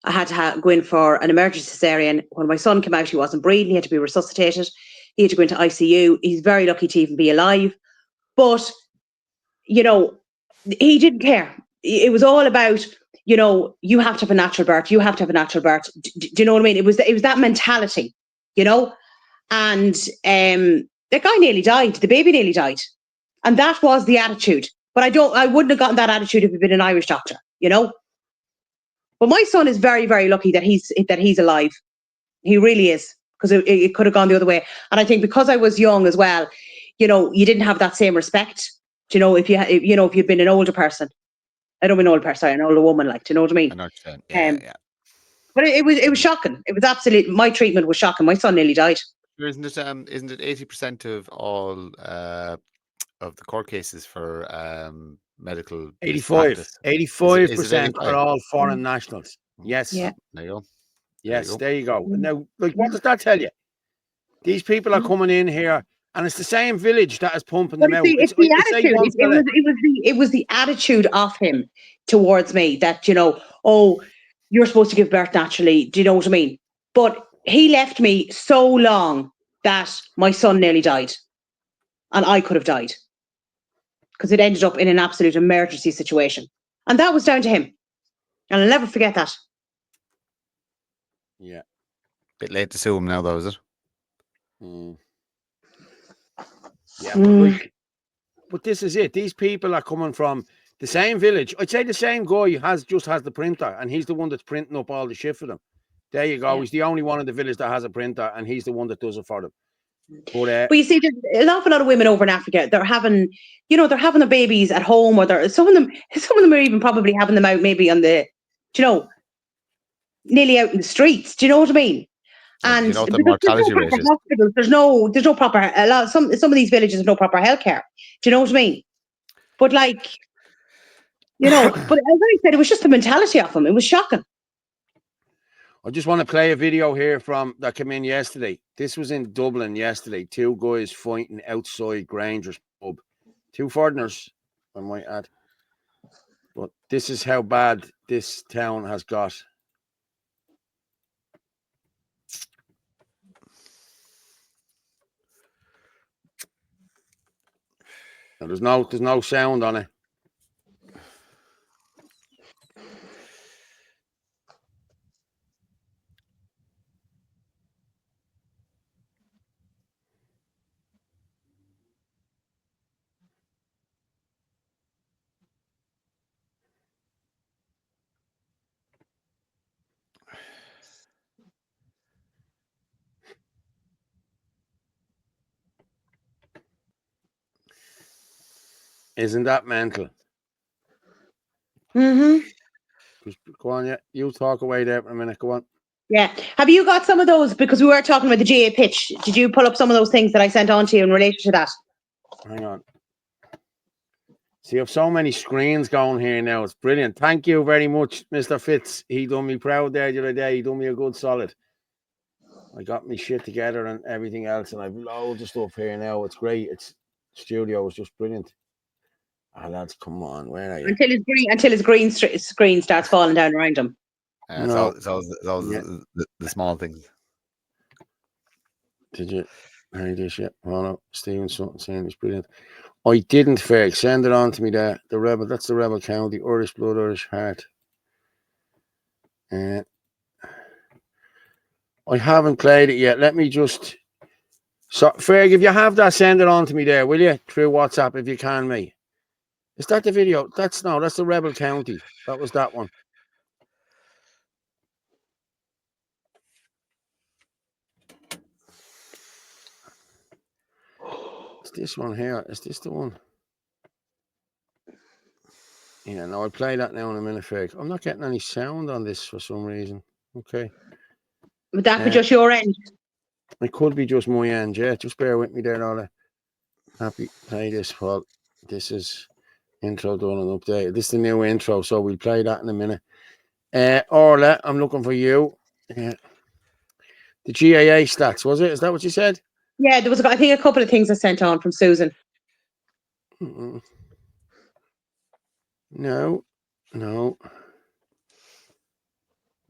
Speaker 3: I had to go in for an emergency cesarean. When my son came out, he wasn't breathing. He had to be resuscitated. He had to go into ICU. He's very lucky to even be alive. But, you know, he didn't care. It was all about, you know, you have to have a natural birth. You have to have a natural birth. Do you know what I mean? It was that mentality, you know? And the guy nearly died. The baby nearly died. And that was the attitude. But I wouldn't have gotten that attitude if he'd been an Irish doctor, you know? But my son is very, very lucky that he's alive. He really is, because it could have gone the other way. And I think because I was young as well, you know, you didn't have that same respect. You know, if you'd been an older person, I don't mean older person, sorry, an older woman, like, do you know what I mean?
Speaker 2: I know what you're saying. Yeah.
Speaker 3: But it was shocking. It was absolutely, my treatment was shocking. My son nearly died.
Speaker 2: Isn't it 80% of all of the court cases for medical
Speaker 1: 85% are all foreign nationals. Yes.
Speaker 3: Yeah.
Speaker 2: There you go.
Speaker 1: Yes, there you go. Now, like, what does that tell you? These people are coming in here, and it's the same village that is pumping them out.
Speaker 3: It's the attitude. It was the attitude of him towards me that, you know, oh, you're supposed to give birth naturally. Do you know what I mean? But he left me so long that my son nearly died, and I could have died because it ended up in an absolute emergency situation, and that was down to him. And I'll never forget that.
Speaker 1: Yeah.
Speaker 2: Bit late to sue him now, though, is it?
Speaker 1: Yeah, but this is it. These people are coming from the same village. I'd say the same guy just has the printer, and he's the one that's printing up all the shit for them. There you go. Yeah. He's the only one in the village that has a printer, and he's the one that does it for them. But you see, there's an awful lot of women over in Africa. They're having their babies at home, or some of them are even probably having them out maybe on the, you know, nearly out in the streets. Do you know what I mean? And
Speaker 2: you know the mortality rate is?
Speaker 3: There's no proper, some of these villages have no proper healthcare. Do you know what I mean? But like, you know, but as I said, it was just the mentality of them. It was shocking. I just want to play a video here that came in yesterday. This was in Dublin yesterday. Two guys fighting outside Granger's pub. Two foreigners, I might add. But this is how bad this town has got. Now, there's no sound on it. Isn't that mental? Mm-hmm. Just go on, yeah. You talk away there for a minute. Go on. Yeah. Have you got some of those? Because we were talking about the GA pitch. Did you pull up some of those things that I sent on to you in relation to that? Hang on. See, I have so many screens going here now. It's brilliant. Thank you very much, Mr. Fitz. He done me proud there the other day. He done me a good solid. I got me shit together and everything else, and I've loads of stuff here now. It's great. Studio is just brilliant. Ah, lads, come on, where are you? Until his green screen starts falling down around him.
Speaker 2: It's always the small things.
Speaker 1: Did you hear this yet? Oh no, Stephen saying it's brilliant. I didn't, Ferg. Send it on to me there. The Rebel, that's the Rebel County, Irish blood, Irish heart. I haven't played it yet. Let me just. So, Ferg, if you have that, send it on to me there, will you? Through WhatsApp, if you can, mate. Is that the video? That's the Rebel County. That was that one. It's this one here. Is this the one? Yeah, no, I'll play that now in a minute, Ferg. I'm not getting any sound on this for some reason. Okay.
Speaker 3: Would that be just your end?
Speaker 1: It could be just my end, yeah. Just bear with me there, Orla. Happy play this, Paul. This is intro done and updated. This is the new intro, so we'll play that in a minute. Orla, I'm looking for you. The GAA stats, was it? Is that what you said?
Speaker 3: Yeah, there was, I think, a couple of things I sent on from Susan.
Speaker 1: No.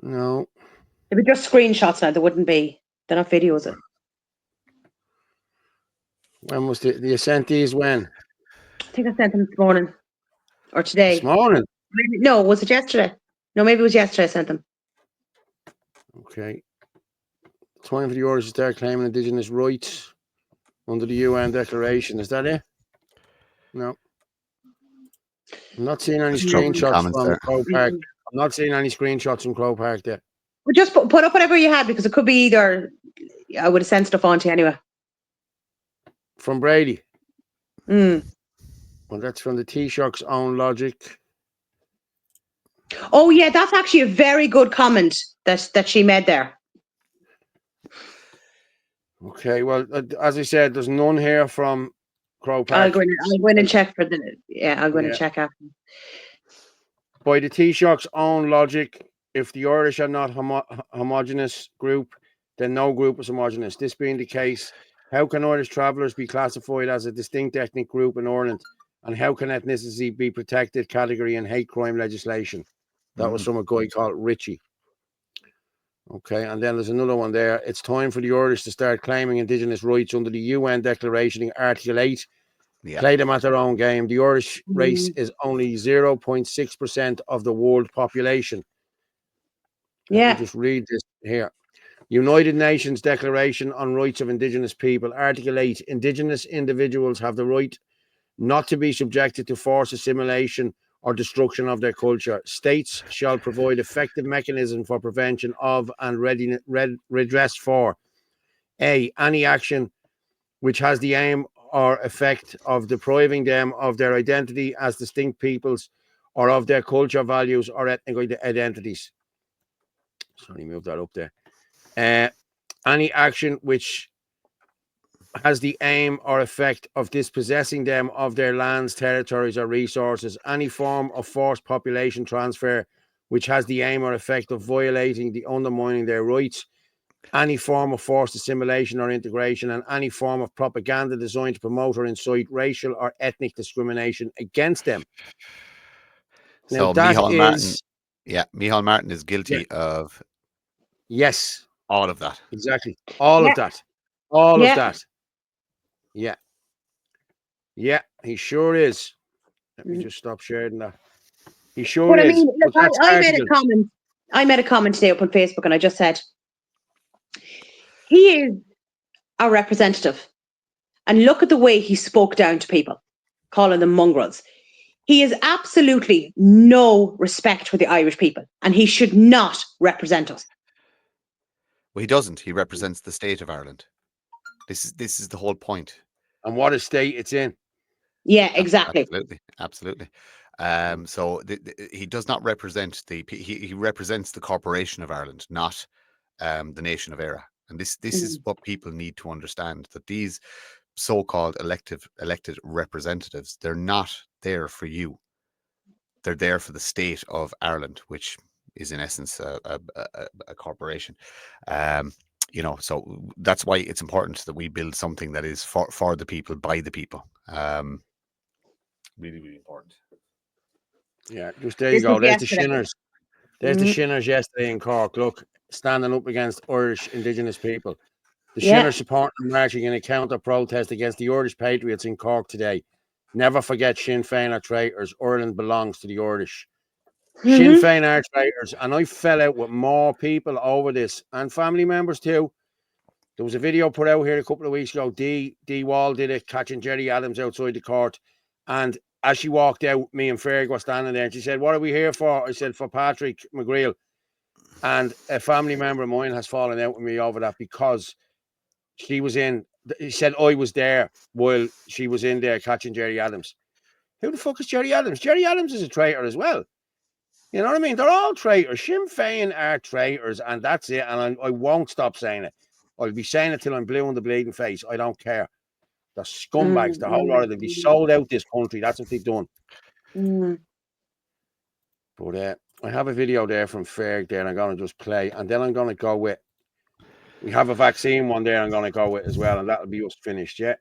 Speaker 3: They were just screenshots now. There wouldn't be. They're not videos.
Speaker 1: When was you sent these? When?
Speaker 3: I think I sent them this morning or today.
Speaker 1: This morning?
Speaker 3: Maybe, no, was it yesterday? No, maybe it was yesterday I sent them.
Speaker 1: Okay. Time for the orders to start claiming Indigenous rights under the UN Declaration. Is that it? No. I'm not seeing any screenshots from Croke Park. I'm not seeing any screenshots from Croke Park there.
Speaker 3: Well, just put up whatever you had, because it could be either. I would have sent stuff on to you anyway.
Speaker 1: From Brady?
Speaker 3: Well,
Speaker 1: that's from the Taoiseach's own logic.
Speaker 3: Oh, yeah, that's actually a very good comment that she made there.
Speaker 1: Okay, well, as I said, there's none here from Croke Park.
Speaker 3: I'll go in and check for the. Yeah, I'll go in and check after.
Speaker 1: By the Taoiseach's own logic, if the Irish are not homogenous group, then no group is homogenous. This being the case, how can Irish travellers be classified as a distinct ethnic group in Ireland? And how can ethnicity be protected category in hate crime legislation? That was from a guy called Richie. Okay, and then there's another one there. It's time for the Irish to start claiming Indigenous rights under the UN Declaration in Article 8. Yeah. Play them at their own game. The Irish race is only 0.6% of the world population. Let me just read this here. United Nations Declaration on Rights of Indigenous People. Article 8. Indigenous individuals have the right not to be subjected to forced assimilation or destruction of their culture. States shall provide effective mechanism for prevention of and redress for A, any action which has the aim or effect of depriving them of their identity as distinct peoples or of their culture, values, or ethnic identities. Sorry, move that up there. Any action which has the aim or effect of dispossessing them of their lands, territories, or resources. Any form of forced population transfer which has the aim or effect of violating the undermining their rights. Any form of forced assimilation or integration, and any form of propaganda designed to promote or incite racial or ethnic discrimination against them.
Speaker 2: So Micheál Martin is guilty of all of that.
Speaker 1: Exactly. All of that. All of that. Yeah, he sure is. Let me just stop sharing that. He sure is.
Speaker 3: I mean, look, I made a comment. I made a comment today up on Facebook, and I just said, he is our representative. And look at the way he spoke down to people, calling them mongrels. He has absolutely no respect for the Irish people, and he should not represent us.
Speaker 2: Well, he doesn't. He represents the state of Ireland. This is the whole point.
Speaker 1: And what a state it's in.
Speaker 3: Yeah, exactly.
Speaker 2: Absolutely. So he does not represent he represents the corporation of Ireland, not the nation of Éire. And this is what people need to understand, that these so-called elected representatives, they're not there for you. They're there for the state of Ireland, which is in essence a corporation. So that's why it's important that we build something that is for the people, by the people. Really, really important.
Speaker 1: Yeah, just there you go. There's the Shinners. There's the Shinners yesterday in Cork. Look, standing up against Irish Indigenous people. The Shinners supporting marching in a counter protest against the Irish Patriots in Cork today. Never forget Sinn Féin are traitors. Ireland belongs to the Irish. Sinn Féin are traitors, and I fell out with more people over this, and family members too. There was a video put out here a couple of weeks ago. Dee Wall did it, catching Jerry Adams outside the court, and as she walked out, me and Ferg were standing there, and she said, "What are we here for?" I said, "For Patrick McGreal." And a family member of mine has fallen out with me over that because she was in. He said I was there while she was in there catching Jerry Adams. Who the fuck is Jerry Adams? Jerry Adams is a traitor as well. You know what I mean? They're all traitors. Sinn Féin are traitors, and that's it. And I won't stop saying it. I'll be saying it till I'm blue in the bleeding face. I don't care. The scumbags, the whole lot of them, they sold out this country. That's what they've done. But I have a video there from Ferg there, and I'm going to just play. And then I'm going to go with, we have a vaccine one there I'm going to go with as well, and that'll be us finished, yeah?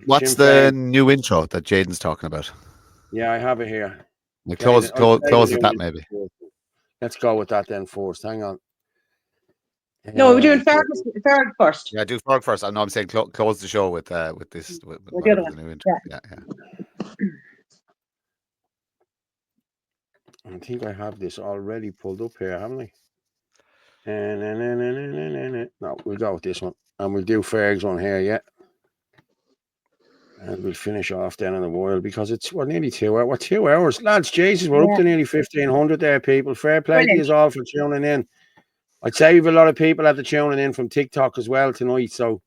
Speaker 2: What's the new intro that Jaden's talking about?
Speaker 1: Yeah, I have it here.
Speaker 2: Close with that, maybe.
Speaker 1: Let's go with that then first. Hang on.
Speaker 3: No, we're doing Ferg first.
Speaker 2: Yeah, do Ferg first. I know I'm saying close the show with this. With
Speaker 3: the
Speaker 2: new intro. Yeah.
Speaker 1: I think I have this already pulled up here, haven't I? No, we'll go with this one. And we'll do Ferg's one here, yeah. And we'll finish off then in a while because we're nearly 2 hours. We're 2 hours. Lads, Jesus, we're up to nearly 1,500 there, people. Fair play to you all for tuning in. I'd say we have a lot of people at the tuning in from TikTok as well tonight, so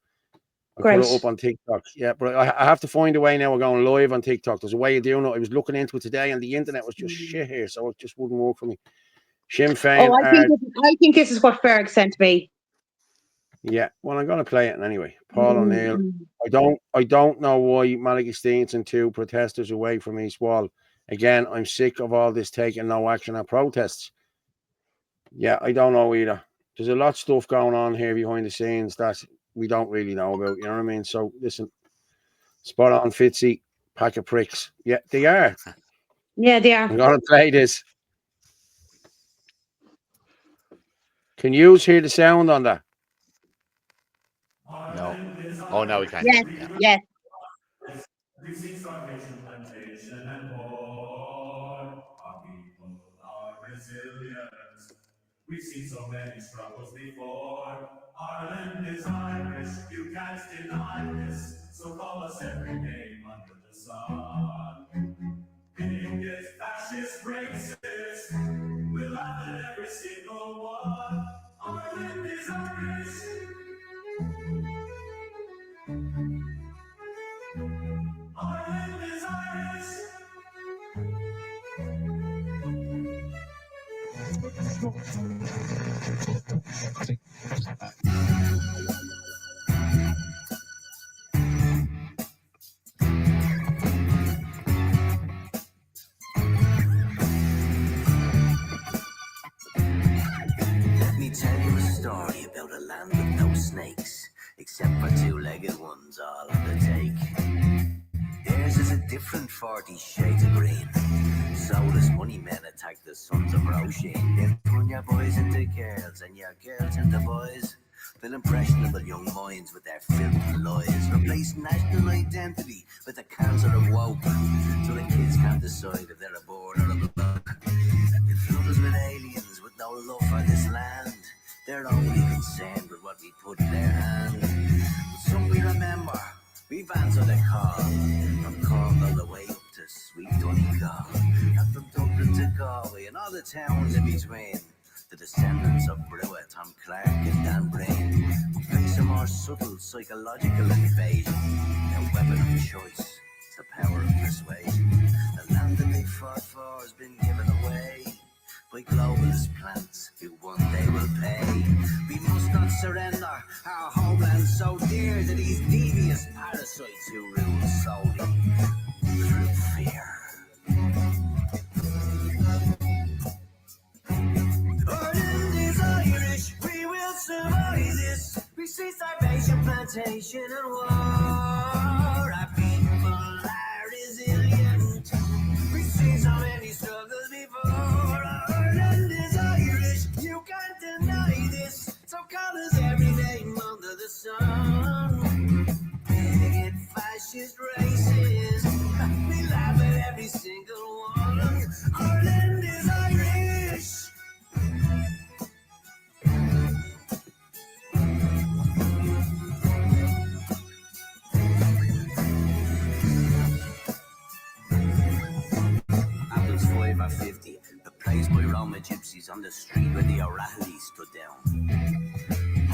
Speaker 1: I put it up on TikTok. Yeah, but I have to find a way now. We're going live on TikTok. There's a way of doing it. I was looking into it today, and the internet was just shit here, so it just wouldn't work for me. Sinn Féin.
Speaker 3: I think this is what Ferg sent me.
Speaker 1: Yeah, well, I'm going to play it anyway. Paul O'Neill. I don't know why Malachy Stevenson 2 protesters away from East Wall. Again, I'm sick of all this taking no action on protests. Yeah, I don't know either. There's a lot of stuff going on here behind the scenes that we don't really know about. You know what I mean? So listen, spot on, Fitzy, pack of pricks. Yeah, they are.
Speaker 3: Yeah, they are.
Speaker 1: I'm going to play this. Can you hear the sound on that?
Speaker 2: No. Oh, no, we can't.
Speaker 3: Yes.
Speaker 13: We see starvation, plantation, and war. Our people are resilient. We've seen so many struggles before. Ireland is Irish, you can't deny this. So call us every name under the sun. Biggest, fascist, racist, we'll laugh at every single one. Ireland is Irish. Ireland is Irish.
Speaker 14: Let me tell you a story about a land with no snakes, except for two-legged ones all on the take. Theirs is a different 40 shades of green. Soulless money men attack the sons of Roisin. They turn your boys into girls and your girls into boys. Fill impressionable young minds with their filthy lies. Replace national identity with a cancer of woke, so the kids can't decide if they're aboard or a bloke. They flood us with aliens with no love for this land. They're only concerned with what we put in their hand. But some we remember, we've answered the call. From Cork all the way up to sweet Donegal, and from Dublin to Galway and all the towns in between. The descendants of Brewer, Tom Clark and Dan Brain will face a more subtle psychological invasion. Their weapon of choice is the power of persuasion. The land that they fought for has been given away by globalist plants who one day will pay. We must not surrender our homeland so dear to these devious parasites who rule solely through fear. Ireland is Irish, we will survive this. We see starvation, plantation, and war. Our people are resilient. We've seen so many struggles before. Ireland is Irish, you can't deny this. So call us every name under the sun. Bigot, fascist, racist, we laugh at every single one. Ireland is Irish. gypsies on the street where the O'Reilly stood down.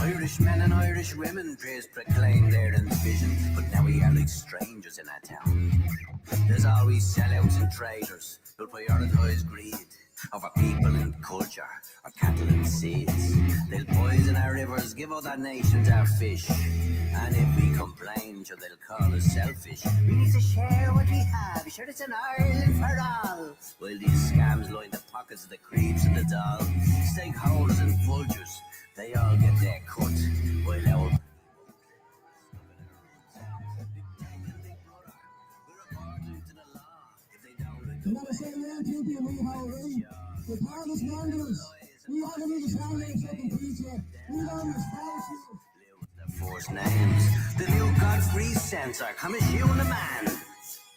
Speaker 14: Irish men and Irish women praise proclaim their division, but now we are like strangers in our town. There's always sellouts and traitors who'll prioritise greed over people and culture, or cattle and seeds. They'll poison our rivers, give other nations our fish. And if we complain, sure they'll call us selfish. We need to share what we have, be sure it's an Ireland for all. While these scams line the pockets of the creeps and the dolls, stakeholders and vultures, they all get their cut. While our
Speaker 7: You gotta say around people and leave already. The parlous Mongrels. We all need to sound like fucking pizza. We don't respect you.
Speaker 14: the forced names. The new Godfrey censor, come and shoot the man.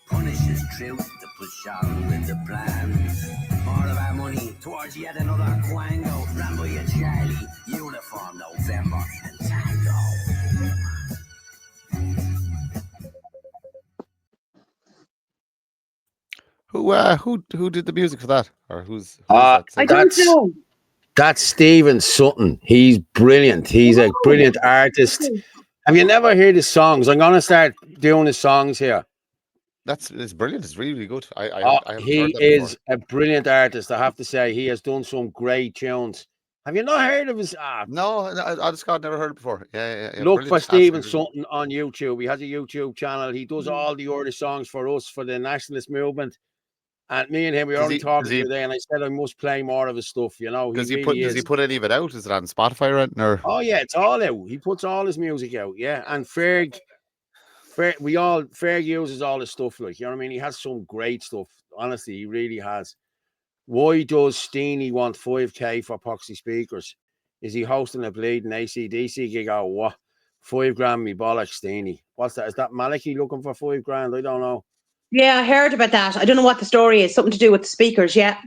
Speaker 14: Punishes truth to push on with the plan. All of our money towards yet another quango. Rambo your Charlie, uniform November and tango.
Speaker 2: Who did the music for that, or who's that
Speaker 3: I
Speaker 2: singing?
Speaker 3: don't know.
Speaker 1: That's Stephen Sutton. He's brilliant. He's a brilliant artist. Have you never heard his songs? I'm gonna start doing his songs here.
Speaker 2: It's brilliant. It's really, really good. I haven't
Speaker 1: He
Speaker 2: heard that
Speaker 1: is
Speaker 2: before.
Speaker 1: a brilliant artist. I have to say, he has done some great tunes. Have you not heard of his?
Speaker 2: No, I just never heard it before. Yeah.
Speaker 1: Look
Speaker 2: Brilliant.
Speaker 1: for Stephen
Speaker 2: Absolutely.
Speaker 1: Sutton on YouTube. He has a YouTube channel. He does all the Irish songs for us for the nationalist movement. And me and him, we were only talking today, and I said I must play more of his stuff. You know,
Speaker 2: Does
Speaker 1: he
Speaker 2: he
Speaker 1: really is.
Speaker 2: Does he put any of it out? Is it on Spotify or anything? Or?
Speaker 1: Oh yeah, it's all out. He puts all his music out. Yeah, and Ferg uses all his stuff. Like, you know what I mean? He has some great stuff. Honestly, he really has. Why does Steenie want 5K for Poxy speakers? Is he hosting a bleeding AC/DC gig? Oh, what? $5,000 me bollocks, Steenie. What's that? Is that Malachy looking for $5,000? I don't know.
Speaker 3: Yeah, I heard about that. I don't know what the story is. Something to do with the speakers, yeah.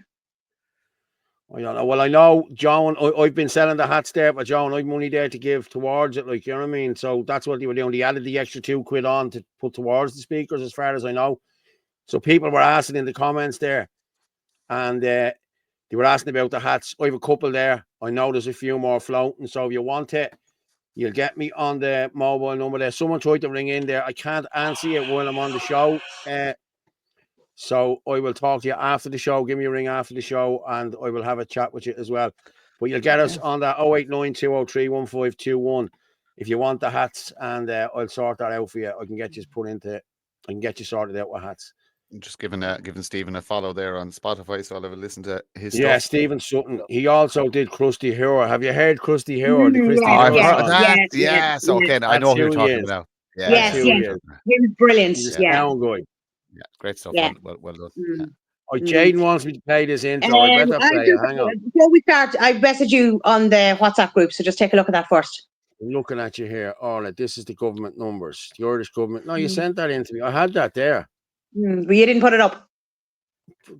Speaker 1: I don't know. Well, I know, John, I've been selling the hats there, but John, I've money there to give towards it, like, you know what I mean? So that's what they were doing. They added the extra £2 on to put towards the speakers, as far as I know. So people were asking in the comments there, and they were asking about the hats. I have a couple there. I know there's a few more floating. So if you want it, you'll get me on the mobile number there. Someone tried to ring in there. I can't answer it while I'm on the show. So I will talk to you after the show. Give me a ring after the show, and I will have a chat with you as well. But you'll get us on that 0892031521 if you want the hats, and I'll sort that out for you. I can get you sorted out with hats.
Speaker 2: I'm just giving Stephen a follow there on Spotify, so I'll have a listen to his
Speaker 1: Yeah,
Speaker 2: stuff.
Speaker 1: Stephen Sutton. He also did Krusty Hero. Have you heard Krusty Hero? The Krusty Hero
Speaker 2: I've heard
Speaker 1: song?
Speaker 2: that. Yes. Okay, I know who you're talking about. Yeah,
Speaker 3: Yes. He was brilliant.
Speaker 1: He's a sound guy.
Speaker 2: Yeah, great stuff.
Speaker 3: Yeah.
Speaker 2: Well done.
Speaker 1: Oh, Jaden wants me to play this intro. I better play it. Hang on.
Speaker 3: Before we start, I messaged you on the WhatsApp group, so just take a look at that first.
Speaker 1: I'm looking at you here, Orla. This is the government numbers. The Irish government. No, you sent that in to me. I had that there.
Speaker 3: But you didn't put it up.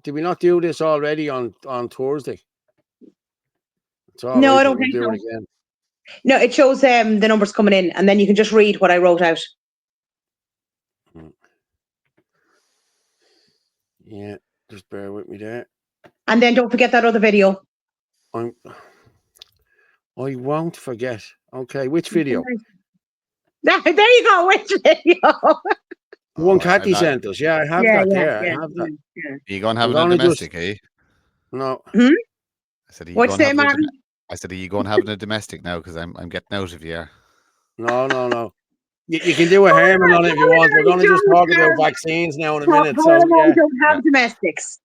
Speaker 1: Did we not do this already on Thursday?
Speaker 3: No, I don't think so.
Speaker 1: Do it again.
Speaker 3: No, it shows the numbers coming in, and then you can just read what I wrote out.
Speaker 1: Yeah, just bear with me there.
Speaker 3: And then don't forget that other video.
Speaker 1: I won't forget. Okay, which video?
Speaker 3: There you go. Which video?
Speaker 1: One Cathy sent us. Yeah, I have that there. I have that.
Speaker 2: Are you going to have a domestic, eh?
Speaker 1: No.
Speaker 2: I said,
Speaker 3: What's that, Martin?
Speaker 2: I said, are you going having a domestic now? Because I'm getting out of here.
Speaker 1: No. You can do a Herman on it if you want. We're going to just talk about vaccines now in a minute. So,
Speaker 3: don't have domestics.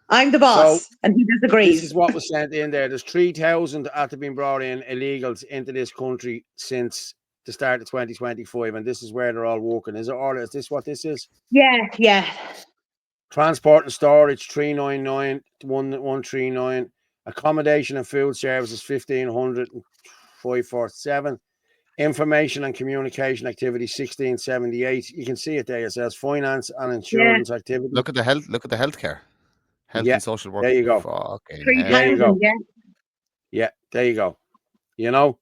Speaker 3: I'm the boss, and he disagrees.
Speaker 1: This is what was sent in there. There's 3,000 after being brought in illegals into this country since the start of 2025, and this is where they're all working. Is it, Orla? Is this what this is?
Speaker 3: Yeah.
Speaker 1: Transport and storage 399 139. Accommodation and food services 1,500 547. Information and communication activity 1678. You can see it there. It says finance and insurance activity.
Speaker 2: Look at the healthcare. Health and social work.
Speaker 1: There you go.
Speaker 3: There you go.
Speaker 1: Yeah, there you go. You know,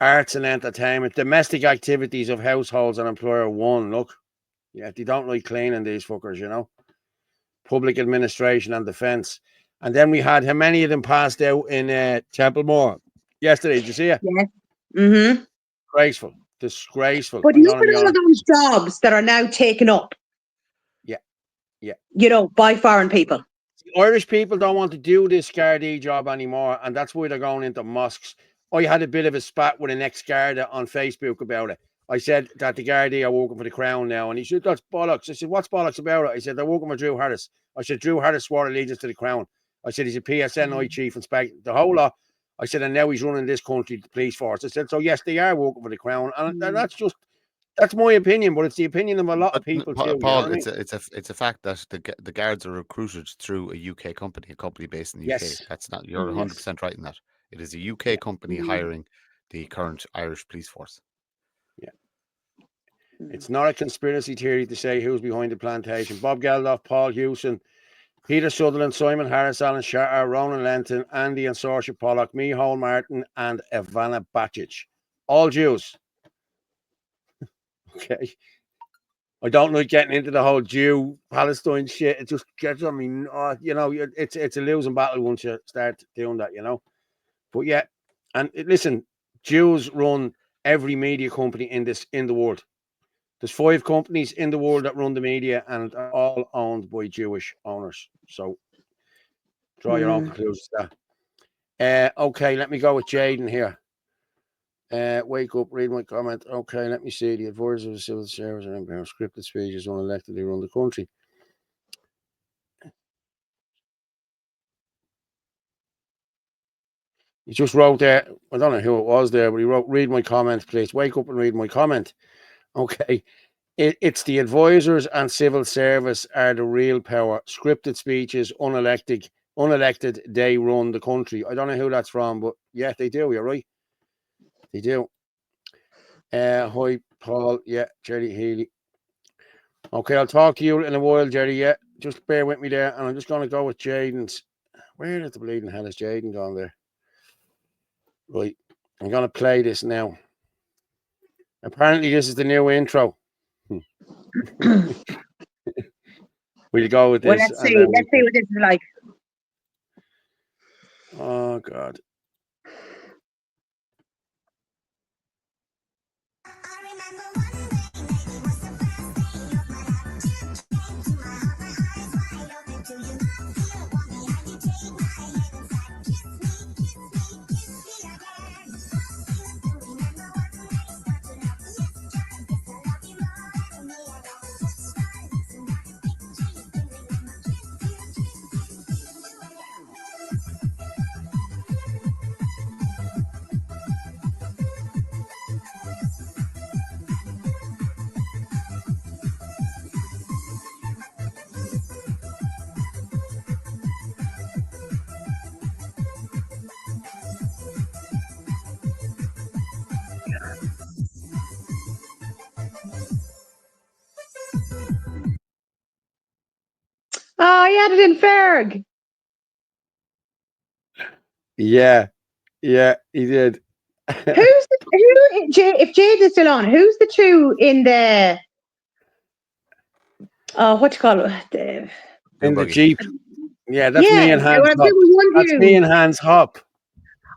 Speaker 1: arts and entertainment, domestic activities of households and employer 1. Look, yeah, they don't like cleaning, these fuckers, you know. Public administration and defence. And then we had how many of them passed out in Templemore yesterday? Did you see it?
Speaker 3: Yes. Mm-hmm.
Speaker 1: Disgraceful.
Speaker 3: But
Speaker 1: I'm
Speaker 3: look
Speaker 1: going to
Speaker 3: at
Speaker 1: be
Speaker 3: all
Speaker 1: honest.
Speaker 3: those jobs that are now taken up.
Speaker 1: Yeah.
Speaker 3: By foreign people.
Speaker 1: Irish people don't want to do this Gardaí job anymore, and that's why they're going into mosques. I had a bit of a spat with an ex-Garda on Facebook about it. I said that the Gardaí are working for the Crown now, and he said, that's bollocks. I said, what's bollocks about it? I said, they're working for Drew Harris. I said, Drew Harris swore allegiance to the Crown. I said, he's a PSNI chief inspector, the whole lot. I said, and now he's running this country, the police force. I said, so yes, they are working for the Crown, and that's my opinion, but it's the opinion of a lot of people too.
Speaker 2: Paul, it's a fact that the guards are recruited through a UK company, a company based in the UK. That's not, you're 100% right in that. It is a UK company hiring the current Irish police force.
Speaker 1: Yeah. It's not a conspiracy theory to say who's behind the plantation. Bob Geldof, Paul Hewson, Peter Sutherland, Simon Harris, Alan Shatter, Ronan Lenton, Andy and Saoirse Pollock, Micheál Martin, and Ivana Bacic. All Jews. Okay. I don't like getting into the whole Jew-Palestine shit. It just gets on me. It's a losing battle once you start doing that, But yeah, and listen, Jews run every media company in the world. There's 5 companies in the world that run the media, and are all owned by Jewish owners. So draw your own conclusions there. Okay, let me go with Jaden here. Wake up, read my comment. Okay, let me see. The advisors of the civil service are empowered. Scripted speeches unelected, they run the country. He just wrote there, I don't know who it was there, but he wrote, read my comment, please. Wake up and read my comment. Okay. It's the advisors and civil service are the real power. Scripted speeches, unelected, they run the country. I don't know who that's from, but yeah, they do. You're right. They do. Hi, Paul. Yeah, Jerry Healy. Okay, I'll talk to you in a while, Jerry. Yeah, just bear with me there. And I'm just going to go with Jaden's. Where did the bleeding hell is Jaden gone there? Right. I'm going to play this now. Apparently, this is the new intro. We'll go with this.
Speaker 3: Well, let's see. Let's see what this is like.
Speaker 1: Oh, God.
Speaker 3: Oh, he had it in Ferg.
Speaker 1: Yeah, he did.
Speaker 3: If Jade is still on, who's the two in the what you call it?
Speaker 1: In the Jeep. Yeah, that's me and Hans Hop. That's me and Hans Hop.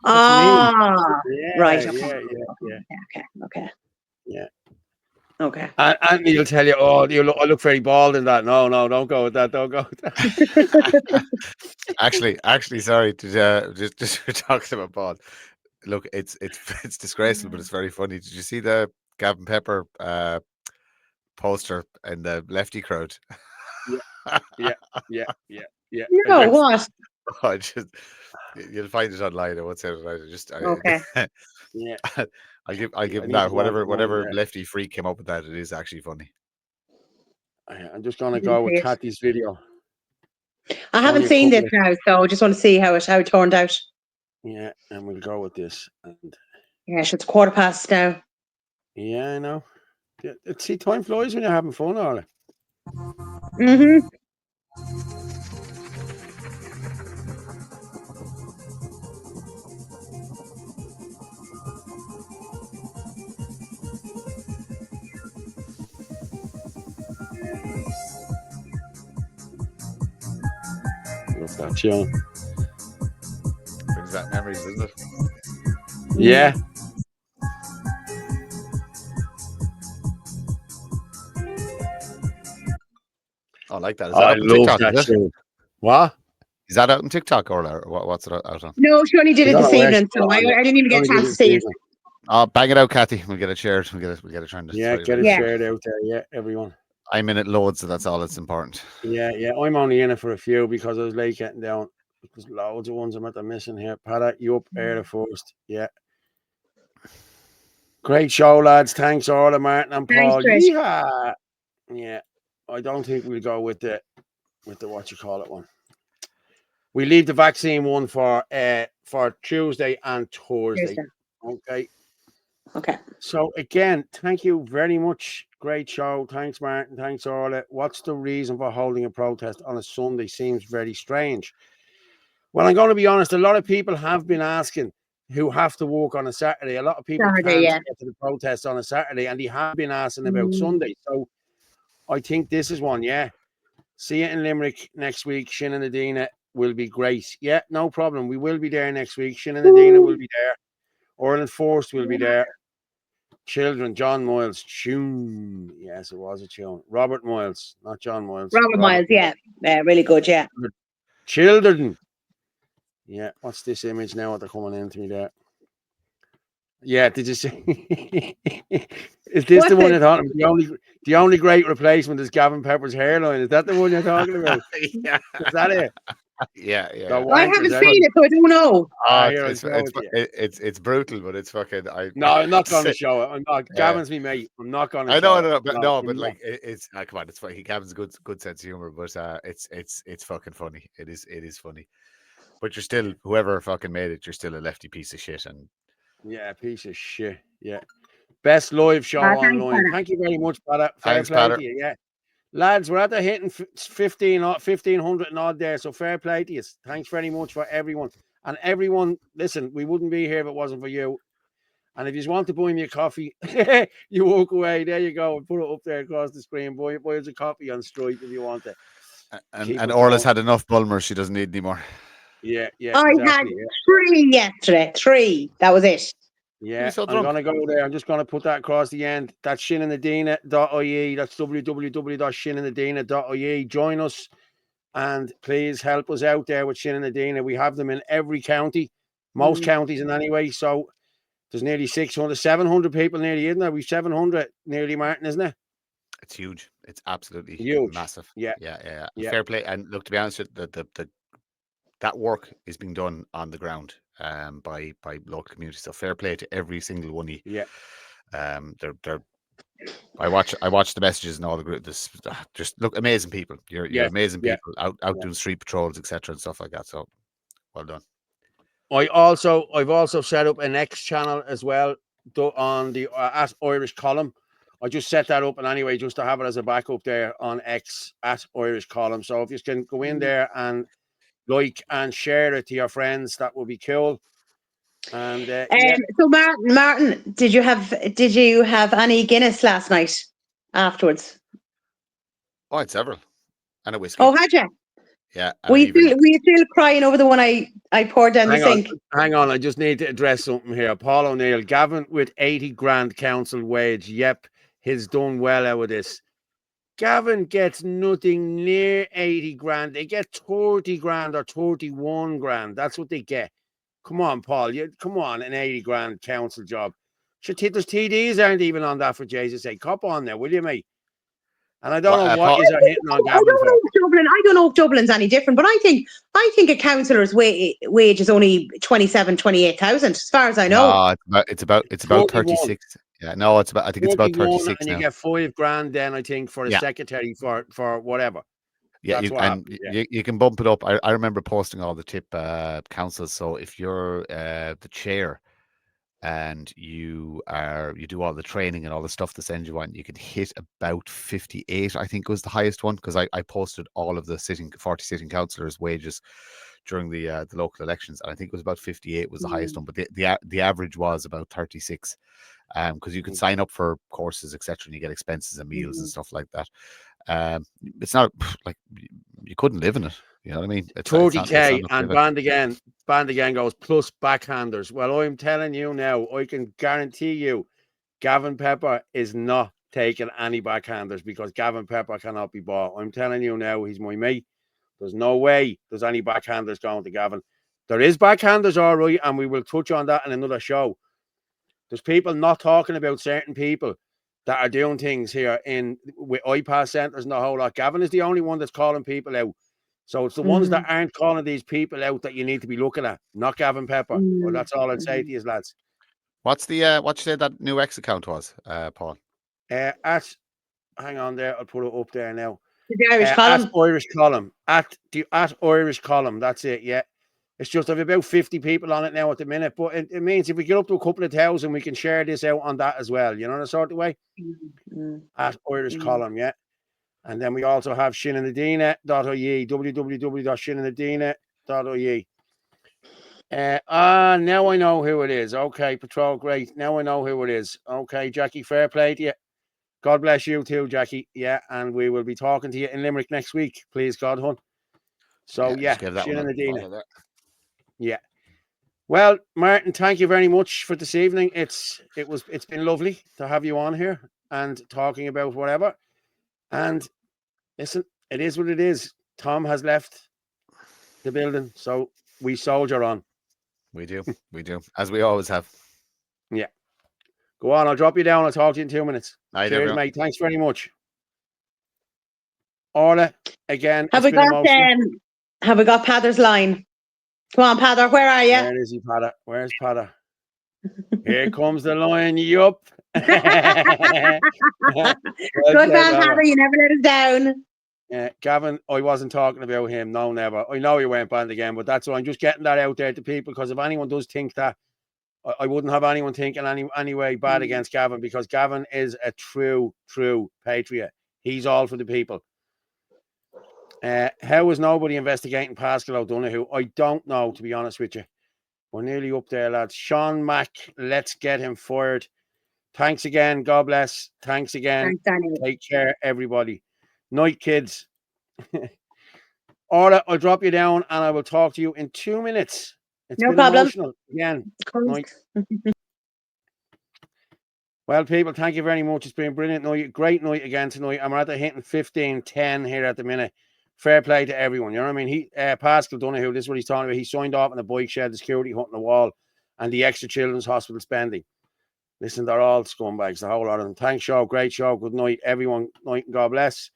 Speaker 3: Ah, right.
Speaker 1: Okay. Yeah.
Speaker 3: Okay.
Speaker 1: And he'll tell you, oh, I look very bald in that. No, don't go with that. Don't go with that.
Speaker 2: actually, sorry to just we're talking about bald. Look, it's disgraceful, but it's very funny. Did you see the Gavin Pepper poster in the lefty crowd?
Speaker 1: Yeah.
Speaker 3: No, what?
Speaker 2: Oh, you'll find it online. I won't say it online.
Speaker 3: Okay.
Speaker 1: Yeah.
Speaker 2: I'll give now whatever lefty freak came up with that. It is actually funny.
Speaker 1: I'm just gonna go with Kathy's video.
Speaker 3: I haven't seen this now, so I just want to see how it turned out.
Speaker 1: Yeah, and we'll go with this. And
Speaker 3: yeah, it's 1:15 now.
Speaker 1: Yeah, I know. See, time flies when you're having fun, Orla.
Speaker 3: Mm-hmm.
Speaker 1: Love that tune.
Speaker 2: memories, isn't it?
Speaker 1: Yeah.
Speaker 2: Oh, I like that. Is that
Speaker 1: I
Speaker 2: up on
Speaker 1: love
Speaker 2: TikTok?
Speaker 1: that
Speaker 2: Is it?
Speaker 1: tune. What?
Speaker 2: Is that out on TikTok, Orla, or what's it out on?
Speaker 3: No, she only did
Speaker 1: I
Speaker 3: it
Speaker 1: don't
Speaker 3: this
Speaker 1: know where
Speaker 3: evening,
Speaker 1: she
Speaker 3: so
Speaker 1: got on it.
Speaker 3: I didn't even
Speaker 1: She
Speaker 3: get a
Speaker 1: only did
Speaker 3: chance
Speaker 1: it
Speaker 3: to
Speaker 1: this
Speaker 3: see it.
Speaker 1: evening.
Speaker 2: Oh, bang it out, Kathy. We'll get it shared. We'll get it turned.
Speaker 1: Yeah, get it shared out there. Yeah, everyone.
Speaker 2: I'm in it loads, so that's all that's important.
Speaker 1: Yeah. I'm only in it for a few because I was late getting down. There's loads of ones I'm at the missing here. Pat, you up there first. Yeah. Great show, lads. Thanks, Orla, Martin, and
Speaker 3: Thanks,
Speaker 1: Paul.
Speaker 3: Trish.
Speaker 1: Yeehaw! Yeah. I don't think we'll go with the what you call it one. We leave the vaccine one for Tuesday and Thursday. Okay.
Speaker 3: Okay.
Speaker 1: So again, thank you very much. Great show. Thanks, Martin. Thanks, Orla. What's the reason for holding a protest on a Sunday? Seems very strange. Well, I'm going to be honest. A lot of people have been asking who have to work on a Saturday. A lot of people can't get to the protest on a Saturday, and they have been asking about Sunday. So I think this is one. Yeah. See you in Limerick next week. Shin and Adina will be great. Yeah, no problem. We will be there next week. Shin and Adina will be there. Orland Force will be there. Children, John Moyles, tune. Yes, it was a tune. Robert Moyles, not John Moyles.
Speaker 3: Robert Miles, yeah. Really good, yeah.
Speaker 1: Children. Yeah, what's this image now? What they're coming into me there? Yeah, did you see? Is this the one you're talking about? The only great replacement is Gavin Pepper's hairline. Is that the one you're talking about?
Speaker 2: Yeah.
Speaker 1: Is that it?
Speaker 2: Yeah.
Speaker 3: I haven't seen it, so I don't know.
Speaker 2: It's brutal, but it's fucking.
Speaker 1: No, I'm not going to show it. I'm not. Gavin's me mate. I'm not going to.
Speaker 2: I know,
Speaker 1: show
Speaker 2: but like it's come on. It's funny. Gavin's a good sense of humor, but it's fucking funny. It is funny. But you're still whoever fucking made it. You're still a lefty piece of shit, and
Speaker 1: yeah, piece of shit. Yeah, best live show online. Thank you very much, Patter. Fair play to you. Yeah. Lads, we're at the hitting 1,500 and odd there, so fair play to you. Thanks very much for everyone. And everyone, listen, we wouldn't be here if it wasn't for you. And if you just want to buy me a coffee, you walk away. There you go. And put it up there across the screen. Buy us a coffee on Stripe if you want it.
Speaker 2: And Orla's had enough Bulmers. She doesn't need any more.
Speaker 1: Yeah.
Speaker 3: I had 3 yesterday. 3. That was it.
Speaker 1: Yeah, I'm going to go there. I'm just going to put that across the end. That's shinandadina.ie. That's www.shinandadina.ie. Join us and please help us out there with Shin and Adina. We have them in every county, most counties in anyway. So there's nearly 600, 700 people nearly, isn't there? We've 700 nearly, Martin, isn't it?
Speaker 2: It's huge. It's absolutely
Speaker 1: huge.
Speaker 2: Massive.
Speaker 1: Yeah.
Speaker 2: Fair play. And look, to be honest, that work is being done on the ground by local communities. So fair play to every single one of you.
Speaker 1: Yeah.
Speaker 2: They're I watch the messages and all the group. Just look, amazing people. You're amazing people out doing street patrols, etc. and stuff like that. So well done.
Speaker 1: I've also set up an X channel as well on the at Irish Column. I just set that up, and anyway, just to have it as a backup there on X at Irish Column. So if you can go in there and like and share it to your friends, that would be cool. And
Speaker 3: so Martin, did you have any Guinness last night afterwards?
Speaker 2: Oh, I had several, and a whiskey.
Speaker 3: Oh, had you?
Speaker 2: Yeah.
Speaker 3: Were you still crying over the one I poured down the sink?
Speaker 1: Hang on, I just need to address something here. Paul O'Neill, Gavin with 80 grand council wage. Yep, he's done well out of this. Gavin gets nothing near 80 grand. They get 30 grand or 31 grand. That's what they get. Come on, Paul. Come on, an 80 grand council job. There's TDs aren't even on that, for Jesus' sake. Cop on there, will you, mate? And I don't know what you're hitting on Gavin for.
Speaker 3: I don't know if Dublin's any different, but I think a councillor's wage is only 27,000, 28,000, as far as I know.
Speaker 2: No, it's about 36. Yeah, no, I think it's about 36
Speaker 1: and
Speaker 2: now.
Speaker 1: You get 5 grand then, I think, for a secretary for whatever.
Speaker 2: Yeah, you can bump it up. I remember posting all the tip councils. So if you're the chair and you do all the training and all the stuff to send you on, you can hit about 58. I think was the highest one, because I posted all of the 40 sitting councillors' wages during the local elections, and I think it was about 58 was the highest one. But the average was about 36. Because you can sign up for courses, etc., and you get expenses and meals and stuff like that. It's not like you couldn't live in it. You know what I mean? It's
Speaker 1: 30K
Speaker 2: not
Speaker 1: and
Speaker 2: given.
Speaker 1: band again goes plus backhanders. Well, I'm telling you now, I can guarantee you Gavin Pepper is not taking any backhanders because Gavin Pepper cannot be bought. I'm telling you now, he's my mate. There's no way there's any backhanders going to Gavin. There is backhanders, all right, and we will touch on that in another show. There's people not talking about certain people that are doing things here with iPass centres and the whole lot. Gavin is the only one that's calling people out. So it's the ones that aren't calling these people out that you need to be looking at, not Gavin Pepper. Well, that's all I'd say to you, lads.
Speaker 2: What's the what you said that new X account was, Paul?
Speaker 1: Hang on there, I'll put it up there now.
Speaker 3: The Irish column.
Speaker 1: At Irish column. At Irish column. That's it, yeah. It's just I've about 50 people on it now at the minute, but it means if we get up to a couple of thousand, we can share this out on that as well. You know the sort of way? At Irish column, yeah. And then we also have shinanadina.ie, www.shinanadina.ie. Now I know who it is. Okay, Patrol, great. Now I know who it is. Okay, Jackie, fair play to you. God bless you too, Jackie. Yeah, and we will be talking to you in Limerick next week, please, God, hun. So yeah, Shinanadina. Yeah. Well, Martin, thank you very much for this evening. It's been lovely to have you on here and talking about whatever. And listen, it is what it is. Tom has left the building, so we soldier on.
Speaker 2: We do, as we always have.
Speaker 1: Yeah. Go on, I'll drop you down. I'll talk to you in 2 minutes.
Speaker 2: Cheers,
Speaker 1: everyone. Mate. Thanks very much. Orla, again.
Speaker 3: Have we got Padder's line? Come on, Padder, where are you?
Speaker 1: Where is he, Padder? Where's Padder? Here comes the line. Yup.
Speaker 3: Good man, Padder. You never let us down.
Speaker 1: Gavin, I wasn't talking about him. No, never. I know he went banned again, but that's why I'm just getting that out there to people, because if anyone does think that, I wouldn't have anyone thinking any way bad against Gavin, because Gavin is a true patriot. He's all for the people. How is nobody investigating Pascal O'Donohoe? I don't know, to be honest with you. We're nearly up there, lads. Sean Mack, let's get him fired. Thanks again. God bless. Thanks again.
Speaker 3: Thanks,
Speaker 1: take care, everybody. Night, kids. Orla, I'll drop you down and I will talk to you in 2 minutes. It's
Speaker 3: no
Speaker 1: been
Speaker 3: problem.
Speaker 1: Emotional again. Night. Well, people, thank you very much. It's been a brilliant night. Great night again tonight. I'm rather hitting 15-10 here at the minute. Fair play to everyone. You know what I mean? Pascal Donohoe, this is what he's talking about. He signed off on the bike shed, the security hut on the wall, and the extra children's hospital spending. Listen, they're all scumbags, the whole lot of them. Thanks, show. Great show. Good night, everyone. Night and God bless.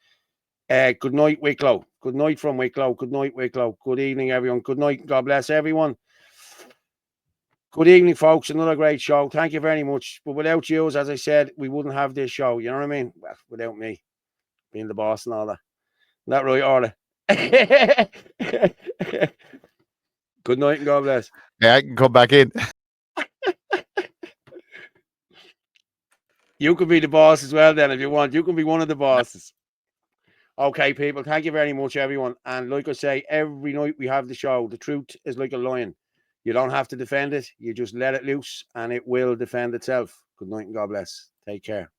Speaker 1: Good night, Wicklow. Good night from Wicklow. Good night, Wicklow. Good evening, everyone. Good night and God bless everyone. Good evening, folks. Another great show. Thank you very much. But without you, as I said, we wouldn't have this show. You know what I mean? Well, without me being the boss and all that. Isn't that right, Orla? Good night and God bless.
Speaker 2: Yeah, I can come back in.
Speaker 1: You could be the boss as well then if you want. You can be one of the bosses. Okay, people. Thank you very much, everyone. And like I say, every night we have the show. The truth is like a lion. You don't have to defend it. You just let it loose and it will defend itself. Good night and God bless. Take care.